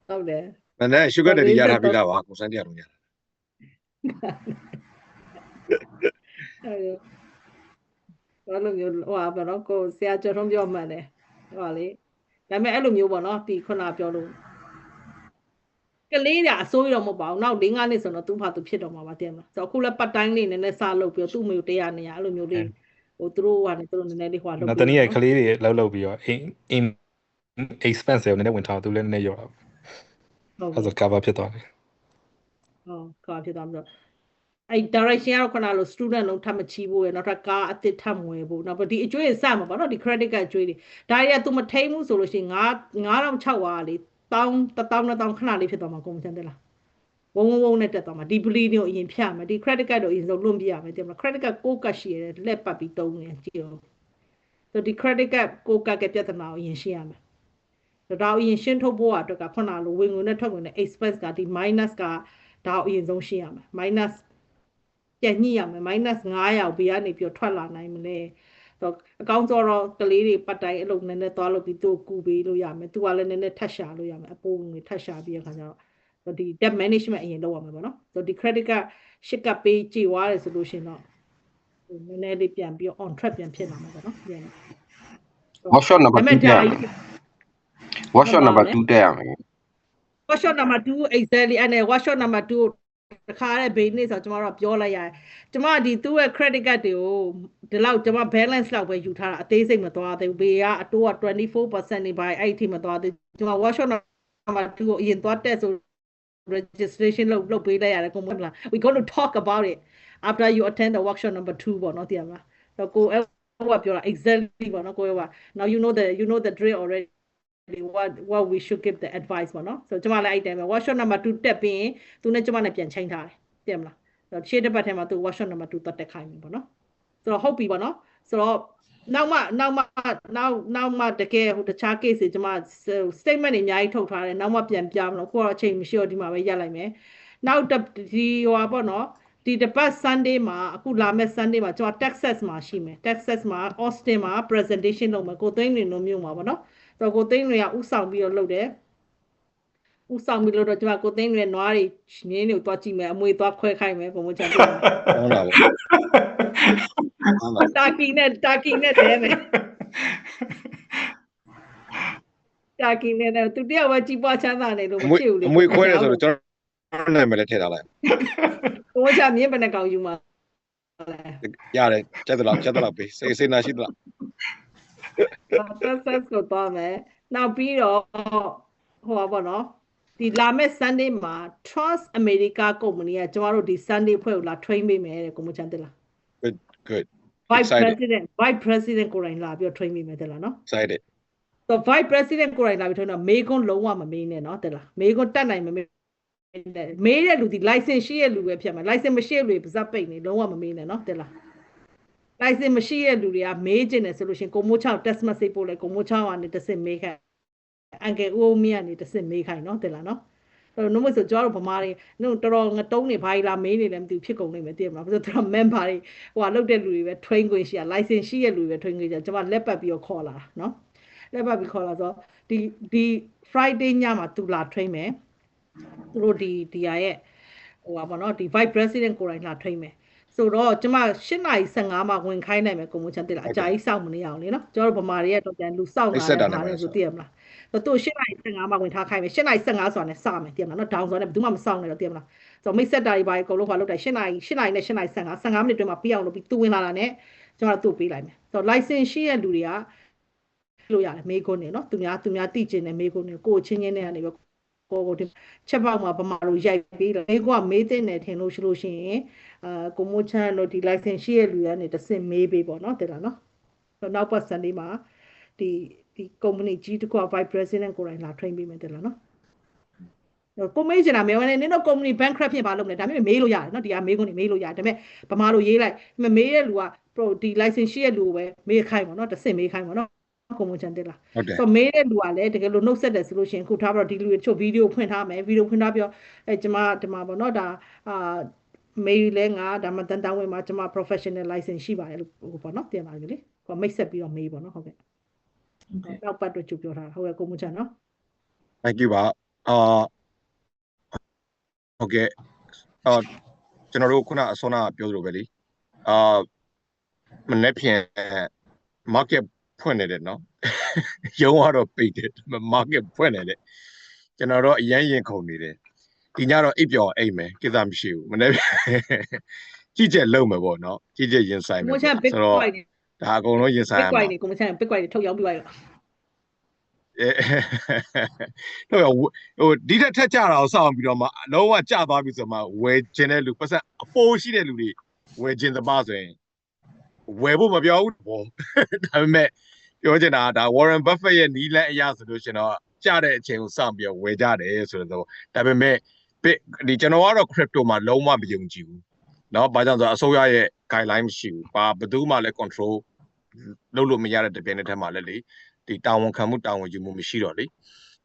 ဟုတ်တယ်မနေ့ sugar daddy ရထားပြီလားပါကိုစန်းတရားလုံးရတာအဲ့လိုမျိုးဟိုပါတော့ကိုဆရာကျော်ထုံးပြောမှန်တယ်ဟောလေဒါပေမဲ့အဲ့လိုမျိုးပေါ့နော်ဒီခုနပြောလို့ကလေးတွေအစိုးရတော့မဟုတ်ပါဘူးနောက်၄-၅နှစ်ဆိုတော့သူ့ဘာသူဖြစ်တော့မှာပါတဲ့မလားဆိုတော့အခုလည်းပတ်တိုင်းလေးနည်းနည်းစလုပ်ပြီးတော့သူ့မျိုးတရားနေရအဲ့လိုမျိုးလေးဟိုသူတို့ဟာနေသူတို့နည်းနည်းလေးဟိုလုပ်ပြီးတော့တနည်းကလေးတွေလှုပ်ပြီးတော့အိမ် expense တွေနည်းနည်းဝင်ထားသူလည်းနည်းနည်းရောတာ ဟုတ် အဲ့ဆို cover ဖြစ်သွားတယ် ကားဖြစ်သွားမှာဆိုအဲ့ direction ကတော့ခုနလို student လုံးထပ်မချီးဖို့ရနောက်ထပ်ကားအသစ်ထပ်မဝယ်ဖို့နောက်ပြီးဒီအကျွေးစမှာပေါ့နော်ဒီ credit card အကျွေးတွေဒါတွေက तू မထိန်ဘူးဆိုလို့ရှိရင်9600လေ1000 ခဏလေးဖြစ်သွားမှာကုန်ချမ်းတယ်လားဝုံနဲ့တက်သွားမှာဒီ bleed ကိုအရင်ဖြတ်မယ်ဒီ credit card ကိုအရင်ဆုံးလွတ်ပြရမယ်တင်မလား credit card ကိုကတ်ရှိရတယ်လက်ပတ်ပြီးတုံးနေကြည့်အောင်ဆိုဒီ credit card ကိုကတ်ကပြဿနာကိုအရင်ရှင်းရမယ်ဒါအရင်ရှင်းထုတ်ဖို့အတွက်ကခုနလိုဝင်ငွေနဲ့ထွက်ငွေနဲ့ expense ကဒီ minus ကဒါအရင်ဆုံးရှင်းရမယ် minus ပြန်ညှိရမယ် minus 900ဘေးကနေပြီးထွက်လာနိုင်မလဲတော့အကောင့်စောတော့ကလေးတွေပတ်တိုင်းအလုပ်နည်းနည်းသွားလို့ပြီးသူ့ကူပေးလို့ရမယ်သူကလည်းနည်းနည်းထပ်ရှာလို့ရမယ်အပိုးငွေထပ်ရှာပြီးအခါကျတော့ဒီ debt management အရင်လုပ်ရမယ်ပေါ့နော်ဆိုဒီ credit card ရှစ်ကပ်ပေးကြည့်သွားတယ်ဆိုလို့ရှင်တော့နည်းနည်းလေးပြန်ပြီး on track ပြန်ဖြစ်လာမှာပေါ့နော်ပြန် workshop number 2တက်ရမယ် workshop number 2တက်ရမယ် workshop number 2 exactly အဲ့နဲ့ workshop number 2တခါတဲ့ business ဆိုကျွန်တော်တို့ပြောလိုက်ရတယ်ကျွန်မဒီသူ့ရဲ့ credit card တွေကိုဒီလောက်ကျွန်မ balance လောက်ပဲယူထားတာအသေးစိတ်မသွားသေးဘူးဘေးကအတိုးက 24% နေပါအဲ့ဒီမသွားသေးကျွန်မ workshop number 2ကိုအရင်သွားတက်ဆို registration လုပ်ပေးလိုက်ရတယ်ကိုမလား we going to talk about it after you attend the workshop number 2ပေါ့နော်သိရမလားတော့ကိုအဲ့ဟိုကပြောတာ exactly ပေါ့နော်ကိုက now you know the drill already what we should give the advice ပေါ့နော်ဆိုကျွန်မလည်းအဲ့တိုင်းပဲ workshop number 2တက်ပြီးရင်သူနဲ့ကျွန်မနဲ့ပြန်ချိန်ထားတယ်သိရမလားဆိုရှေ့တစ်ပတ်ထဲမှာသူ workshop number 2တက်ခိုင်းပြီပေါ့နော်ဆိုတော့ဟုတ်ပြီပေါ့နော်ဆိုတော့နောက်မှတကယ်ဟိုတခြား case တွေကျွန်မ statement တွေအများကြီးထုတ်ထားတယ်နောက်မှပြန်ပြမလို့ခုတော့အချိန်မရှိတော့ဒီမှာပဲရက်လိုက်မယ်နောက်ဒီဟိုပါပေါ့နော်ဒီတစ်ပတ် Sunday မှာအခုလာမယ့် Sunday မှာကျွန်တော် Texas မှာရှိမယ် Texas မှာ Austin မှာ presentation လုပ်မယ်ကိုသိန်းနေလို့မြို့မှာပေါ့နော်ဆိုတော့ကိုသိန်းတွေကဥဆောင်ပြီးတော့လုပ်တယ်ဥဆောင်ပြီးလို့တော့ကျွန်မကိုသိန်းတွေနွားတွေနင်းတွေသွားကြည့်မယ်အမွေသွားခွဲခိုင်းမယ်ပုံမှန်ချမ်းပြောဟုတ်လားဗျ တာကီနဲ့တဲမယ်တာကီနဲ့သူတယောက်ပဲကြည်ပွားချမ်းသာနေလို့မဖြစ်ဘူးလေ အမွေခွဲတယ်ဆိုတော့ကျွန်တော်နာမည်လည်းထည့်ထားလိုက် ပုံမှန်ချမ်းမြင်းဘယ်နှကောင်ယူမှာလဲ ရတယ်ကျက်တော့ပေးစိတ်နာရှိသလား Texas ကိုသွားမယ်နောက်ပြီးတော့ဟိုပါပေါ့နော်ဒီလာမယ့် Sunday မှာ Trust America Company ကကျမတို့ဒီ Sunday ဖွဲ့ကိုလာ train ပေးမယ်တဲ့ကိုမချမ်းတက်လား good Vice President ကိုယ်တိုင်လာပြီးတော့ train ပေးမယ်တက်လားနော် excited ဆို Vice President ကိုယ်တိုင်လာပြီး train တော့မေးခွန်းလုံးဝမမေးနဲ့နော်တက်လားမေးခွန်းတက်နိုင်မမေးမေးတဲ့လူဒီ license ရှိတဲ့လူပဲဖြစ်မှာ license မရှိတဲ့လူတွေပါဇက်ပိတ်နေလုံးဝမမေးနဲ့နော်တက်လား license မရှိတဲ့လူတွေကမေးကျင်တယ်ဆိုလို့ရှင်ကိုမိုးချောင်း test message ပို့လိုက်ကိုမိုးချောင်းကနေတစ်စစ်မေးခိုင်းအန်ကယ်ဦးအောင်မြတ်ကနေတစ်စစ်မေးခိုင်းနော်တက်လားနော်အဲ့တော့နှုတ်မဆိုကျွန်တော်တို့ဗမာတွေနှုတ်တော်တော်ငတုံးနေဘာလာမေးနေလဲမသိဘူးဖြစ်ကုန်နေမယ်သိရမလားဘာလို့တော် member တွေဟိုကလောက်တဲ့လူတွေပဲ train ခွင့်ရှိရ license ရှိတဲ့လူတွေပဲ train ခွင့်ရှိကျွန်မလက်ပတ်ပြီးတော့ခေါ်လာနော်လက်ပတ်ပြီးခေါ်လာဆိုဒီ Friday ညမှာသူလာ train မယ်သူတို့ဒီရဲ့ဟိုပါဘောနော်ဒီ Vice President ကိုယ်တိုင်လာ train မယ်ဆိုတော့ကျမ8:15မှာဝင်ခိုင်းနိုင်မယ်ကိုမိုးချမ်းတက်လားအကြာကြီးစောင့်မနေအောင်လေနော်ကျွန်တော်တို့ဗမာတွေရဲ့တော့ပြန်လူစောင့်လာတယ်မှာလည်းဆိုသိရမလားဆိုတော့8:15မှာဝင်ထားခိုင်းမယ်8:15ဆိုတာနဲ့စမယ်သိရမလားနော်ဒေါင်ဆိုတော့ဘယ်သူမှမစောင့်နဲ့တော့သိရမလားဆိုတော့မိတ်ဆက်တာတွေပါအကုန်လုံးခါလောက်တိုင်း8:15နဲ့8:15မိနစ်တွင်းမှာပြီးအောင်လုပ်ပြီးသူဝင်လာတာနဲ့ကျွန်တော်တို့ပေးလိုက်မယ်ဆိုတော့ license ရှိတဲ့လူတွေကလို့ရတယ်မေးခွန်းနေနော်သူများသိကျင်တဲ့မေးခွန်းတွေကိုချင်းချင်းနဲ့ကနေပဲကိုချက်ပေါက်မှာဗမာလိုရိုက်ပြီးတော့မေးခွန်းကမေးတဲ့နယ်ထင်လို့ရှိလို့ရှိရင်ကိုမိုးချမ်းတို့ဒီ license ရှိတဲ့လူတွေကနေတစ်စင်မေးပေးပေါ့နော်တဲ့လားနော်ဆိုတော့နောက်ပတ် Sunday မှာဒီ company ကြီးတစ်ခုက Vice President ကိုယ်တိုင်လာ train ပေးမယ်တဲ့လားနော်ကိုမေးချင်တာမေးဝင်နေနင်တို့ company bankrupt ဖြစ်ပါလို့မလဲဒါပေမဲ့မေးလို့ရတယ်နော်ဒီကမေးခွန်းတွေမေးလို့ရတယ်ဒါပေမဲ့ဗမာလိုရေးလိုက်မေးတဲ့လူကဒီ license ရှိတဲ့လူကိုပဲမေးခိုင်းပါနော်တစ်စင်မေးခိုင်းပါနော်ကိုမချန်တက်လားဆိုမေးတဲ့လူကလည်းတကယ်လို့နှုတ်ဆက်တယ်ဆိုလို့ရှိရင်ခုထားပြီးတော့ဒီလူတွေချို့ဗီဒီယိုဖွင့်ထားမယ်ဗီဒီယိုဖွင့်ထားပြီးတော့ဒီမှာပေါ့နော်ဒါမေးလဲငါဒါမှတန်တန်းဝင်မှာကျွန်မ professional license ရှိပါတယ်လို့ပေါ့နော်တင်ပါပြီလေကိုမိတ်ဆက်ပြီးတော့မေးပေါ့နော်ဟုတ်ကဲ့တော့ပတ်တော့ကြိုပြောထားတာဟုတ်ကဲ့ကိုမချန်နော် thank you ပါဟုတ်ကဲ့ကျွန်တော်တို့ခုနအစောနာပြောသလိုပဲလေမနေ့ဖြန် market ဖွင့်နေတယ်နော်ရုံးကတော့ပိတ်တယ် market ဖွင့်နေတယ်ကျွန်တော်တော့အရင်ရင်ခုန်နေတယ်ဒီညတော့အိပ်ပျော်အိပ်မယ်ကိစ္စမရှိဘူးမနေ့ကြီးကျယ်လုံးမယ်ပေါ့နော်ကြီးကျယ်ရင်ဆိုင်မယ်ဆိုတော့ဒါအကုန်လုံးရင်ဆိုင်ရမှာ Bitcoin ကိုမချန် Bitcoin တွေထုတ်ရောင်းပြလိုက်တော့ ဒီထက်ကြတာကိုစောင့်ပြီးတော့မှလုံးဝကြသွားပြီဆိုမှဝယ်ခြင်းတဲ့လူပတ်စံအပိုးရှိတဲ့လူတွေဝယ်ခြင်းသမားဆိုရင်ဝယ်ဖို့မပြောဘူးပေါ့ဒါပေမဲ့ပြောချင်တာဒါ Warren Buffett ရဲ့နီးလန်းအရာဆိုလို့ရှင်တော့ကြတဲ့အချိန်ကိုစောင့်ပြီးဝယ်ကြတယ်ဆိုတော့ဒါပေမဲ့ဒီကျွန်တော်ကတော့ crypto မှာလုံးဝမယုံကြည်ဘူးเนาะဘာကြောင့်ဆိုအစိုးရရဲ့ guideline မရှိဘူးဘယ်သူမှလည်း control လုပ်လို့မရတဲ့တပြိုင်နက်တည်းမှာလည်းလေဒီတာဝန်ခံမှုတာဝန်ယူမှုမရှိတော့လေ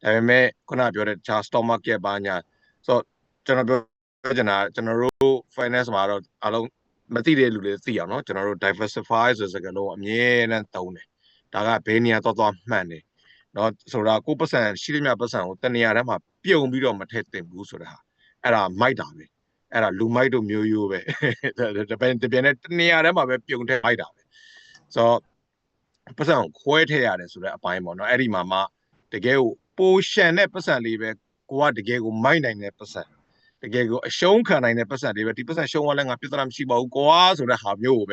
ဒါပေမဲ့ခုနပြောတဲ့ stock market ဘာညာဆိုတော့ကျွန်တော်ပြောချင်တာကျွန်တော်တို့ finance မှာတော့အလုံးမသိတဲ့လူတွေသိအောင်เนาะကျွန်တော်တို့ diversify ဆိုစကားလုံးအမြဲတမ်းသုံးတယ်ဒါကဘယ်နေရာသွားမှန်တယ်เนาะဆိုတာကိုပတ်စံရှိသမျှပတ်စံကိုတနေရာထဲမှာပြုံပြီးတော့မထည့်သင့်ဘူးဆိုတာအဲ့ဒါမိုက်တာပဲအဲ့ဒါလူမိုက်တို့မျိုးရိုးပဲတပြိုင်နဲ့တနေရာထဲမှာပဲပြုံထည့်မိုက်တာပဲဆိုတော့ပတ်စံခွဲထည့်ရတယ်ဆိုတဲ့အပိုင်းပေါ့เนาะအဲ့ဒီမှာမှတကယ်ကိုပိုရှန်တဲ့ပတ်စံလေးပဲကိုကတကယ်ကိုမိုက်နိုင်တဲ့ပတ်စံတကယ်ကိုအရှုံးခံနိုင်တဲ့ပတ်စံလေးပဲဒီပတ်စံရှုံးသွားလဲငါပြဿနာမရှိပါဘူးကွာဆိုတဲ့ဟာမျိုးကိုပဲ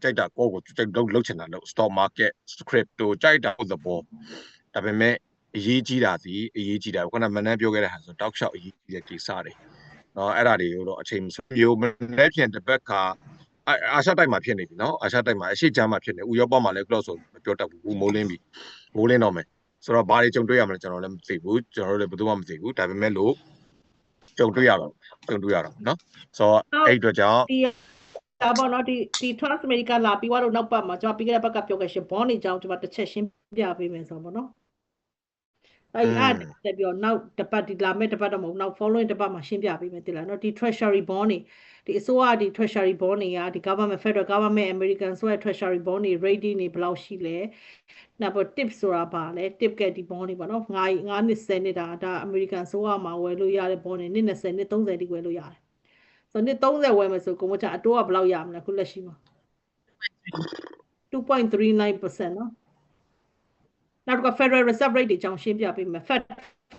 ကြိုက်တာကိုလုပ်ချင်တာလို့ stock market crypto ကြိုက်တာဟုတ်သဘောဒါပေမဲ့အရေးကြီးတာစီအရေးကြီးတာခုနမနန်းပြောခဲ့တဲ့ဟာဆိုတောက်လျှောက်အရေးကြီးတဲ့ကိစ္စတွေเนาะအဲ့ဒါတွေကိုတော့အချိန်မျိုးမနေ့ဖြန်တစ်ပတ်ခါအာရှတိုက်မှာဖြစ်နေပြီเนาะအာရှတိုက်မှာအရှိချမ်းမှာဖြစ်နေဥရောပမှာလည်း close ဆိုမပြောတတ်ဘူးမိုးလင်းတော့မယ်ဆိုတော့ဘာတွေကြုံတွေ့ရမလဲကျွန်တော်လည်းမသိဘူးကျွန်တော်တို့လည်းဘယ်သူမှမသိဘူးဒါပေမဲ့လို့ကြုံတွေ့ရတော့เนาะဆိုတော့အဲ့အတွက်ကြောင့်ဒါပေါ့နော်ဒီ Trans America လာပြီးတော့နောက်ပတ်မှာကျွန်တော်ပြီးခဲ့တဲ့ဘက်ကပြောခဲ့ရှင် bond နေကြောင်းကျွန်တော်တစ်ချက်ရှင်းပြပေးမယ်ဆိုတော့ပေါ့နော်အဲ့တက်ပြီးတော့နောက်တစ်ပတ်ဒီလာမဲ့တစ်ပတ်တော့မဟုတ်နောက် following တစ်ပတ်မှာရှင်းပြပေးမယ်တိလားနော်ဒီ treasury bond တွေဒီအစိုးရဒီ treasury bond တွေကဒီ government federal government American ဆိုရ treasury bond တွေ rating တွေဘယ်လောက်ရှိလဲနောက်ပေါ့ tip ဆိုတာပါလဲ tip ကဒီ bond တွေပေါ့နော်9နှစ်10နှစ်ဒါ American ဆိုရမှာဝယ်လို့ရတဲ့ bond တွေနှစ်20နှစ်30တိဝယ်လို့ရတယ်ဆိုနှစ်30ဝယ်မယ်ဆိုကိုမချအတိုးကဘယ်လောက်ရမလဲခုလက်ရှိမှာ 2.39% နော်နောက်တစ်ခါ Federal Reserve Rate တွေကြောင်းရှင်းပြပေးမယ် Fed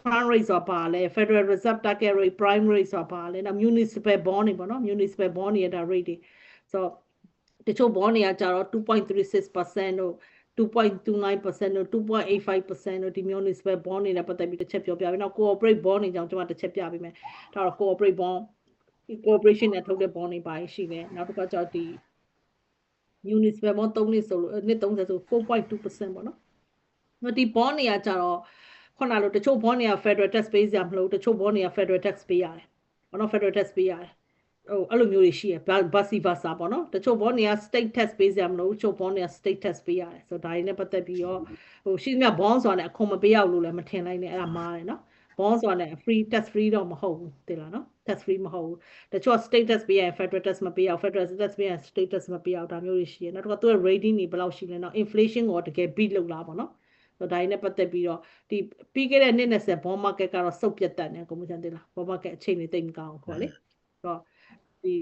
Fund Rate ဆိုတာပါလဲ Federal Reserve Target Rate Prime Rate ဆိုတာပါလဲနောက် Municipal Bond တွေပေါ့နော် Municipal Bond တွေဒါ rate တွေဆိုတော့တချို့ bond တွေကကျတော့ 2.36% တို့ 2.29% တို့ 2.85% တို့ဒီ Municipal Bond တွေနဲ့ပတ်သက်ပြီးတစ်ချက်ပြောပြပေးနောက် Corporate Bond တွေကြောင်းကျွန်မတစ်ချက်ပြပေးမယ်ဒါတော့ Corporate Bond ဒီ corporation နဲ့ထုတ်တဲ့ bond တွေပါရှိတယ်နောက်တစ်ခါကျတော့ဒီ municipal bond 3နှစ်ဆိုလို့နှစ်30ဆို 4.2% ပေါ့နော်ဒီ bond တွေကကျတော့ခုနလိုတချို့ bond တွေက federal tax ပေးစရာမလိုတချို့ bond တွေက federal tax ပေးရတယ်ပေါ့နော် federal tax ပေးရတယ်အဲ့လိုမျိုးတွေရှိရ vice versa ပေါ့နော်တချို့ bond တွေက state tax ပေးစရာမလိုတချို့ bond တွေက state tax ပေးရတယ်ဆိုတော့ဒါတွေနဲ့ပတ်သက်ပြီးတော့ရှိသမျှ bond ဆိုတာနဲ့အခွန်မပေးရဘူးလို့လည်းမထင်လိုက်နဲ့အဲ့ဒါမှားတယ်နော် bond ဆိုတာနဲ့ free tax free တော့မဟုတ်ဘူးသိလားနော် tax free မဟုတ်ဘူးတချို့ state tax ပေးရရင် federal tax မပေးရအောင် federal tax ပေးရရင် state tax မပေးရအောင်ဒါမျိုးတွေရှိရနောက်တစ်ခါသူရဲ့ rating တွေဘယ်လောက်ရှိလဲနော် inflation ကိုတကယ် beat လုပ်လားပေါ့နော်ဆိုတော့ဒါတွေနဲ့ပတ်သက်ပြီးတော့ဒီပြီးခဲ့တဲ့နှစ်20 bond market ကတော့စုပ်ပြတ်တက်နေကိုမချန်သိလား bond market အခြေအနေတိတ်မကောင်းဘူးခေါ်လေဆိုတော့ဒီ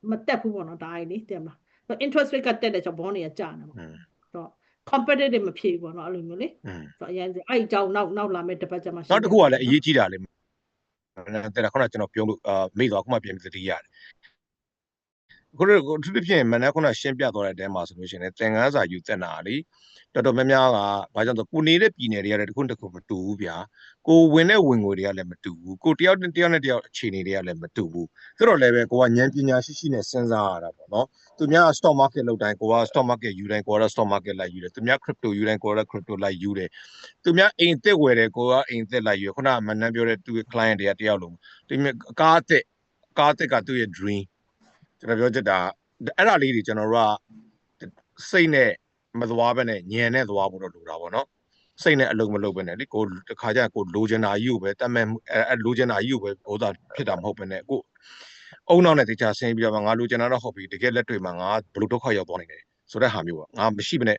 မတက်ဘူးပေါ့နော်ဒါတွေလေသိမလားဆိုတော့ interest rate ကတက်တဲ့ကြောင့် bond တွေကကျနေပေါ့ဆိုတော့ competitive မဖြစ်ဘူးပေါ့နော်အဲ့လိုမျိုးလေဆိုတော့အရင်အဲ့အကြောင်းနောက်လာမယ့်တစ်ပတ်ကျမှနောက်တစ်ခုကလည်းအရေးကြီးတာလေတဲ့ခုနကျွန်တော်ပြောလို့မေ့သွားခုမှပြင်သတိရတယ်ခုသူတို့ပြင်မနက်ခုနရှင်းပြသွားတဲ့အတဲမှာဆိုလို့ရှိရင်သင်ခန်းစာယူသက်တာလေတော်တော်များများကဘာကြောင့်ဆိုကိုနေတဲ့ပြည်နယ်တွေကလည်းတစ်ခုမတူဘူးဗျာကိုဝင်တဲ့ဝင်ငွေတွေကလည်းမတူဘူးကိုတယောက်နဲ့တယောက်အခြေအနေတွေကလည်းမတူဘူးဆိုတော့လည်းပဲကိုကဉာဏ်ပညာရှိနဲ့စဉ်းစားရတာပေါ့နော်သူများ stock market လောက်တိုင်းကိုက stock market ယူတိုင်းကိုက stock market လိုက်ယူတယ်သူများ crypto ယူတိုင်းကိုက crypto လိုက်ယူတယ်သူများအိမ်သစ်ဝယ်တယ်ကိုကအိမ်သစ်လိုက်ယူခုနမနန်းပြောတဲ့သူရဲ့ client တွေကတယောက်လုံးဒီကားသစ်ကသူ့ရဲ့ dream ကျွန်တော်ပြောချင်တာအဲ့ဒါလေးတွေကျွန်တော်တို့ကစိတ်နဲ့မသွားဘဲနဲ့ညံနဲ့သွားဖို့တော့လိုတာပေါ့နော်စိတ်နဲ့အလုံးမလုံးပဲနဲ့လေကိုတခါကျကိုလိုချင်တာကြီးကိုပဲတတ်မဲ့လိုချင်တာကြီးကိုပဲဟိုသာဖြစ်တာမဟုတ်ပဲနဲ့ကိုအုံနောက်နဲ့တခြားဆင်းပြီးတော့ငါလိုချင်တာတော့ဟုတ်ပြီတကယ်လက်တွေ့မှာငါဘလို့ဒုက္ခရောက်သွားနေတယ်ဆိုတဲ့ဟာမျိုးကငါမရှိဘဲနဲ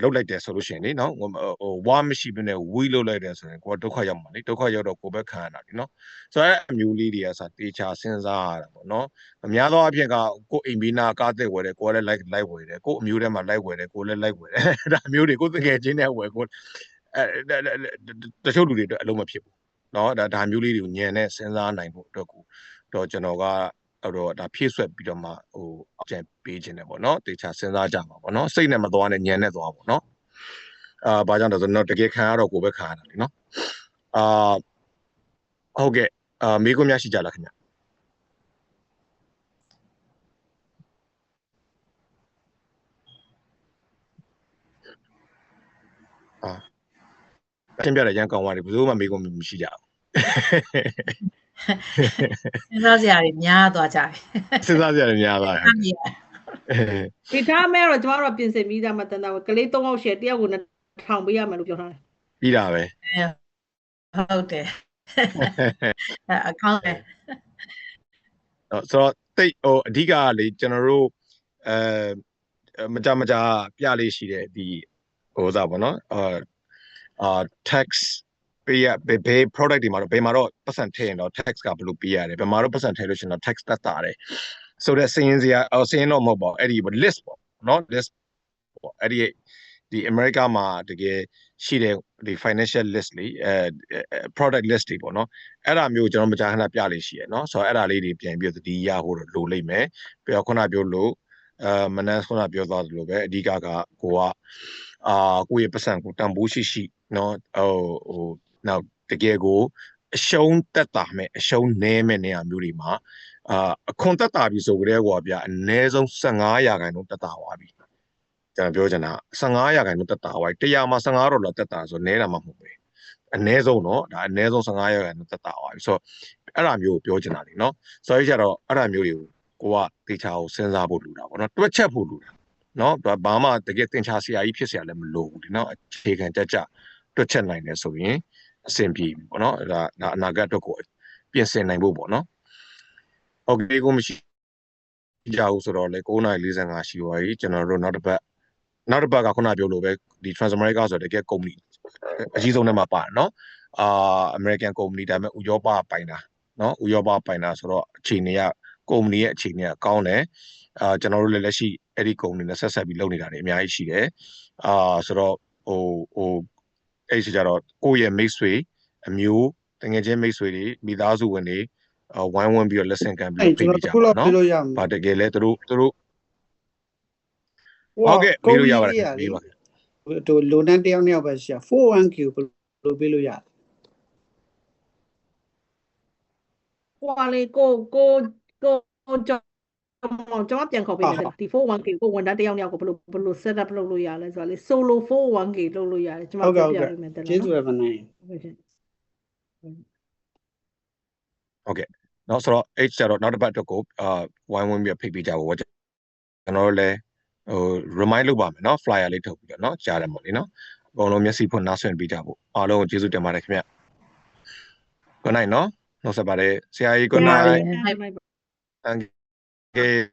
့လုတ်လိုက်တယ်ဆိုလို့ရှိရင်လေနော်ဟိုဝါမရှိဘဲနဲ့ဝီးလုတ်လိုက်တယ်ဆိုရင်ကိုကဒုက္ခရောက်မှာလေဒုက္ခရောက်တော့ကိုပဲခံရတာလေနော်ဆိုတော့အမျိုးလေးတွေကစာတေချာစဉ်းစားရတာပေါ့နော်အများသောအဖြစ်ကကိုအိမ်ဘီနာကားသက်ဝယ်တယ်ကိုလည်းလိုက်ဝယ်တယ်ကိုအမျိုးထဲမှာလိုက်ဝယ်တယ်ကိုလည်းလိုက်ဝယ်တယ်ဒါမျိုးတွေကိုတကယ်ချင်းနဲ့ဝယ်ကိုတချို့လူတွေအတွက်အလုံးမဖြစ်ဘူးနော်ဒါမျိုးလေးတွေကိုညံနဲ့စဉ်းစားနိုင်ဖို့အတွက်ကိုတော့ကျွန်တော်ကတော့ဒါဖြည့်ဆွက်ပြီးတော့မှဟိုအကျဉ်းပေးခြင်းတယ်ပေါ့နော်တေချာစဉ်းစားကြမှာပေါ့နော်စိတ်နဲ့မသွားနဲ့ညံနဲ့သွားပေါ့နော် ဘာကြောင့်လဲဆိုတော့တကယ်ခံရတော့ကိုပဲခံရတာလीနော်ဟုတ်ကဲ့မိကုများရှိကြလားခင်ဗျရှင်းပြတယ်ရန်ကောင်းသွားတယ်ဘယ်သူမှမိကုမရှိကြဘူးစဉ်းစားစရာတွေများသွားကြပြီ စဉ်းစားစရာတွေများသွားတယ် ဒီထားမဲ့တော့ကျမတို့ပြင်ဆင်ပြီးသားမှတန်တာကလေး3ယောက်ရှယ်တယောက်ကို2000ပေးရမယ်လို့ပြောထားတယ် ပြီးတာပဲ ဟုတ်တယ်အကောင့်ပဲ ဆိုတော့တိတ်ဟိုအဓိကလေကျွန်တော်တို့မကြပြလေးရှိတယ်ဒီဟိုစားပေါ့နော်tax ပေးရဘယ် product တွေမှာတော့ဘယ်မှာတော့ပတ်စံထည့်ရင်တော့ tax ကဘယ်လိုပေးရတယ်ဘယ်မှာတော့ပတ်စံထည့်လို့ရှင်တော့ tax တက်တာတယ်ဆိုတော့စင်းစရာစင်းတော့မဟုတ်ပါဘူးအဲ့ဒီ list ပေါ့နော် list ပေါ့အဲ့ဒီ America မှာတကယ်ရှိတဲ့ဒီ financial list လေးproduct list တွေပေါ့နော်အဲ့ဒါမျိုးကျွန်တော်မကြာခဏပြလေးရှိရเนาะဆိုတော့အဲ့ဒါလေးတွေပြန်ပြီးဒီရဖို့လိုလိမ့်မယ်ပြီးတော့ခုနပြောလို့မနက်ခုနပြောသွားသလိုပဲအဓိကကိုယ့်ရဲ့ပတ်စံကိုတန်ဖိုးရှိเนาะဟိုနောက်တကယ်ကိုအရှုံးတက်တာမဲ့အရှုံးနည်းမဲ့နေရာမျိုးတွေမှာအခွန်တက်တာပြီဆိုကြတဲ့ကွာဗျအနည်းဆုံး15%တက်တာသွားပြီကျွန်တော်ပြောချင်တာ15%တက်တာသွားပြီ100မှာ$15တက်တာဆိုနည်းတာမှမဟုတ်ပဲအနည်းဆုံးเนาะဒါအနည်းဆုံး15%တက်တာသွားပြီဆိုတော့အဲ့ဒါမျိုးကိုပြောချင်တာလေเนาะဆိုတော့ကျတော့အဲ့ဒါမျိုးတွေကိုကတေချာကိုစဉ်းစားဖို့လိုတာပေါ့เนาะတွက်ချက်ဖို့လိုတာเนาะဘာမှတကယ်တင်ချဆရာကြီးဖြစ်เสียလည်းမလိုဘူးဒီเนาะအခြေခံကြတွက်ချက်နိုင်တယ်ဆိုရင်အဆင်ပြေပြီပေါ့နော်ဒါအနာဂတ်အတွက်ကိုပြင်ဆင်နိုင်ဖို့ပေါ့နော်ဟုတ်ကဲ့ကိုမရှိကြဘူးဆိုတော့လေ9:45ရှိပါပြီကျွန်တော်တို့နောက်တစ်ပတ်ကခုနပြောလို့ပဲဒီ Transamerica ဆိုတဲ့တကယ်ကုမ္ပဏီအကြီးဆုံးထဲမှာပါတယ်နော်American ကုမ္ပဏီဒါပေမဲ့ဥရောပပိုင်တာနော်ဥရောပပိုင်တာဆိုတော့အခြေအနေကကုမ္ပဏီရဲ့အခြေအနေကကောင်းတယ်ကျွန်တော်တို့လည်းလက်ရှိအဲ့ဒီကုမ္ပဏီနဲ့ဆက်ပြီးလုပ်နေတာတွေအများကြီးရှိတယ်ဆိုတော့ဟိုအဲ့ဒီကြတော့ကိုယ့်ရဲ့မိတ်ဆွေအမျိုးတကယ်ချင်းမိတ်ဆွေတွေမိသားစုဝင်တွေဝိုင်းဝန်းပြီးတော့ lesson ခံပြီးဖိတ်ကြပါနော်။ဘာတကယ်လဲသူတို့ဟုတ်ကဲ့ပြီးလို့ရပါတယ်ပြီးပါတို့လိုနန်းတယောက်နှစ်ယောက်ပဲရှာ 401k ဘယ်လိုပေးလို့ရလဲဟိုလေကိုကျွန်တော်ပြန်ခေါ်ပေးတယ်ဒီ 401k ကိုဝန်ထမ်းတယောက်နှစ်ယောက်ကိုဘယ်လို set up လုပ်လို့ရလဲဆိုတော့လေ solo 401k လုပ်လို့ရတယ်ကျွန်တော်ပြပြပေးမယ်တဲ့နော်ကျေးဇူးပဲမနိုင်ဟုတ်ကဲ့နောက်ဆိုတော့ H ကျတော့နောက်တစ်ပတ်အတွက်ကိုဝိုင်းဝန်းပြီးဖိတ်ပေးကြပါဦးကျွန်တော်တို့လည်းremind လုပ်ပါမယ်နော် flyer လေးထုတ်ပြီးတော့နော်ကြားတယ်မို့လေနော်အကုန်လုံးမျက်စိဖွင့်နားဆွင့်ပေးကြဖို့အားလုံးကိုကျေးဇူးတင်ပါတယ်ခင်ဗျ Good night နော်နှုတ်ဆက်ပါတယ်ဆရာကြီး Good night Thank you